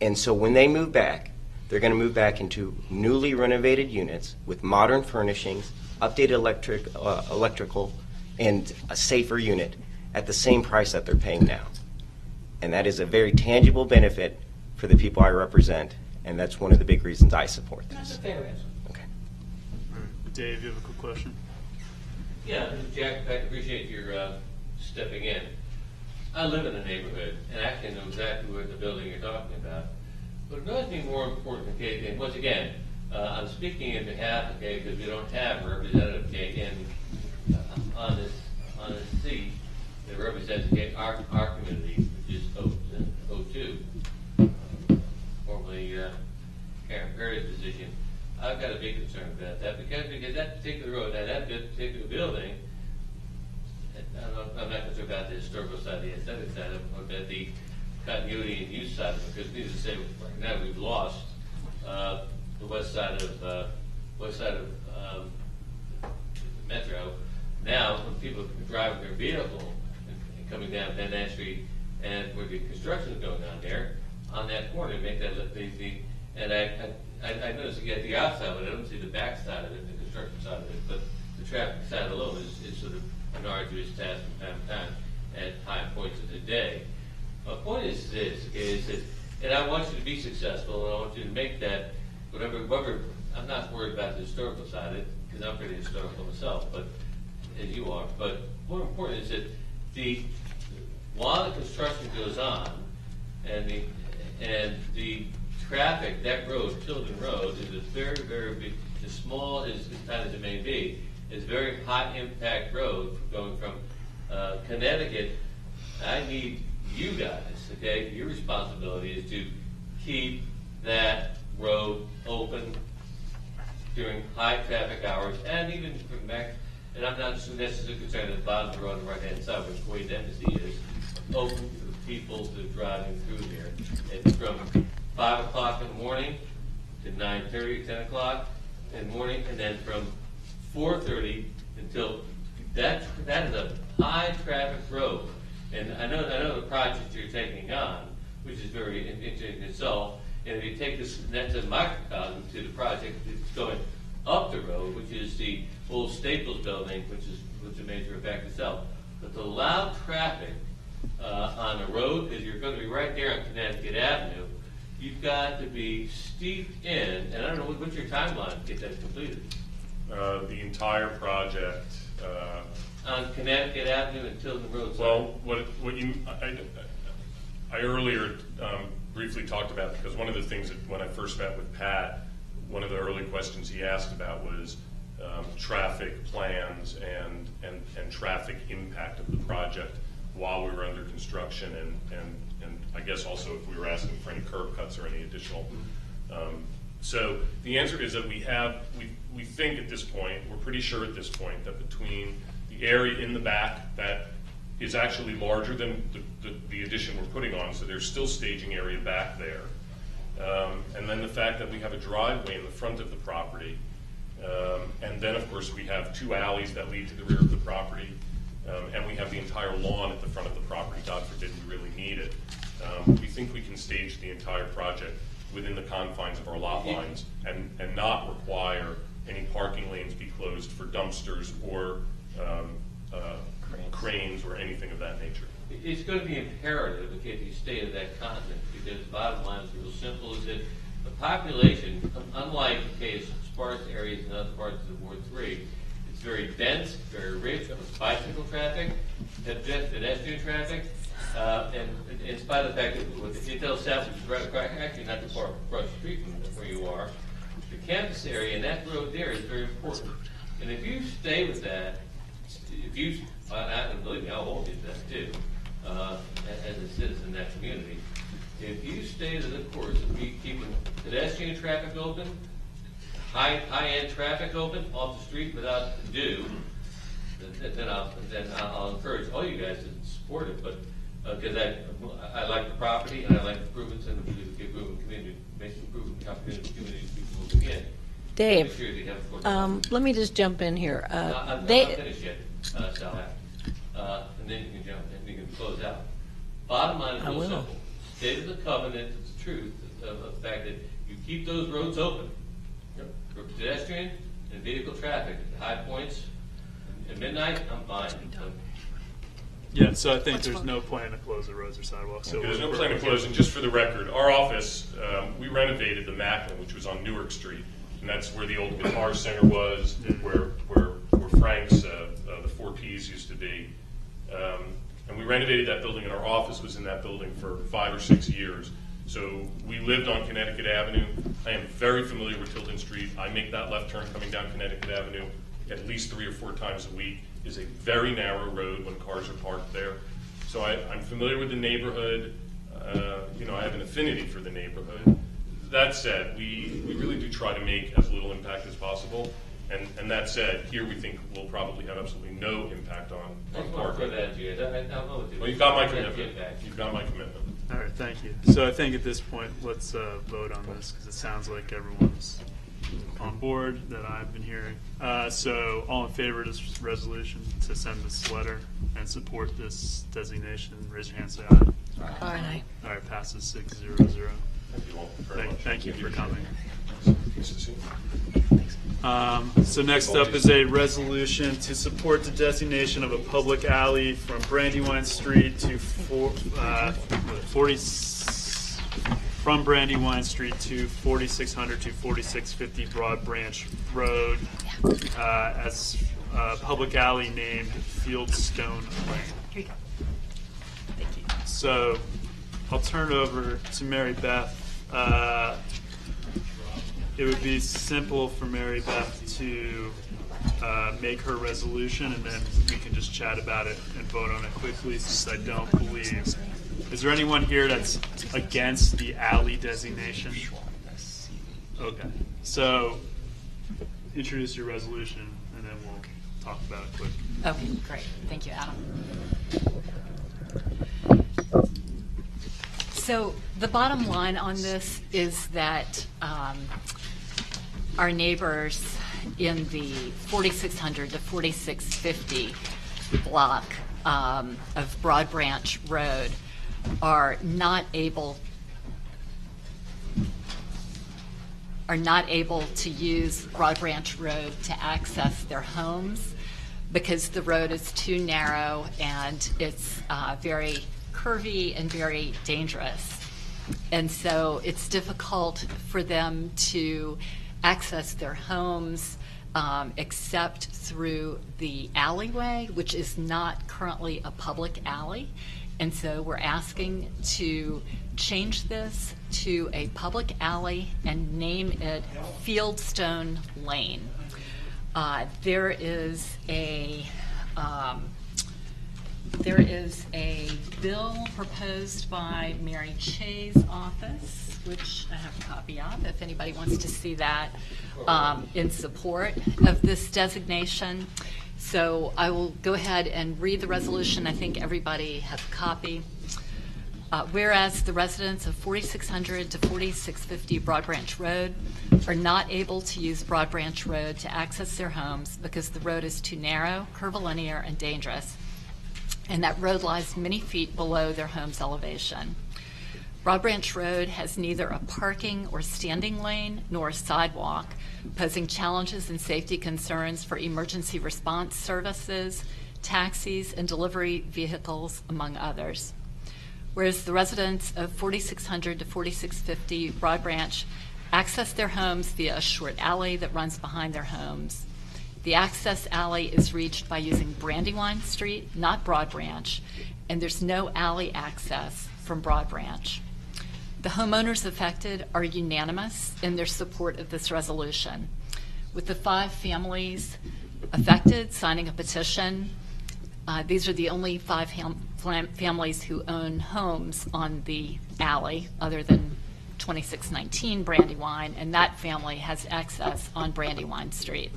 And so when they move back, they're going to move back into newly renovated units with modern furnishings, updated electrical, and a safer unit at the same price that they're paying now. And that is a very tangible benefit for the people I represent, and that's one of the big reasons I support this. That's a fair answer. Okay. All right. Dave, you have a quick question? Yeah, Jack, I appreciate your stepping in. I live in the neighborhood and actually know exactly what the building you're talking about. But it annoys me more important, okay, and once again, I'm speaking in behalf, okay, because we don't have a representative, okay, on this seat that represents, okay, our community, which is O2, formerly Karen Perry's position. I've got a big concern about that because that particular road, that particular building, I'm not concerned about the historical side, the aesthetic side of it, but continuity and use side of it, because needless to say, right now we've lost the west side of Metro. Now, when people are driving their vehicle and coming down Van Nant Street, and where the construction is going on there, on that corner, make that and I noticed you get the outside, but I don't see the back side of it, the construction side of it, but the traffic side alone is sort of an arduous task from time to time at high points of the day. My point is this, is that, and I want you to be successful, and I want you to make that, whatever, I'm not worried about the historical side of it, because I'm pretty historical myself, but, as you are, but more important is that while the construction goes on, and the traffic, that road, Tilden Road, is a very, very big, as small as tight as it may be, is a very high impact road going from Connecticut. I need you guys, okay, your responsibility is to keep that road open during high traffic hours, and even from back, and I'm not necessarily concerned at the bottom of the road on the right-hand side, where Kuwait Embassy is, open to the people that are driving through there. It's from 5 o'clock in the morning to 9:30, 10 o'clock in the morning, and then from 4:30 until, that is a high traffic road. And I know the project you're taking on, which is very interesting in itself, and if you take this, that's a microcosm to the project that's going up the road, which is the old Staples building, which is a major effect itself. But the loud traffic on the road, because you're going to be right there on Connecticut Avenue, you've got to be steeped in, and I don't know, what's your timeline to get that completed? The entire project. On Connecticut Avenue until the road. Well, I earlier briefly talked about, because one of the things that when I first met with Pat, one of the early questions he asked about was traffic plans and traffic impact of the project while we were under construction, and I guess also if we were asking for any curb cuts or any additional. So the answer is that we think at this point, we're pretty sure at this point, that between the area in the back that is actually larger than the addition we're putting on, so there's still staging area back there. And then the fact that we have a driveway in the front of the property, and then of course we have 2 alleys that lead to the rear of the property, and we have the entire lawn at the front of the property. God forbid we really need it. We think we can stage the entire project within the confines of our lot lines and not require any parking lanes be closed for dumpsters or cranes or anything of that nature. It's going to be imperative, okay, if you stay in that continent, because the bottom line is real simple, is that the population, unlike, okay, sparse areas in other parts of Ward 3, it's very dense, very rich with bicycle traffic, pedestrian traffic, and in spite of the fact that with the Intel South, which is right across, actually not too far across the street from where you are, the campus area and that road there is very important. And if you stay with that, and believe me, I'll hold you to that too, as a citizen in that community. If you stay to the course of keeping pedestrian traffic open, high-end traffic open off the street without ado, then I'll encourage all you guys to support it. But because I like the property and I like improvements and the improvement community, make improvement opportunities for community people moving in. Dave, Sure they have let me just jump in here. I'm not finished yet, Sal. And then you can jump in, you can close out. Bottom line is real simple. State of the covenant is the truth of the fact that you keep those roads open for pedestrian and vehicle traffic at high points. At midnight, I'm fine. Yeah, so I think there's no plan to close the roads or sidewalks. So There's no plan to close, and just for the record, our office, we renovated the Macklin, which was on Newark Street, and that's where the old Guitar Center was, where Frank's, the 4 Ps used to be. And we renovated that building, and our office was in that building for 5 or 6 years. So we lived on Connecticut Avenue. I am very familiar with Tilden Street. I make that left turn coming down Connecticut Avenue at least 3 or 4 times a week. It's a very narrow road when cars are parked there. So I'm familiar with the neighborhood. I have an affinity for the neighborhood. That said, we really do try to make as little impact as possible. And that said, here we think we'll probably have absolutely no impact on parking. Well, you've got my commitment. You've got my commitment. All right, thank you. So I think at this point, let's vote on this because it sounds like everyone's on board that I've been hearing. So all in favor of this resolution to send this letter and support this designation, raise your hand, say aye. Aye. All right, passes 6-0-0. Thank you all very much. Thank you for coming. Nice to see you. So next up is a resolution to support the designation of a public alley from Brandywine Street to from Brandywine Street to 4600 to 4650 Broad Branch Road as a public alley named Fieldstone Lane. Here you go. Thank you. So I'll turn it over to Mary Beth. It would be simple for Mary Beth to make her resolution, and then we can just chat about it and vote on it quickly, since I don't believe. Is there anyone here that's against the alley designation? Okay. So introduce your resolution, and then we'll talk about it quick. Okay, great. Thank you, Adam. So the bottom line on this is that our neighbors in the 4600 to 4650 block of Broad Branch Road are not able to use Broad Branch Road to access their homes because the road is too narrow and it's very curvy and very dangerous. And so it's difficult for them to access their homes except through the alleyway, which is not currently a public alley. And so we're asking to change this to a public alley and name it Fieldstone Lane. There is a bill proposed by Mary Che's office, which I have a copy of, if anybody wants to see that, in support of this designation. So I will go ahead and read the resolution. I think everybody has a copy. Whereas the residents of 4600 to 4650 Broad Branch Road are not able to use Broad Branch Road to access their homes because the road is too narrow, curvilinear, and dangerous, and that road lies many feet below their home's elevation. Broad Branch Road has neither a parking or standing lane nor a sidewalk, posing challenges and safety concerns for emergency response services, taxis, and delivery vehicles, among others. Whereas the residents of 4600 to 4650 Broad Branch access their homes via a short alley that runs behind their homes. The access alley is reached by using Brandywine Street, not Broad Branch, and there's no alley access from Broad Branch. The homeowners affected are unanimous in their support of this resolution, with the 5 families affected signing a petition. These are the only 5 families who own homes on the alley other than 2619 Brandywine, and that family has access on Brandywine Street.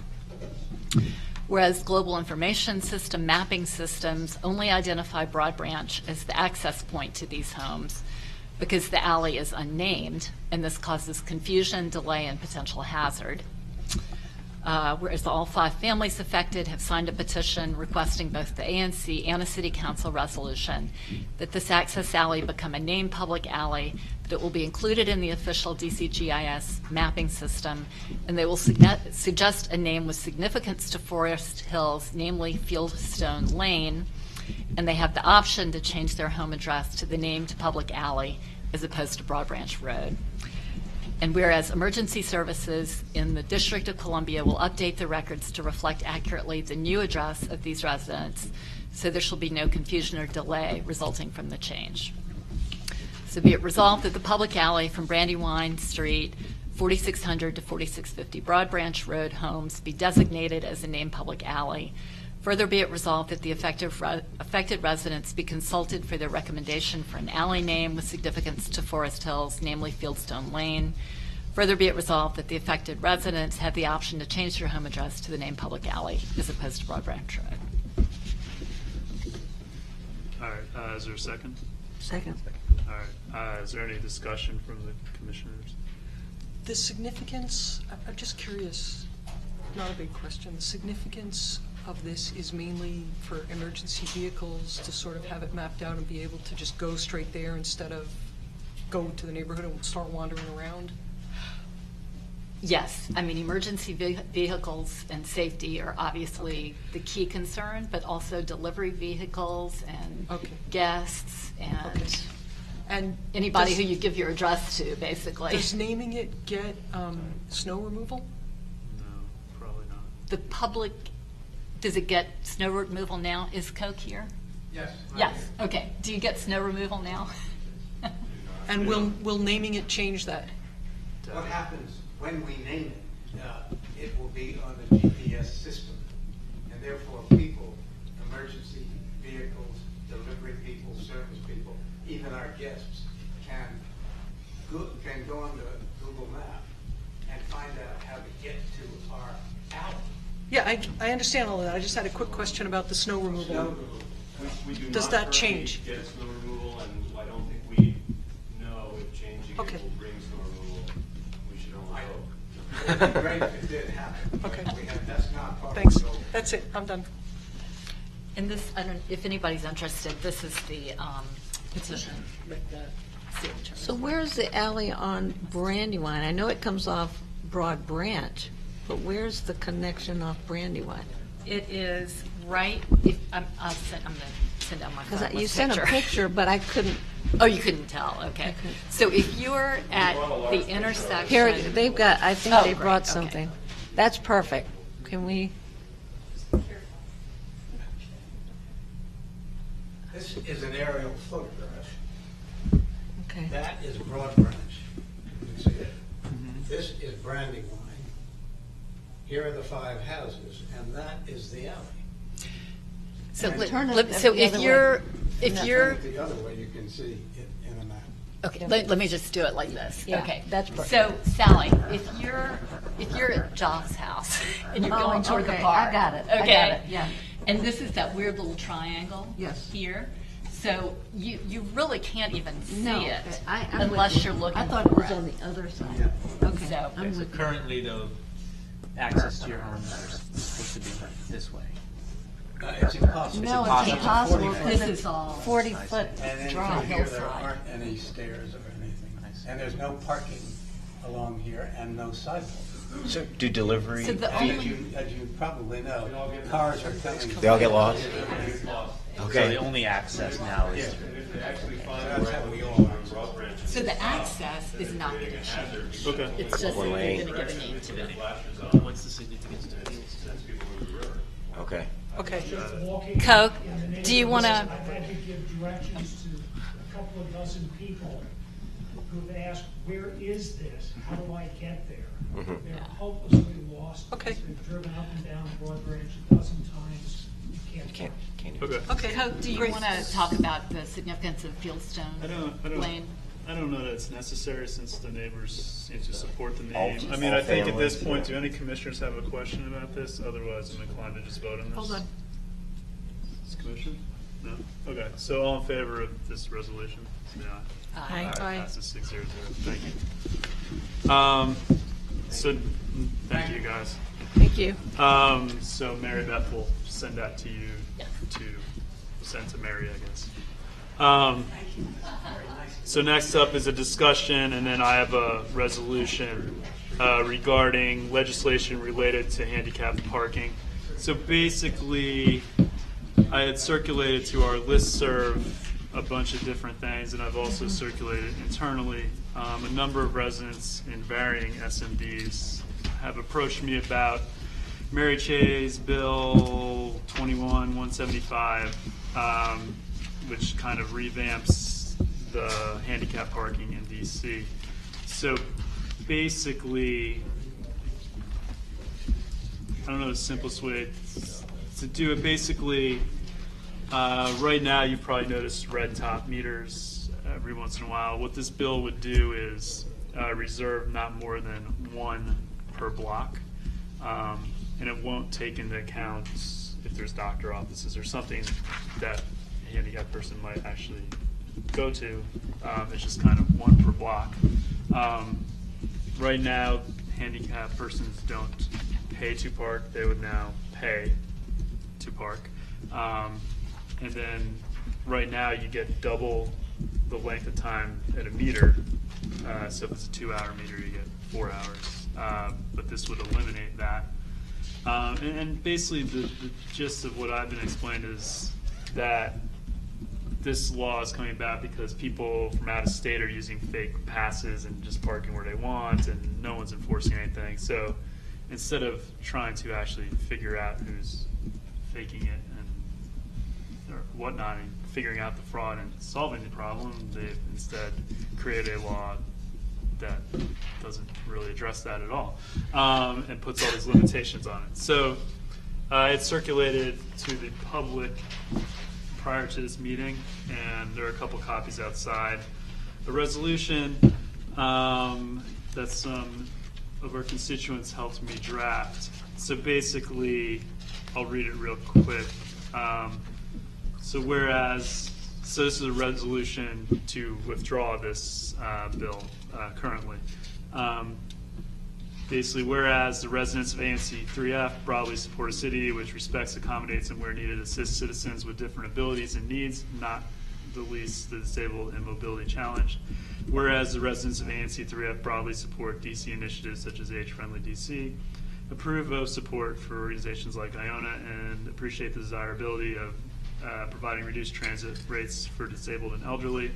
Whereas global information system mapping systems only identify Broad Branch as the access point to these homes because the alley is unnamed, and this causes confusion, delay, and potential hazard. Whereas all 5 families affected have signed a petition requesting both the ANC and a City Council resolution that this access alley become a named public alley, that it will be included in the official DCGIS mapping system, and they will suggest a name with significance to Forest Hills, namely Fieldstone Lane, and they have the option to change their home address to the named public alley as opposed to Broad Branch Road. And whereas emergency services in the District of Columbia will update the records to reflect accurately the new address of these residents, so there shall be no confusion or delay resulting from the change. So be it resolved that the public alley from Brandywine Street, 4600 to 4650 Broad Branch Road homes be designated as a named public alley. Further be it resolved that the affected residents be consulted for their recommendation for an alley name with significance to Forest Hills, namely Fieldstone Lane. Further be it resolved that the affected residents have the option to change their home address to the named public alley as opposed to Broad Branch Road. All right, is there a second? Second. All Is there any discussion from the commissioners? The significance, I'm just curious, not a big question, the significance of this is mainly for emergency vehicles to sort of have it mapped out and be able to just go straight there instead of go to the neighborhood and start wandering around? Yes, I mean, emergency vehicles and safety are obviously the key concern, but also delivery vehicles and guests and anybody does- who you give your address to, basically. Does naming it get snow removal? No, probably not. The public, does it get snow removal now? Is Coke here? Yes. Yes, okay. Do you get snow removal now? And will naming it change that? What happens when we name it, it will be on the GPS system, and therefore people, emergency vehicles, delivery people, service people, even our guests can go on the Google Map and find out how to get to our alley. Yeah, I understand all of that. I just had a quick question about the snow removal. We do Does not that currently change? get snow removal, and I don't think we know if changing it Okay. will bring snow removal. We should only hope. It would be great if it did happen. but Okay. that's not part of Thanks. the goal. That's it. I'm done. And this, I don't, if anybody's interested, this is the petition with the signatures. So where's the alley on Brandywine? I know it comes off Broad Branch, but where's the connection off Brandywine? It is right, I'm gonna send out my phone Because with you sent a picture, but I couldn't. Oh, you couldn't tell, okay. So if you're at the intersection. Here, they've got, I think Oh, they great, brought okay. something. That's perfect. Can we? This is an aerial photograph. Okay. That is Broad Branch. You can see it. This is Brandywine. Here are the 5 houses, and that is the alley. So, And so if you're, Turn it the other way, you can see it in a map. okay, let me just do it like this. Yeah, Okay, that's perfect. So Sally, if you're at John's house and you're Oh, going toward the okay, park. I got it, I got Okay? it, yeah. And this is that weird little triangle. Yes. Here. So you really can't even see No, it I'm with unless you. you're looking I thought it for was it. on the other side. Okay. So- I'm So with you. currently, though, access to your homes is supposed to be this way. It's impossible. No, it's impossible. This is all 40-foot And then drop through here, there hillside. aren't any stairs or anything. And there's no parking along here and no sidewalk. So do delivery, So the And only- as you probably know, cars are coming. they all get lost? So Okay. the only access now is Yeah. And if they actually find That's where how we we all on Broad Branch. So the access is not going to change. Okay. It's just One you're lane. going to give a name to it. what's the significance to these? That's people move the river. Okay. Okay. Walking Coke, in the do you want to? neighborhoods, I've had to give directions to a couple of dozen people who've asked, where is this? How do I get there? They're hopelessly lost. Okay. They've driven up and down Broad Branch a dozen times. You can't. Can't do it. Okay. Okay. Coke, do you Great. want to talk about the significance of Fieldstone Lane? I don't know that it's necessary since the neighbors seem to support the All- name. I mean, all I think at this families, point, yeah. do any commissioners have a question about this? Otherwise, I'm inclined to just vote on this. Hold on. This commission? No? Okay, so all in favor of this resolution? Say aye. Aye. Passes 6-0. Thank you. So, thank you, guys. Thank you. So Mary Beth will send that to you send to Mary, I guess. So next up is a discussion, and then I have a resolution regarding legislation related to handicapped parking. So basically, I had circulated to our listserv a bunch of different things, and I've also circulated internally. A number of residents in varying SMDs have approached me about Mary Chay's Bill 21-175, which kind of revamps the handicap parking in DC. So basically, I don't know the simplest way to do it. Basically, right now you probably notice red top meters every once in a while. What this bill would do is reserve not more than one per block, and it won't take into account if there's doctor offices or something that a handicapped person might actually go to. It's just kind of one per block. Right now, handicapped persons don't pay to park. They would now pay to park. And then right now you get double the length of time at a meter. So if it's a 2-hour meter, you get 4 hours. But this would eliminate that. And basically the gist of what I've been explained is that this law is coming about because people from out of state are using fake passes and just parking where they want, and no one's enforcing anything. So instead of trying to actually figure out who's faking it and or whatnot, and figuring out the fraud and solving the problem, they've instead created a law that doesn't really address that at all, and puts all these limitations on it. So it circulated to the public prior to this meeting, and there are a couple copies outside. A resolution that some of our constituents helped me draft. So basically, I'll read it real quick. So this is a resolution to withdraw this bill currently. Basically, whereas the residents of ANC 3F broadly support a city which respects, accommodates, and where needed assists citizens with different abilities and needs, not the least the disabled and mobility challenged. Whereas the residents of ANC 3F broadly support DC initiatives such as Age-Friendly DC, approve of support for organizations like Iona, and appreciate the desirability of providing reduced transit rates for disabled and elderly.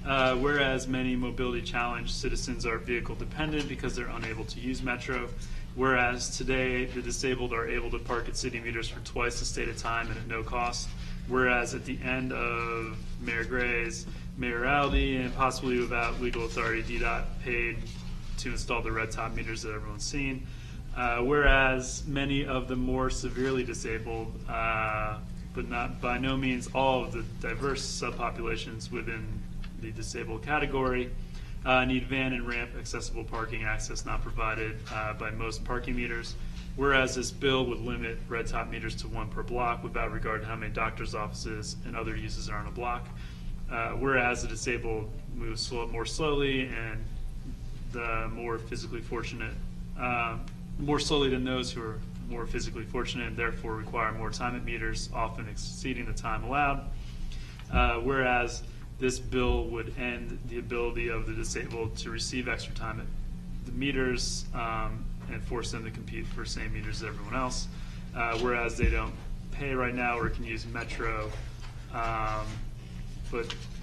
Whereas many mobility challenged citizens are vehicle dependent because they're unable to use Metro, whereas today the disabled are able to park at city meters for twice the stated time and at no cost, whereas at the end of Mayor Gray's mayoralty and possibly without legal authority, DDOT paid to install the red top meters that everyone's seen, whereas many of the more severely disabled, but not by no means all of the diverse subpopulations within the disabled category, need van and ramp accessible parking access not provided by most parking meters, whereas this bill would limit red top meters to 1 per block without regard to how many doctor's offices and other uses are on a block, whereas the disabled move more slowly and the more physically fortunate, more slowly than those who are more physically fortunate and therefore require more time at meters, often exceeding the time allowed, whereas this bill would end the ability of the disabled to receive extra time at the meters and force them to compete for the same meters as everyone else, whereas they don't pay right now or can use Metro,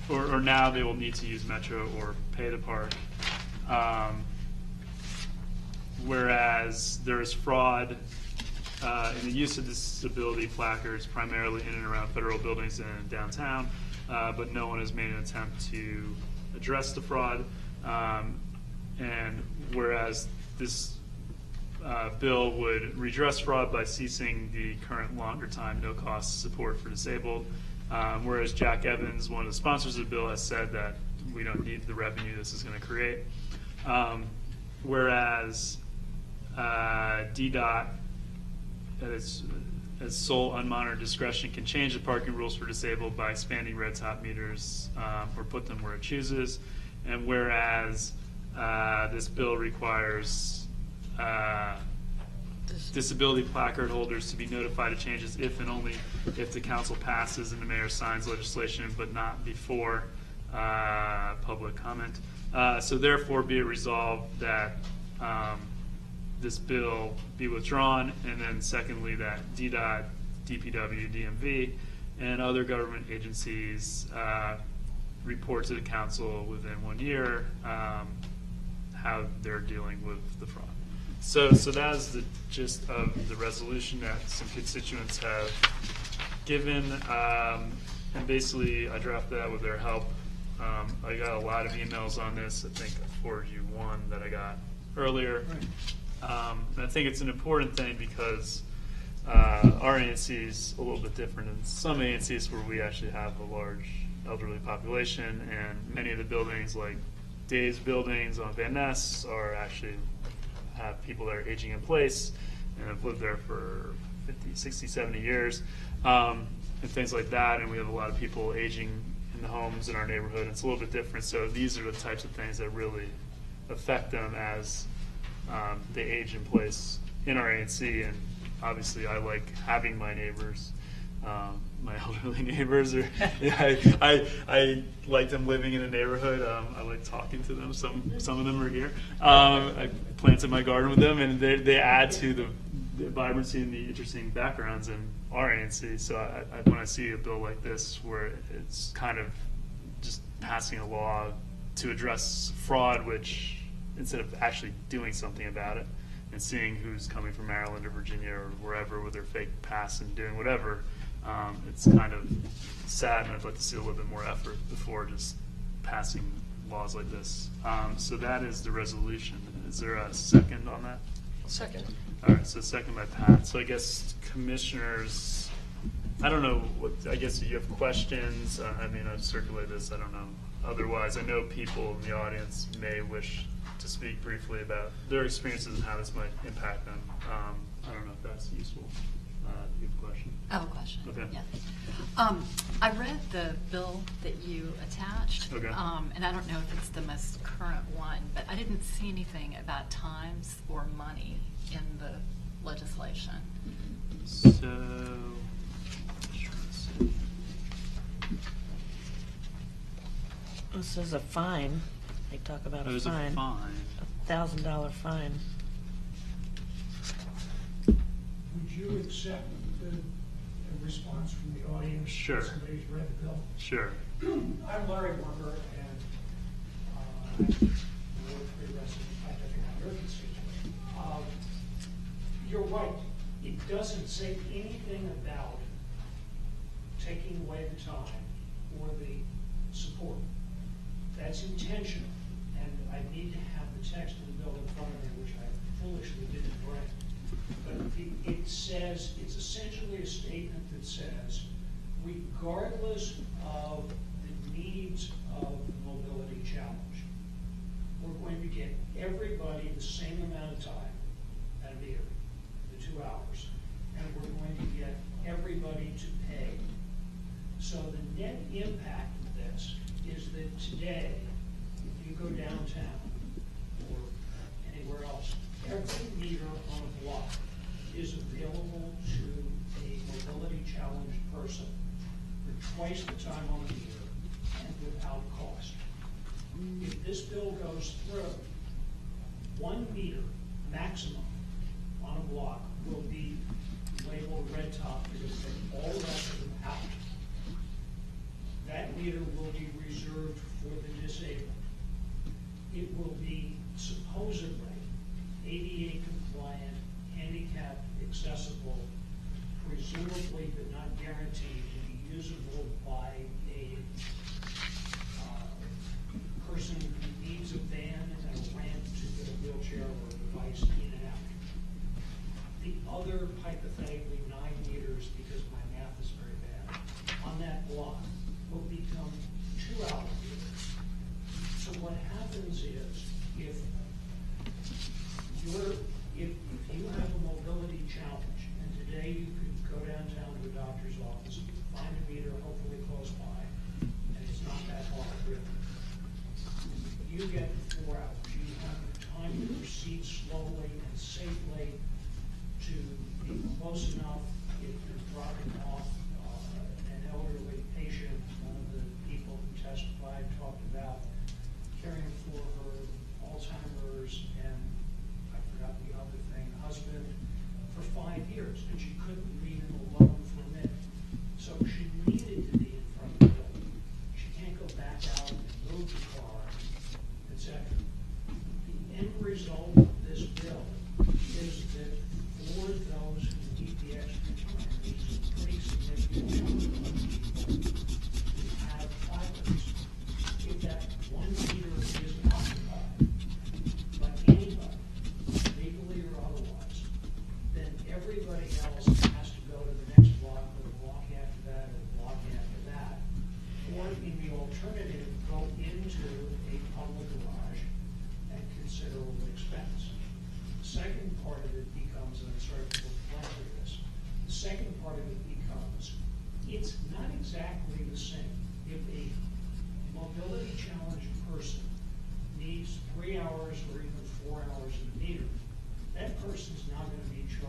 or now they will need to use Metro or pay to park. Whereas there is fraud in the use of disability placards primarily in and around federal buildings and downtown, but no one has made an attempt to address the fraud. And whereas this bill would redress fraud by ceasing the current longer time, no cost support for disabled, whereas Jack Evans, one of the sponsors of the bill, has said that we don't need the revenue this is going to create. Whereas DDOT, as sole unmonitored discretion, can change the parking rules for disabled by expanding red top meters or put them where it chooses. And whereas this bill requires disability placard holders to be notified of changes if and only if the council passes and the mayor signs legislation, but not before public comment. So therefore be it resolved that this bill be withdrawn, and then secondly that DDOT, DPW, DMV, and other government agencies report to the council within 1 year how they're dealing with the fraud. So that is the gist of the resolution that some constituents have given, and basically I drafted that with their help. I got a lot of emails on this. I think I forwarded you one that I got earlier. And I think it's an important thing because our ANC is a little bit different than some ANCs where we actually have a large elderly population, and many of the buildings, like Dave's buildings on Van Ness, are actually have people that are aging in place and have lived there for 50, 60, 70 years, and things like that. And we have a lot of people aging in the homes in our neighborhood. It's a little bit different. So these are the types of things that really affect them as they age in place in our ANC. And obviously, I like having my neighbors, my elderly neighbors. Or I like them living in a neighborhood. I like talking to them. Some of them are here. I planted my garden with them, and they add to the vibrancy and the interesting backgrounds in our ANC. So when I see a bill like this, where it's kind of just passing a law to address fraud, which instead of actually doing something about it and seeing who's coming from Maryland or Virginia or wherever with their fake pass and doing whatever, it's kind of sad, and I'd like to see a little bit more effort before just passing laws like this. So that is the resolution. Is there a second on that? Second. All right, so second by Pat. So I guess commissioners, I don't know, I guess if you have questions, I mean, I've circulated this, I don't know. Otherwise, I know people in the audience may wish to speak briefly about their experiences and how this might impact them. I don't know if that's useful. You have a question? I have a question. Okay. Yeah. I read the bill that you attached, Okay. and I don't know if it's the most current one, but I didn't see anything about times or money in the legislation. So, just trying to see. This is a fine. They talk about Oh, a it's a fine. fine. $1,000 fine. Would you accept the response from the audience? Sure. If somebody's read the bill? Sure. I'm Larry Warmer, and I work for the rest of the fact, I think I'm your constituent. You're right. It doesn't say anything about taking away the time or the support. That's intentional, and I need to have the text of the bill in front of me, which I foolishly didn't bring. But it says, it's essentially a statement that says, regardless of the needs of the mobility challenge, we're going to get everybody the same amount of time, that'd be the 2 hours, and we're going to get everybody to pay. So the net impact of this is that today, if you go downtown or anywhere else, every meter on a block is available to a mobility challenged person for twice the time on the meter and without cost. If this bill goes through, 1 meter maximum on a block will be labeled red top because they all the rest of them out. That meter will be reserved for the disabled. It will be supposedly ADA compliant, handicap accessible, presumably but not guaranteed to be usable by a person who needs a van and a ramp to get a wheelchair or a device in and out. The other hypothetically 9 meters, because my math is very bad, on that block will become 2-hour meters. So what happens is, if you have a mobility challenge, and today you could go downtown to a doctor's office, find a meter hopefully close by, and it's not that hard really. You get 4 hours. You have the time to proceed slowly and safely to be close enough if you're dropping off an elderly patient. One of the people who testified talked about caring for her Alzheimer's and I forgot the other thing, husband, for 5 years, and she couldn't leave him alone for a minute. So she needed to be in front of the building. She can't go back out and move the car, etc. The end result of this bill is that for those who need the extra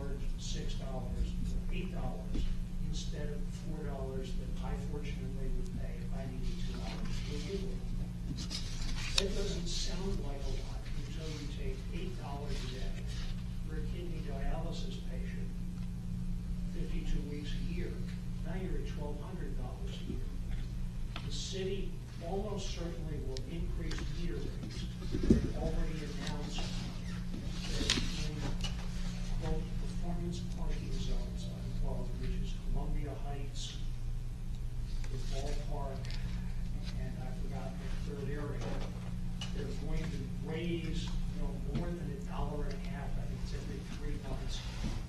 charged $6 or $8 instead of $4 that I fortunately would pay if I needed 2 hours legally. That doesn't sound like a lot until you take $8 a day for a kidney dialysis patient, 52 weeks a year. Now you're at $1,200 a year. The city almost certainly will increase meter rates. They've already announced that in, quote, performance parking zones, unquote, which is Columbia Heights, the ballpark, and I've forgotten the third area, they're going to raise, more than $1.50. I think it's every 3 months,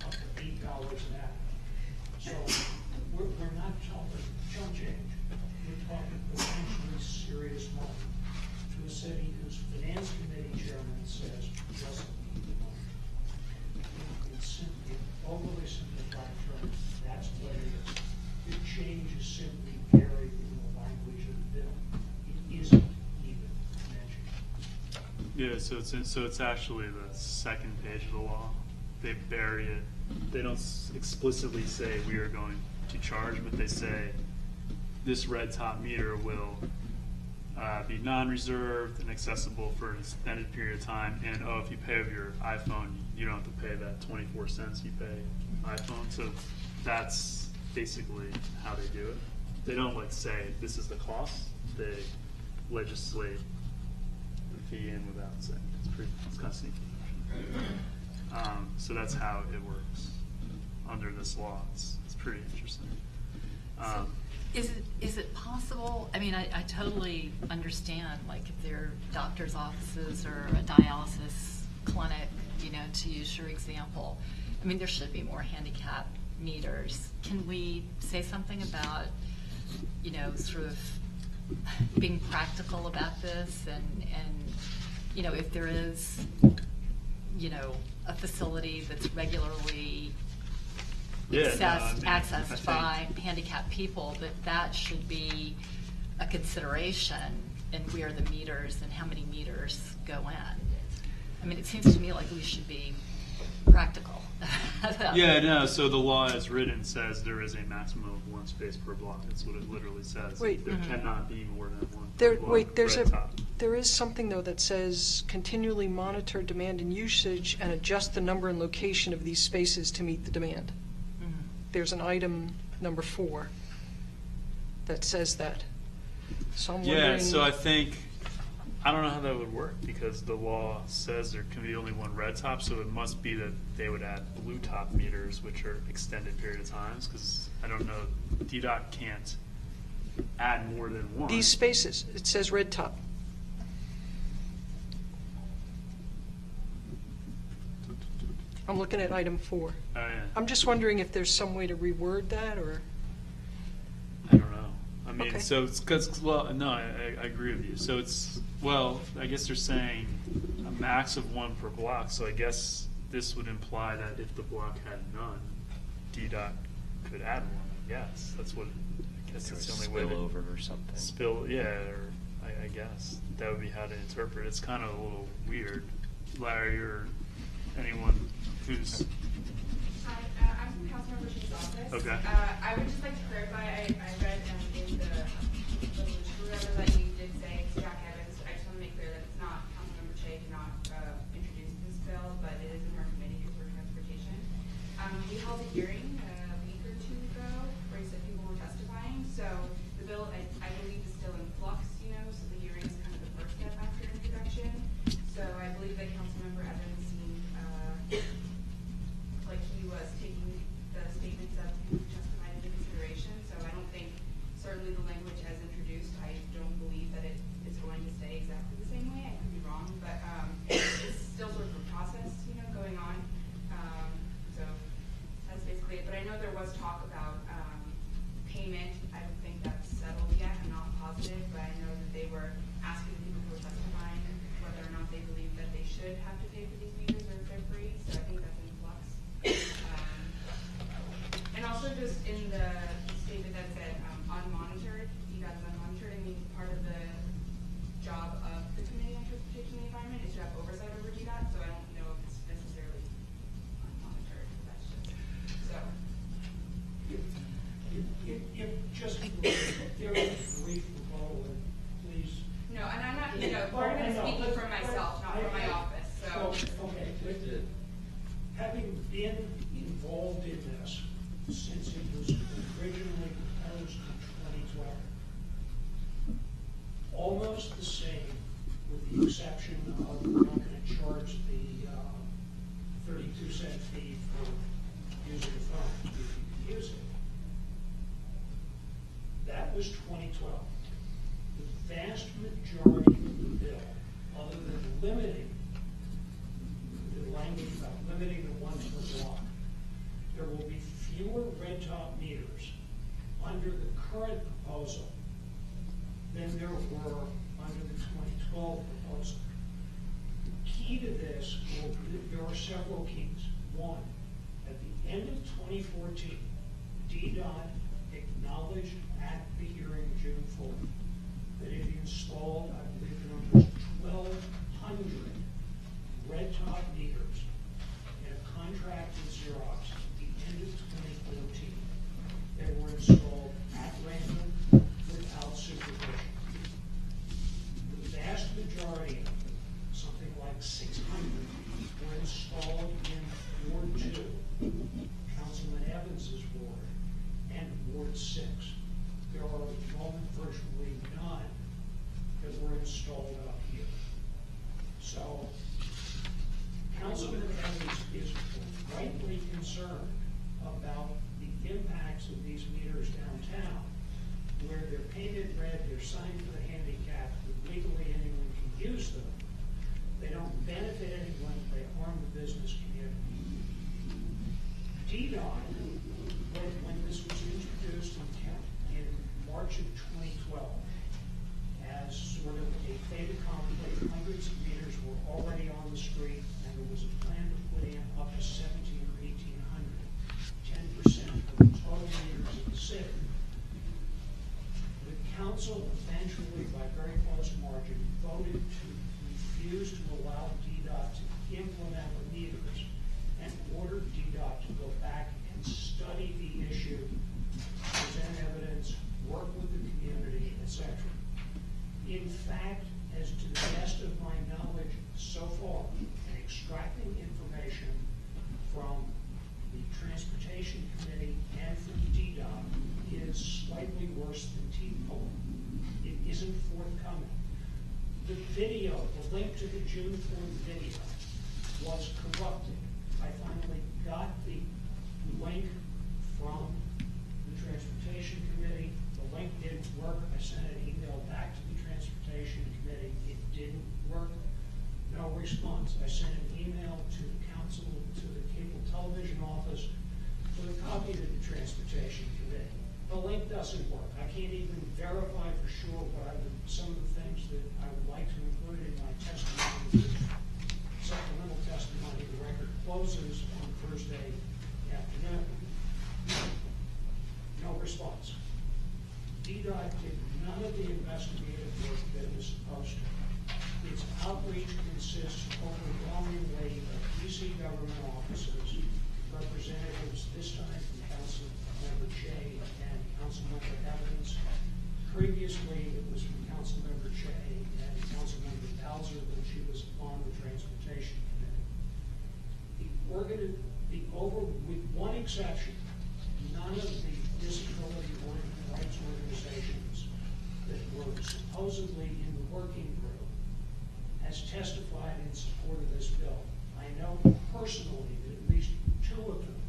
up to $8 an hour. So we're not talking chump change. We're talking potentially serious money to a city whose finance committee chairman says doesn't need the money. In simply, overly simplified terms, that's what it is. The change is simply buried in the language of the bill. It isn't even mentioned. Yeah, so it's actually the second page of the law. They bury it. They don't explicitly say we are going to charge, but they say this red top meter will be non-reserved and accessible for an extended period of time. And if you pay with your iPhone, you don't have to pay that 24 cents you pay iPhone. So that's basically how they do it. They don't say this is the cost. They legislate the fee in without saying. It's kind of sneaky. So that's how it works under this law. It's pretty interesting. Is it possible? I mean, I totally understand, if they're doctor's offices or a dialysis clinic, to use your example. I mean, there should be more handicap meters. Can we say something about, sort of being practical about this and if there is, a facility that's regularly accessed by handicapped people, that should be a consideration in where the meters and how many meters go in. I mean, it seems to me like we should be practical. Yeah, no, so the law as written says there is a maximum of 1 space per block. That's what it literally says. Wait. There cannot be more than 1 per block. There is something, though, that says continually monitor demand and usage and adjust the number and location of these spaces to meet the demand. There's an item number 4 that says that. So I'm wondering. Yeah, so I don't know how that would work because the law says there can be only 1 red top, so it must be that they would add blue top meters, which are extended period of times, because I don't know, DDOT can't add more than 1. These spaces, it says red top. I'm looking at item 4. Oh, yeah. I'm just wondering if there's some way to reword that, or? I don't know. I mean, Okay. so it's because, no, I agree with you. So I guess they're saying a max of 1 per block. So I guess this would imply that if the block had none, DDOT could add 1. I guess that's what. I guess that's the only way. Spill over or something. Or I guess that would be how to interpret it. It's kind of a little weird. Larry or anyone who's. Hi, I'm from Councilmember Shee's office. Okay. I would just like to clarify, I read in the resolution that you did say Jack Evans. I just want to make clear that it's not Councilmember Shea did not introduce this bill, but it is in her committee for transportation. We held a hearing a week or 2 ago where you said people were testifying. So the bill, I believe, is still in flux, so the hearing is kind of the first step after introduction. So I believe that Councilmember Evans seemed like he was taking the statements that you testified into consideration. So I don't think, certainly the language as introduced, I don't believe that it is going to stay exactly the same way. I could be wrong, but it's still sort of a process, going on. So that's basically it. Having been involved in this since it was originally proposed in 2012, almost the same, with the exception of we're not going to charge the 32-cent fee for using the phone. You can use it. That was 2012. The vast majority of the bill, other than limiting the language about limiting the 1 foot block, there will be fewer red top meters under the current proposal than there were under the 2012 proposal. The key to this, there are several keys. One, at the end of 2014, DDOT acknowledged at the hearing June 4th that it installed, I believe the number was 1,200 red top meters in a contract with Xerox at the end of 2014. They were installed at random without supervision. The vast majority of them, something like 600, were installed in Ward 2, Councilman Evans's ward, and Ward 6. There are at the moment virtually none that were installed up here. So, Councilman Evans is rightly concerned about the impacts of these meters downtown, where they're painted red, they're signed for the handicapped, that legally anyone can use them. They don't benefit anyone, they harm the business community. DDOT, when this was introduced in March of 2012, as sort of a fait accompli, hundreds of meters were already on the street, and there was a plan to put in up to 1,700 or 1,800, 10% of the total meters of the city. The council eventually, by very close margin, voted to refuse to allow DDOT to implement the meters and ordered DDOT to go back and study the issue, present evidence, work with the community, etc. In fact, as to the best of my knowledge so far, and extracting information from the Transportation Committee and from DDOT is slightly worse than T-Pole. It isn't forthcoming. The video, the link to the June 4th video, was corrupted. I finally got the link from the Transportation Committee. The link didn't work. I sent an email back to the Transportation Committee. It didn't work. No response. I sent an email to the council, to the cable television office, with a copy to the Transportation Committee. The link doesn't work. I can't even verify for sure what some of the things that I would like to include in my testimony. Supplemental testimony. The record closes on Thursday afternoon. No response. DDOT did none of the investigative work that it was supposed to. Its outreach consists overwhelmingly of DC government offices, representatives this time from Councilmember Shea and Councilmember Evans. Previously, it was from Councilmember Shea and Councilmember Bowser when she was on the Transportation Committee. With one exception, none of the disability rights organizations that were supposedly in the working group has testified in support of this bill. I know personally that at least 2 of them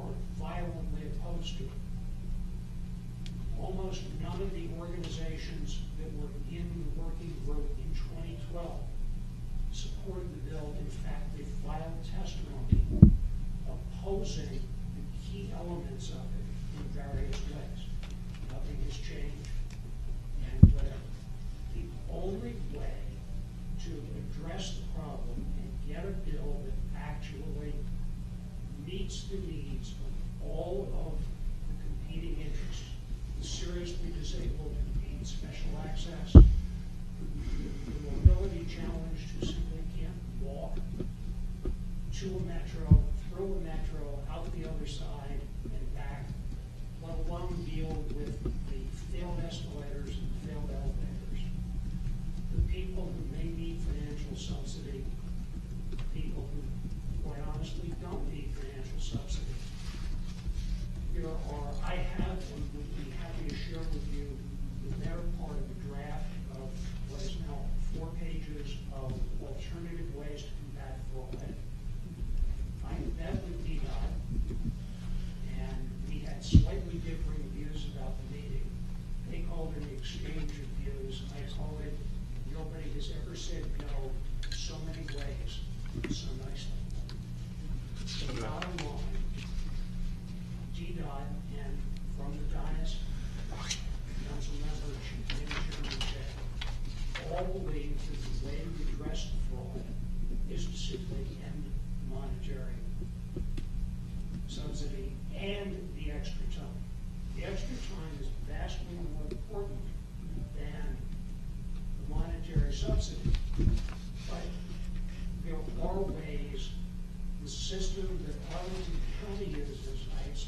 are violently opposed to it. Almost none of the organizations that were in the working group in 2012 supported the bill. In fact, they filed testimony opposing the key elements of it in various ways. Nothing has changed, and whatever. The only way to address the problem and get a bill that actually meets the needs of all of the competing interests, the seriously disabled who need special access, the mobility challenged who simply can't walk to a metro, through a metro, out the other side, and back, let alone deal with the failed escalators and failed elevators. The people who may need financial subsidy, the people who, quite honestly, don't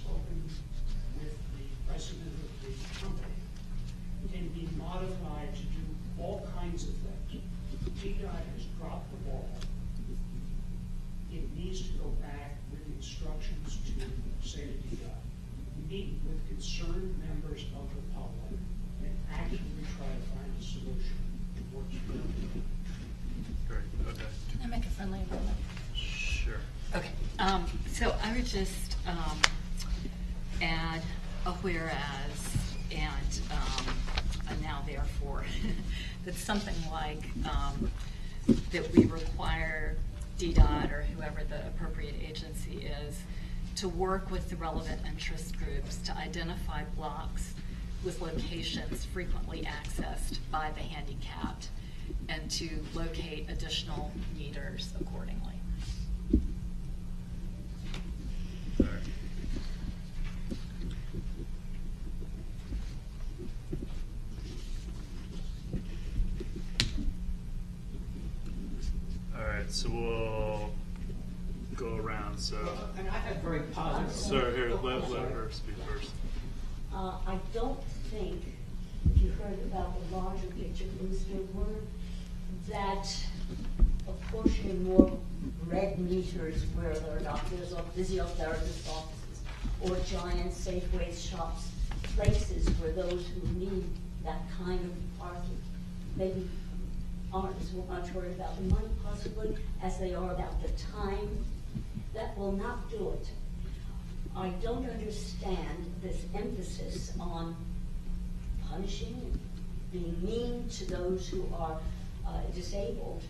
spoken with the president of the company, can be modified to do all kinds of things. TDOT has dropped the ball. It needs to go back with instructions to say to DDOT, meet with concerned members of the public and actually try to find a solution that works for them. Great, okay. Can I make a friendly amendment? Sure. Okay, so I would just add a whereas and a now therefore. That's something like that we require DDOT or whoever the appropriate agency is to work with the relevant interest groups to identify blocks with locations frequently accessed by the handicapped and to locate additional meters accordingly. All right, so we'll go around, so. And I had very positive. Sir, here, let her speak first. I don't think, if you heard about the larger picture from Mr. Warner, that apportioning more red meters where there are doctors or physiotherapist offices or giant Safeway shops, places where those who need that kind of parking maybe aren't as much worried about the money possibly as they are about the time. That will not do it. I don't understand this emphasis on punishing, being mean to those who are disabled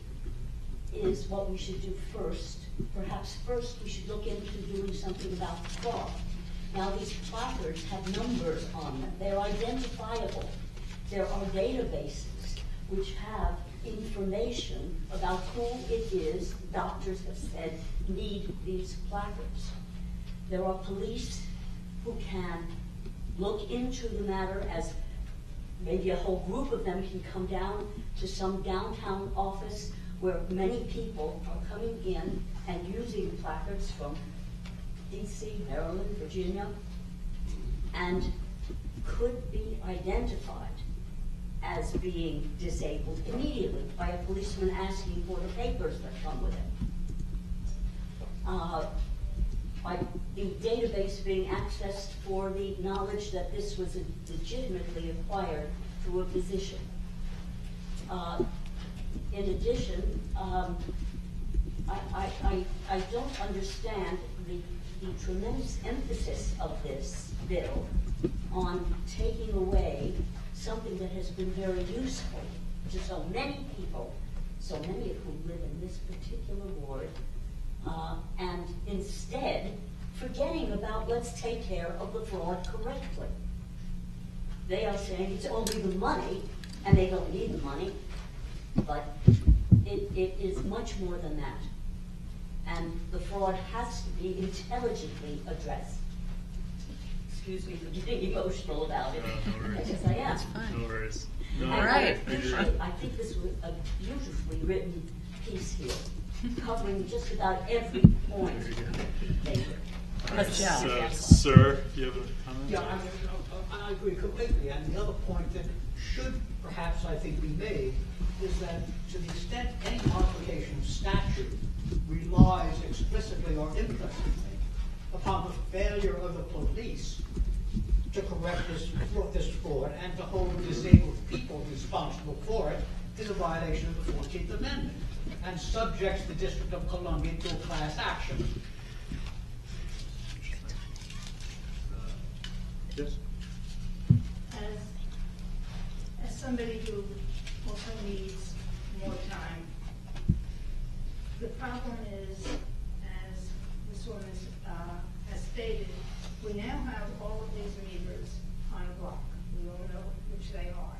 is what we should do first. Perhaps first we should look into doing something about fraud. Now these placards have numbers on them. They're identifiable. There are databases which have information about who it is doctors have said need these placards. There are police who can look into the matter, as maybe a whole group of them can come down to some downtown office where many people are coming in and using placards from DC, Maryland, Virginia, and could be identified as being disabled immediately by a policeman asking for the papers that come with it. By the database being accessed for the knowledge that this was legitimately acquired through a physician. In addition, I don't understand the tremendous emphasis of this bill on taking away something that has been very useful to so many people, so many of whom live in this particular ward, and instead forgetting about let's take care of the fraud correctly. They are saying it's only the money, and they don't need the money, but it is much more than that. And the fraud has to be intelligently addressed. Excuse me for getting emotional about it, because I am. No worries. No, All right. I I think this was a beautifully written piece here, covering just about every point. Sir, do you have a comment? Yeah, I agree completely. And the other point that should perhaps, I think, be made is that to the extent any modification of statute relies explicitly or implicitly upon the failure of the police to correct this fraud and to hold disabled people responsible for it is a violation of the 14th Amendment and subjects the District of Columbia to a class action. Yes. As somebody who also needs more time, the problem is, as Ms. Woman has stated, we now have all of these meters on a block. We all know which they are.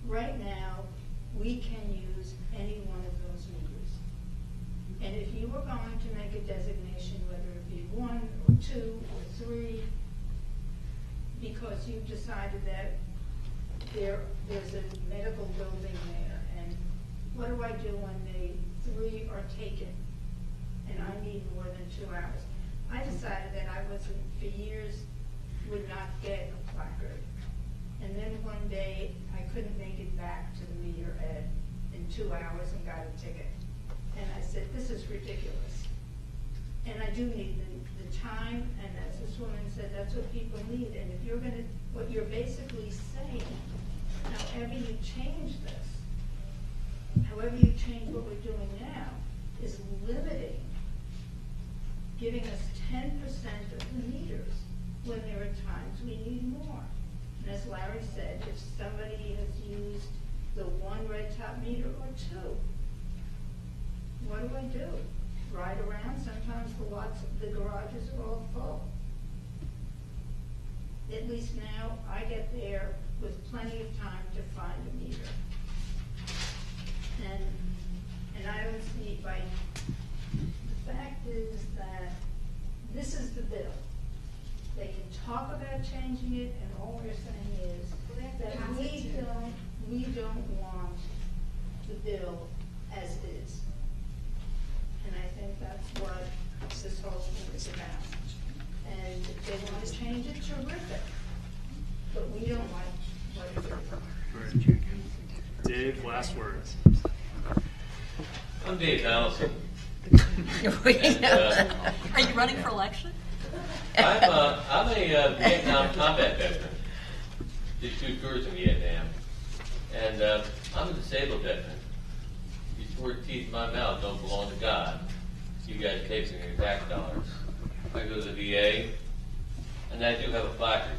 Right now, we can use any one of those meters. And if you were going to make a designation, whether it be 1 or 2 or 3, because you've decided that there's a medical building there, and what do I do when the 3 are taken and I need more than 2 hours? I decided that I would for years would not get a placard. And then one day, I couldn't make it back to the meter in 2 hours and got a ticket. And I said, this is ridiculous. And I do need the time, and as this woman said, that's what people need. And if you're gonna, what you're basically saying, however you change this, however you change what we're doing now, is limiting, giving us 10% of the meters when there are times we need more. And as Larry said, if somebody has used the one red top meter or two, what do? Ride around, sometimes the garages are all full. At least now, I get there with plenty of time to find a meter. And I don't see, the fact is that this is the bill. They can talk about changing it, and all we're saying is that we don't want the bill as is. And I think that's what this whole thing is about. And if they want to change it, terrific. But we don't like what it is. Dave, last words. I'm Dave Allison. Are you running for election? I'm a Vietnam combat veteran. Did 2 tours in Vietnam. And I'm a disabled veteran. These 4 teeth in my mouth don't belong to God. You guys pay some of your tax dollars. I go to the VA, and I do have a placard.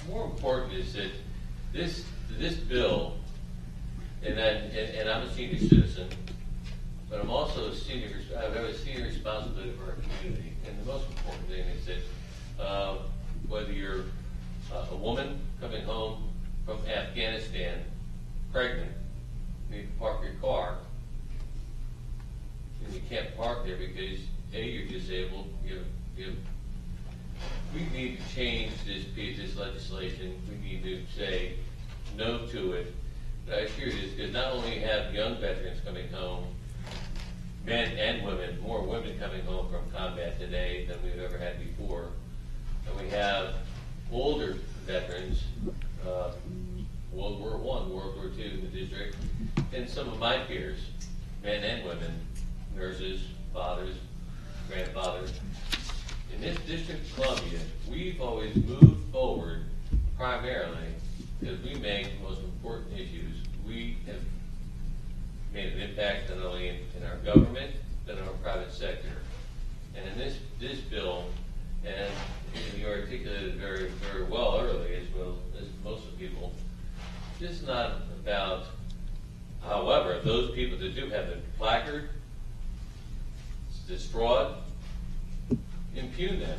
More important is that this bill, and I'm a senior citizen, but I'm also I have a senior responsibility for our community. And the most important thing is that whether you're a woman coming home from Afghanistan, pregnant, you need to park your car, and you can't park there because A, you're disabled. We need to change this legislation. We need to say no to it. But I assure you this, because not only have young veterans coming home, men and women, more women coming home from combat today than we've ever had before, and we have older veterans, World War I, World War II in the district, and some of my peers, men and women, nurses, fathers, grandfathers. In this District of Columbia, we've always moved forward primarily because we make the most important issues. We have made an impact not only in our government, but in our private sector. And in this bill, and you articulated very, very well early, as well as most of the people, this is not about, however, those people that do have the placard, this fraud, impugn them.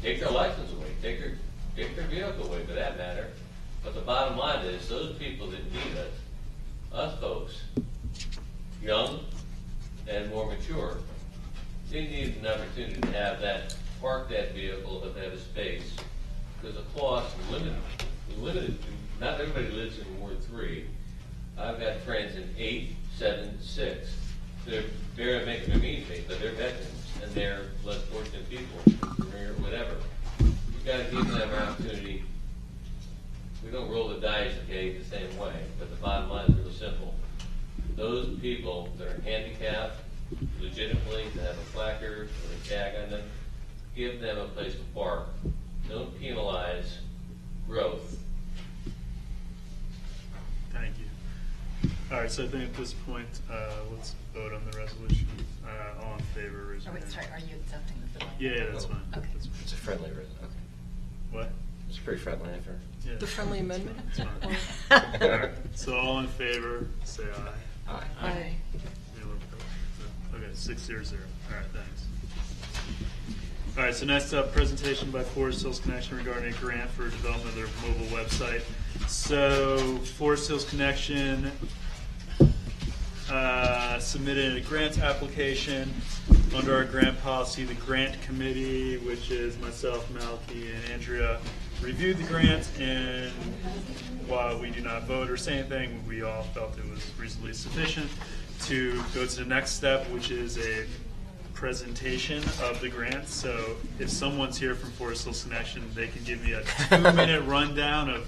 Take their license away, take their vehicle away for that matter. But the bottom line is those people that need us folks, young and more mature, they need an opportunity to have that, park that vehicle if they have a space. Because the cost is limited. Not everybody lives in Ward 3. I've got friends in 8, 7, 6. They're barely making a mean thing, but they're veterans and they're less fortunate people, or whatever. You've got to give them an opportunity. We don't roll the dice, okay, the same way, but the bottom line is real simple. Those people that are handicapped, legitimately, that have a placard or a tag on them, give them a place to park. Don't penalize growth. Thank you. All right, so I think at this point, let's vote on the resolution. All in favor, raise your Oh, wait, hand. sorry, are you accepting the bill? Yeah, that's fine. Okay. That's fine. It's a friendly resolution. Okay. What? It's pretty friendly after. Yeah. The friendly amendment? It's fine. All right, so all in favor, say aye. Aye. Aye. Anyone opposed? Okay, 6-0. All right, thanks. All right, so next up, presentation by Forest Hills Connection regarding a grant for development of their mobile website. So Forest Hills Connection submitted a grant application under our grant policy. The grant committee, which is myself, Malky, and Andrea, reviewed the grant, and while we do not vote or say anything, we all felt it was reasonably sufficient to go to the next step, which is a presentation of the grant. So if someone's here from Forest Hills Connection, they can give me a 2-minute rundown of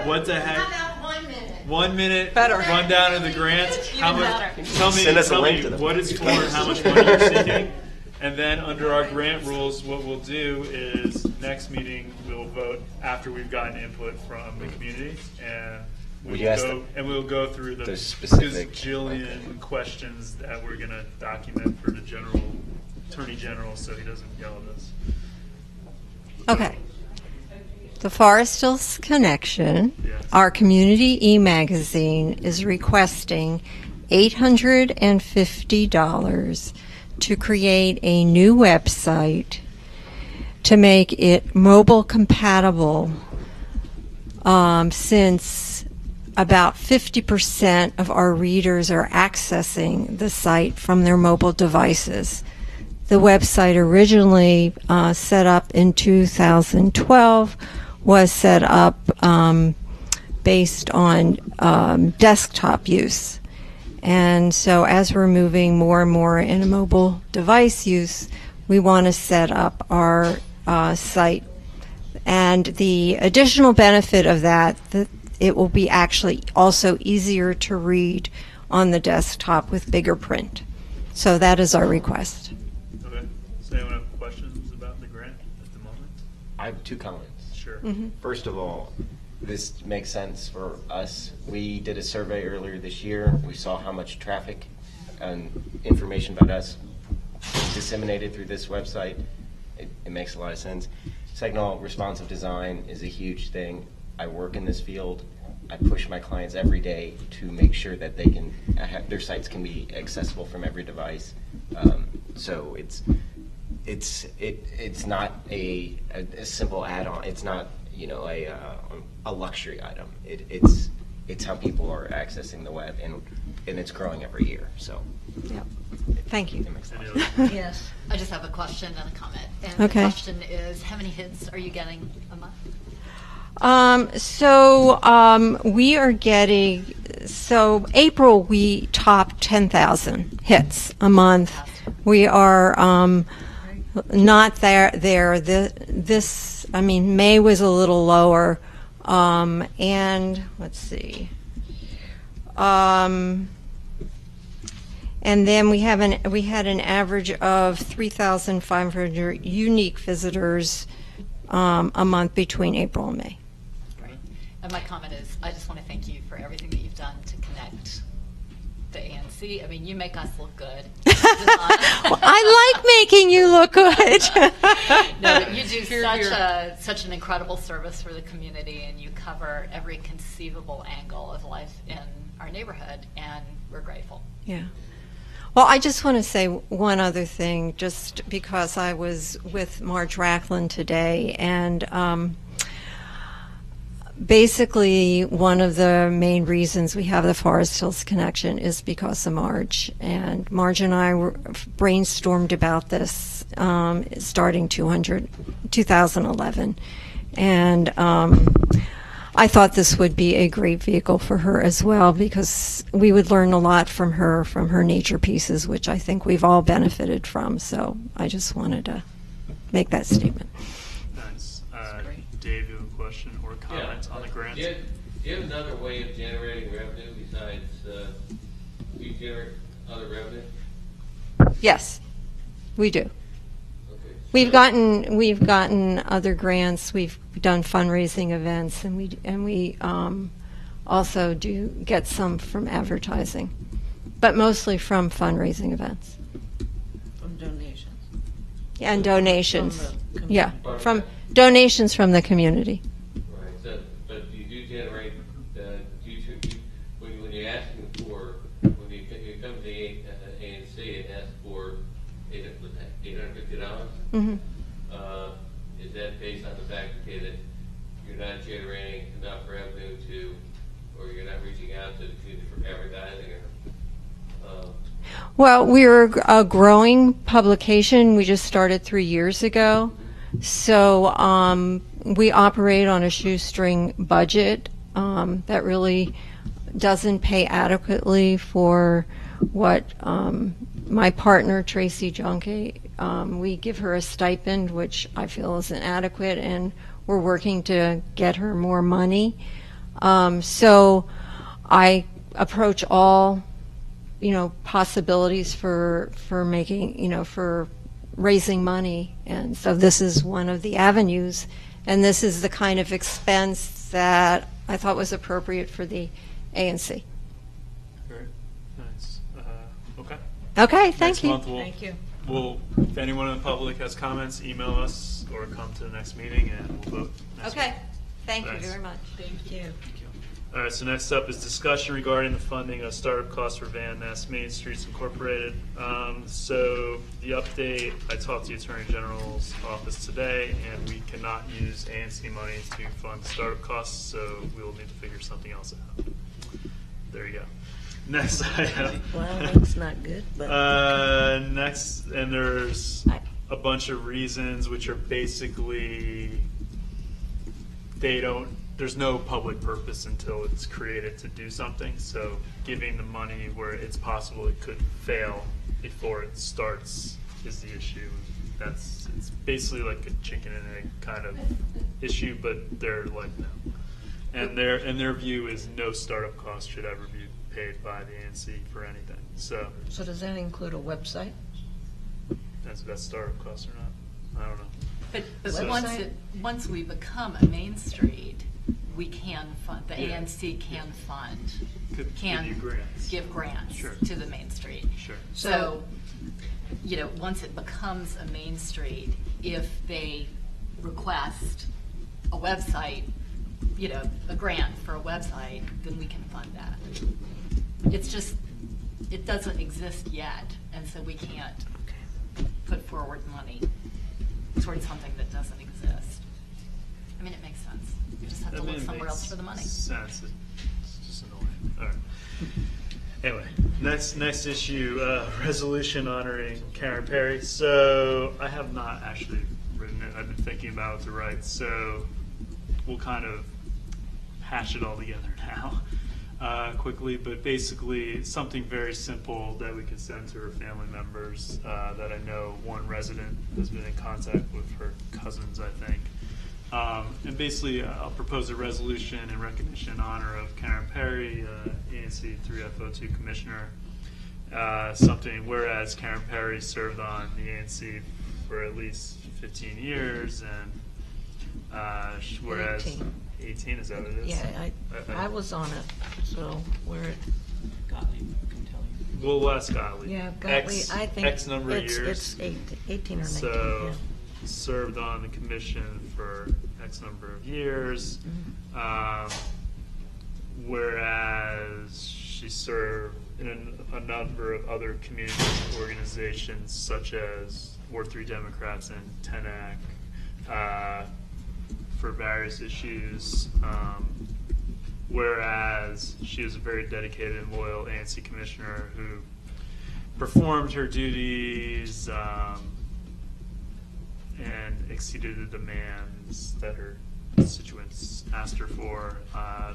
what the heck. How about 1 minute? 1 minute Better. rundown of the grant. How much? Tell me, Send us a tell link me to them. what it's for and how much money you're seeking. And then under our grant rules, what we'll do is next meeting we'll vote after we've gotten input from the community, and we'll go through the specific gazillion questions that we're going to document for the Attorney General, so he doesn't yell at us. Okay. The Forest Hills Connection, Yes. our community e-magazine, is requesting $850 to create a new website to make it mobile compatible, since about 50% of our readers are accessing the site from their mobile devices. The website originally set up in 2012 was set up based on desktop use. And so as we're moving more and more into mobile device use, we want to set up our site. And the additional benefit of that it will be actually also easier to read on the desktop with bigger print. So that is our request. Okay. Does anyone have questions about the grant at the moment? I have 2 comments. Sure. First of all, this makes sense for us. We did a survey earlier this year. We saw how much traffic and information about us is disseminated through this website. It makes a lot of sense. Second of all, responsive design is a huge thing. I work in this field. I push my clients every day to make sure that they can their sites can be accessible from every device. So it's not a simple add-on. It's not a luxury item. It's how people are accessing the web, and it's growing every year. So. Yep. Thank you. Yes. I just have a question and a comment. And Okay. the question is, how many hits are you getting a month? We are getting, April we topped 10,000 hits a month. We are not there. May was a little lower. And let's see. And then we had an average of 3,500 unique visitors a month between April and May. And my comment is, I just want to thank you for everything that you've done to connect the ANC. I mean, you make us look good. Well, I like making you look good. No, but you do such an incredible service for the community, and you cover every conceivable angle of life in our neighborhood, and we're grateful. Yeah. Well, I just want to say one other thing, just because I was with Marge Racklin today, and basically one of the main reasons we have the Forest Hills Connection is because of Marge. And Marge and I brainstormed about this starting 2011. And I thought this would be a great vehicle for her as well, because we would learn a lot from her nature pieces, which I think we've all benefited from. So I just wanted to make that statement. Nice. Dave, you have a question or comment on the grant? Do you have another way of generating revenue besides, do you generate other revenue? Yes, we do. We've gotten other grants. We've done fundraising events, and we also do get some from advertising, but mostly from fundraising events. From donations. And donations. From From donations from the community. Right, so, but you do generate, when you're asking for, when you come to the ANC and ask for $850, Mm-hmm. Is that based on the fact, okay, that you're not generating enough revenue or you're not reaching out to the community for advertising, or? Well, we're a growing publication. We just started 3 years ago. So we operate on a shoestring budget that really doesn't pay adequately for what my partner, Tracy Junke, we give her a stipend, which I feel is inadequate, and we're working to get her more money. So I approach all, possibilities for making, for raising money. And so this is one of the avenues, and this is the kind of expense that I thought was appropriate for the ANC. Very nice. Okay. Okay, thank you. Next month we'll, if anyone in the public has comments, email us or come to the next meeting and we'll vote. Okay, thank you Thanks. very much. Thank you. All right, so next up is discussion regarding the funding of startup costs for Van Ness Main Streets Incorporated. So the update, I talked to the Attorney General's office today, and we cannot use ANC money to fund startup costs, so we will need to figure something else out. There you go. Next I have. Well, that's not good, but. Next, and there's a bunch of reasons which are basically, there's no public purpose until it's created to do something. So giving the money where it's possible it could fail before it starts is the issue. It's basically like a chicken and egg kind of issue, but they're like no. And their view is no startup cost should ever be paid by the ANC for anything. So does that include a website? that's startup cost or not? I don't know. But So- once we become a Main Street, we can fund, the Yeah. ANC can fund, Could can give you grants. give grants Sure. to the Main Street. Sure. So, once it becomes a Main Street, if they request a website, a grant for a website, then we can fund that. It's just, it doesn't exist yet, and so we can't put forward money towards something that doesn't exist. I mean, it makes sense. You just have to look it somewhere else makes for the money. Sense. It's just annoying. All right. Anyway, next issue, resolution honoring Karen Perry. So I have not actually written it. I've been thinking about what to write. So we'll kind of hash it all together now quickly. But basically, something very simple that we can send to her family members. That I know one resident has been in contact with her cousins, I think. And basically, I'll propose a resolution in recognition and honor of Karen Perry, ANC 3F02 Commissioner. Something, whereas Karen Perry served on the ANC for at least 15 years, and whereas 18 is that what it is? Yeah, I was on it, so we're. Gottlieb can tell you. We'll ask Gottlieb. Yeah, Gottlieb, I think. X number of years. It's 18 or 19, So, yeah. served on the commission for X number of years. Whereas she served in a number of other community organizations such as Ward 3 Democrats and TENAC for various issues. Whereas she was a very dedicated and loyal ANC commissioner who performed her duties and exceeded the demands that her constituents asked her for.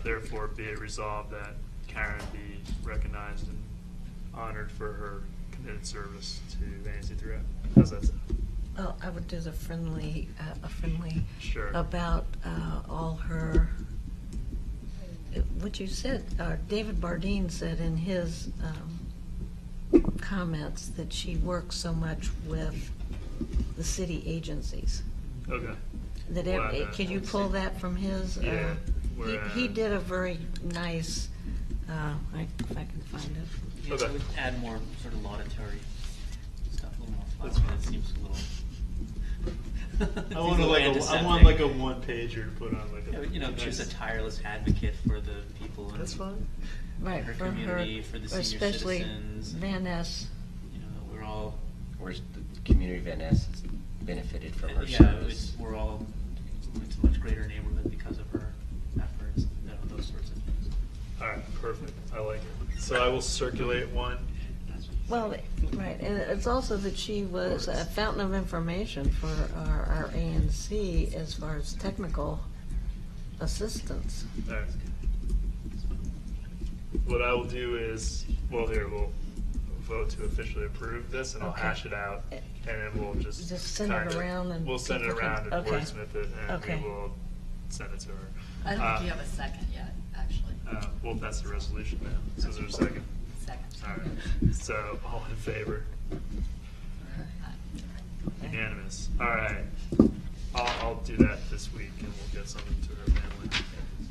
Therefore, be it resolved that Karen be recognized and honored for her committed service to ANC 3F. How's that sound? Oh, I would do the friendly, Sure. about all her. What you said, David Bardeen said in his comments that she works so much with the city agencies. Okay. That We'll add that. could you pull that from his? Yeah, He did a very nice. If I can find it. Yeah, Okay. I would add more sort of laudatory stuff, a little more That's flowery. fine. That seems a little. I want like a one pager to put on like a. She was a tireless advocate for the people in That's fine. Right, her for community, for the senior especially citizens. Van Ness. We're all. Whereas the community of Van Ness has benefited from her Yeah, service. we're all. It's a much greater neighborhood because of her efforts. Those sorts of things. All right, perfect. I like it. So I will circulate one. Well, right, and it's also that she was a fountain of information for our ANC as far as technical assistance. All right. What I will do is, well, here, we'll vote to officially approve this, and I'll Okay. hash it out, and then we'll just send it kinda- around and we'll send it people can- around and okay. wordsmith it, and Okay. we will send it to her. I don't think you have a second yet, actually. Well, that's the resolution now. So is there a second? Second. All right. So all in favor? Unanimous. All right. I'll do that this week, and we'll get something to her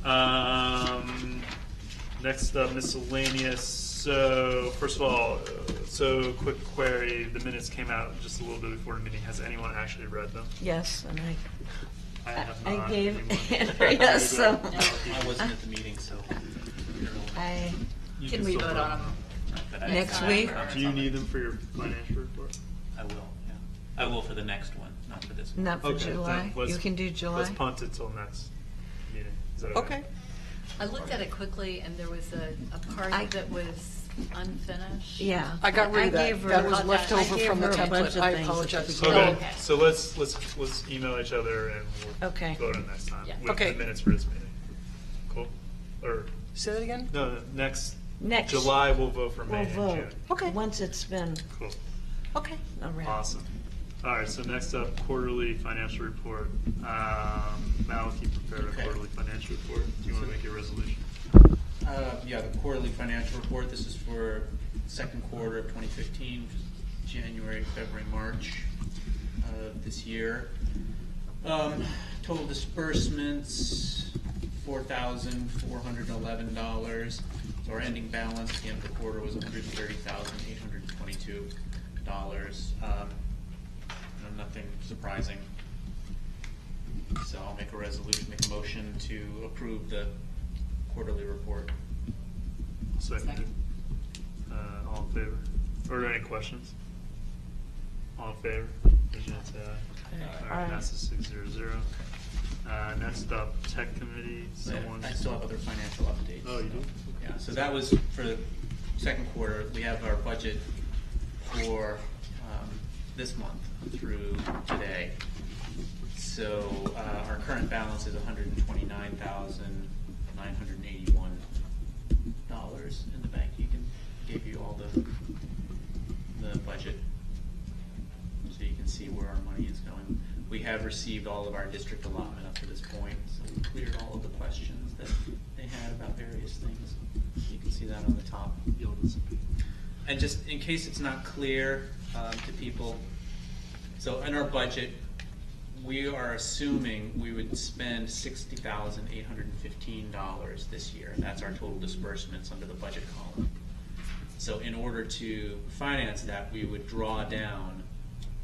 family. Next up, miscellaneous. So first of all, so quick query. The minutes came out just a little bit before the meeting. Has anyone actually read them? Yes, and I have I not. gave Anyone? Andrea some. I wasn't at the meeting, so. I, You Can we still vote on them? But I- Next week? Do you need them for your financial report? I will, yeah. I will for the next one, not for this one. not for Okay, July? then let's- You can do July? Let's punt it till next meeting. Is that Okay. I looked at it quickly, and there was a I- part that was unfinished. Yeah. I got rid of that. gave her- That was I left over gave from the her a bunch template. of I things apologize. at the beginning. Okay, Okay. so let's email each other and we'll Okay. vote on next time Yeah. with Okay. the minutes for this meeting. Cool. Or Say that again? no, next Next. July we'll vote for May We'll and vote. June. Okay. Once it's been Cool. Okay. around. Awesome. All right. So next up, quarterly financial report. Maliki prepared a Okay. quarterly financial report. Do you want to make your resolution? Yeah, the quarterly financial report, this is for second quarter of 2015, which is January, February, March of this year. Total disbursements, $4,411. So our ending balance at the end of the quarter was $130,822. Nothing surprising. So I'll make a resolution, make a motion to approve the quarterly report. Seconded. All in favor? Or any questions? All in favor? Raise your hand, say aye. All right, passes 6-0-0. Next up, tech committee. Someone. I still have other financial updates. Oh, you do? Yeah, so that was for the second quarter. We have our budget for this month through today. So our current balance is $129,981 in the bank. Gave you all the budget, so you can see where our money is going. We have received all of our district allotment up to this point, so we cleared all of the questions that they had about various things. You can see that on the top. And just in case it's not clear to people, so in our budget, we are assuming we would spend $60,815 this year. That's our total disbursements under the budget column. So in order to finance that, we would draw down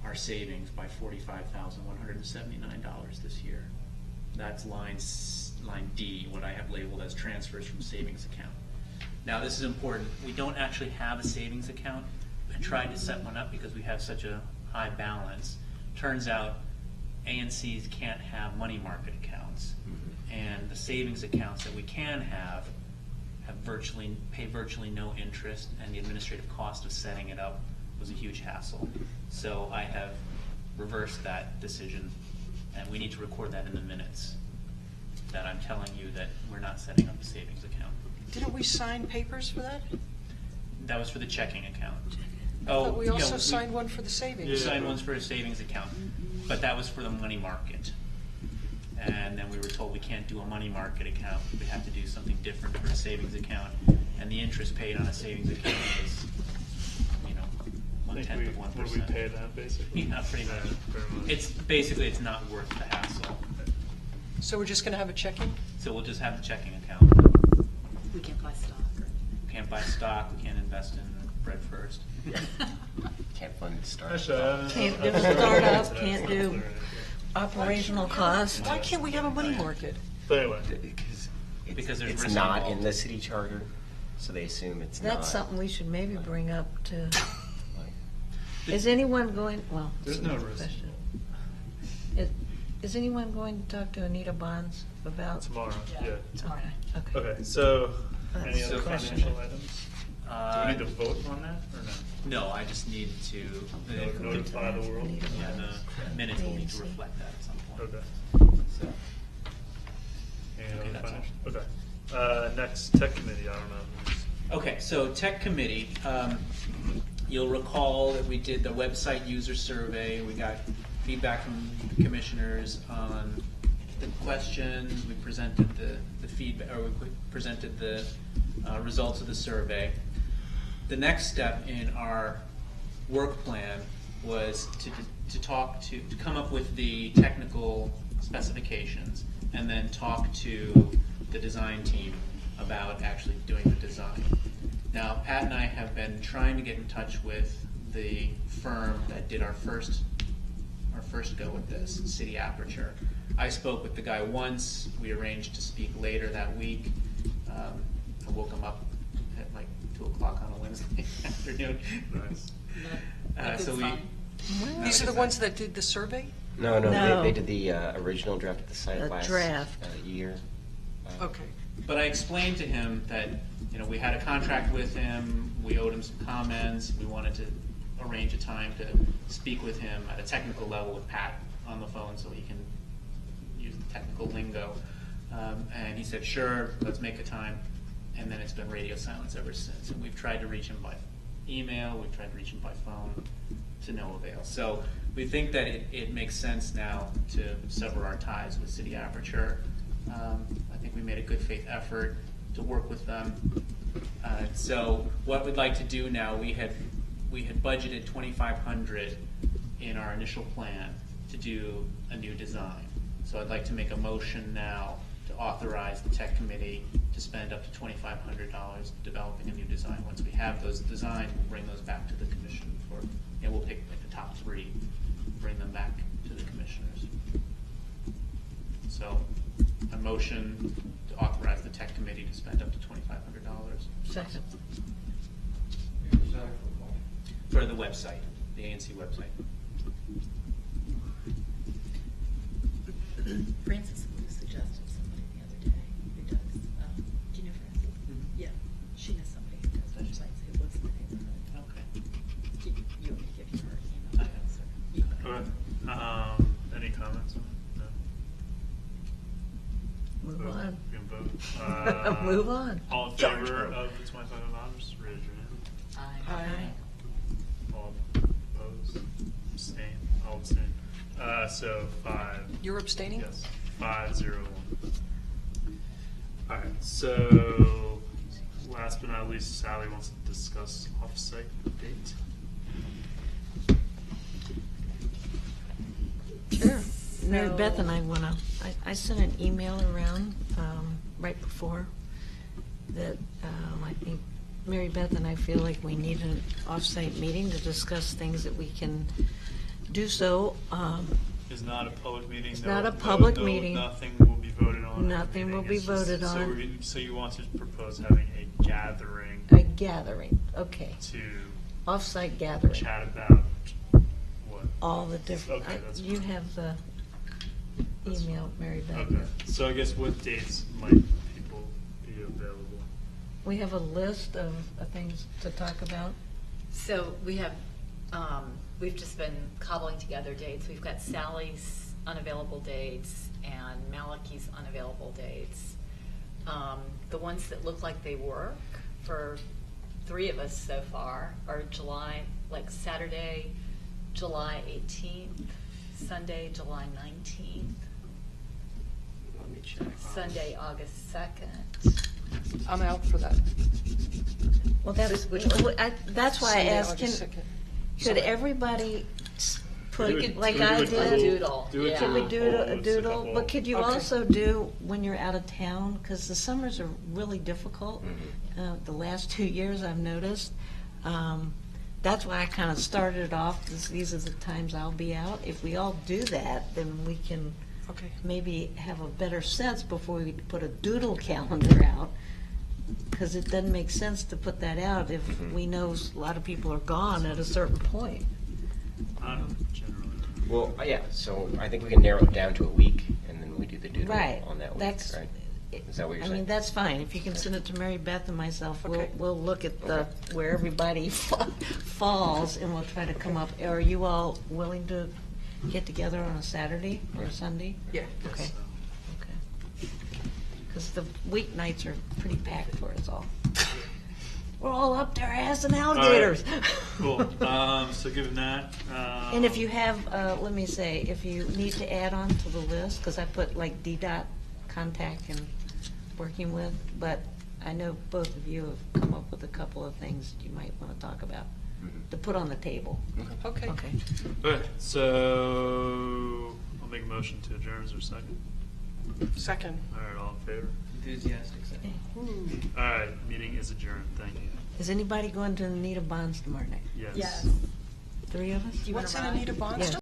our savings by $45,179 this year. That's line D, what I have labeled as transfers from savings account. Now this is important. We don't actually have a savings account. I tried to set one up because we have such a high balance. Turns out ANCs can't have money market accounts, and the savings accounts that we can have pay virtually no interest, and the administrative cost of setting it up was a huge hassle. So I have reversed that decision, and we need to record that in the minutes, that I'm telling you that we're not setting up a savings account. Didn't we sign papers for that? That was for the checking account. But we yeah, also signed one for the savings. We signed ones for a savings account, but that was for the money market. And then we were told we can't do a money market account, we have to do something different for a savings account. And the interest paid on a savings account is, I think 1/10 of 1%. what do we pay that basically? Yeah, pretty much. Very much. It's basically, it's not worth the hassle. So we're just going to have a checking? So we'll just have the checking account. We can't buy stock. We can't buy stock, we can't invest in bread first. Can't fund startup. Can't do startup, can't do operational costs. Why can't we have a money market? But anyway, Because there's It's risk not involved. in the city charter, so they assume it's not. That's something we should maybe bring up to. Is anyone going, well. There's no risk. question. Is anyone going to talk to Anita Bonds about? tomorrow, yeah. Tomorrow night. Okay. Okay, so any That's other a question. financial items? Do we need to vote on that or no? No, I just need to. Notify the world? Yeah, the minutes will need to reflect that at some point. Okay. So, Any Okay, other that's all. financial? Okay. Next, tech committee, I don't know. okay, so tech committee, You'll recall that we did the website user survey. We got feedback from the commissioners on the questions. We presented the feedback, or we presented the results of the survey. The next step in our work plan was to come up with the technical specifications and then talk to the design team about actually doing the design. Now, Pat and I have been trying to get in touch with the firm that did our first go with this, City Aperture. I spoke with the guy once. We arranged to speak later that week. I woke him up at like 2 o'clock on a Wednesday afternoon. Nice. These are the ones that did the survey? No, No. they did the original draft of the site The last draft. year. Okay. But I explained to him that, we had a contract with him, we owed him some comments, we wanted to arrange a time to speak with him at a technical level with Pat on the phone so he can use the technical lingo. And he said, sure, let's make a time. And then it's been radio silence ever since. And we've tried to reach him by email, we've tried to reach him by phone, to no avail. So we think that it makes sense now to sever our ties with City Aperture. I think we made a good faith effort to work with them. So what we'd like to do now, we had budgeted $2,500 in our initial plan to do a new design. So I'd like to make a motion now to authorize the tech committee to spend up to $2,500 developing a new design. Once we have those designs, we'll bring those back to the commission we'll pick like the top 3, bring them back to the commissioners. So a motion to authorize the tech committee to spend up to $2,500. Second. For the website, the ANC website. Francis suggested somebody the other day who does, do you know Francis? Yeah, she knows somebody who does websites who lives in the neighborhood. Okay. You want me to give you her email address? Okay. Any comments on it? No? Move on. We can vote. Move on. All in favor of the $2,500? Raise your hand. Aye. All opposed? Abstain? I'll abstain. So 5. You're abstaining? Yes. 5-0-1. All right. So last but not least, Sally wants to discuss off-site date. Sure. Mary Beth and I I sent an email around right before that I think Mary Beth and I feel like we need an off-site meeting to discuss things that we can do so. It's not a public meeting. It's not a public meeting. Nothing will be voted on. Nothing will be voted on. So you want to propose having a gathering. A gathering, okay. To off-site gathering. Chat about what? All the different. Okay, that's you fine. have the email, Mary Beth. Okay. So I guess what dates might people be available? We have a list of things to talk about. So we have, we've just been cobbling together dates. We've got Sally's unavailable dates and Malachi's unavailable dates. The ones that look like they work for 3 of us so far are Saturday, July 18th, Sunday, July 19th, Let me check. Sunday, August 2nd. I'm out for that. Well, that's why I Sunday, asked, August 2nd. could Sorry. everybody put, Do it- like do it I a did? doodle. Do it Yeah. Could we to do a a doodle? couple- But could you Okay. also do when you're out of town? Because the summers are really difficult. The last 2 years I've noticed. That's why I kind of started it off, these are the times I'll be out. If we all do that, then we can Okay. maybe have a better sense before we put a doodle calendar out. Because it doesn't make sense to put that out if we know a lot of people are gone at a certain point. Generally. Well, yeah, so I think we can narrow it down to a week, and then we do the doodle Right. on that week, That's- right? Is that what you're I saying? mean, that's fine. If you can send it to Mary Beth and myself, Okay. we'll look at where everybody falls, and we'll try to come up. Are you all willing to get together on a Saturday or a Sunday? Yeah. Okay. Okay. Because the weeknights are pretty packed for us all. We're all up to our ass in alligators. Cool. So given that. And if you have, let me say, if you need to add on to the list, because I put like DDOT contact and working with, but I know both of you have come up with a couple of things you might want to talk about to put on the table. Okay. Okay. Okay, so I'll make a motion to adjourn. Is there a second? Second. All right, all in favor? Enthusiastic. All right, meeting is adjourned. Thank you. Is anybody going to Anita Bonds tomorrow night? Yes. Yes. 3 of us? What's in Anita Bonds? Yes.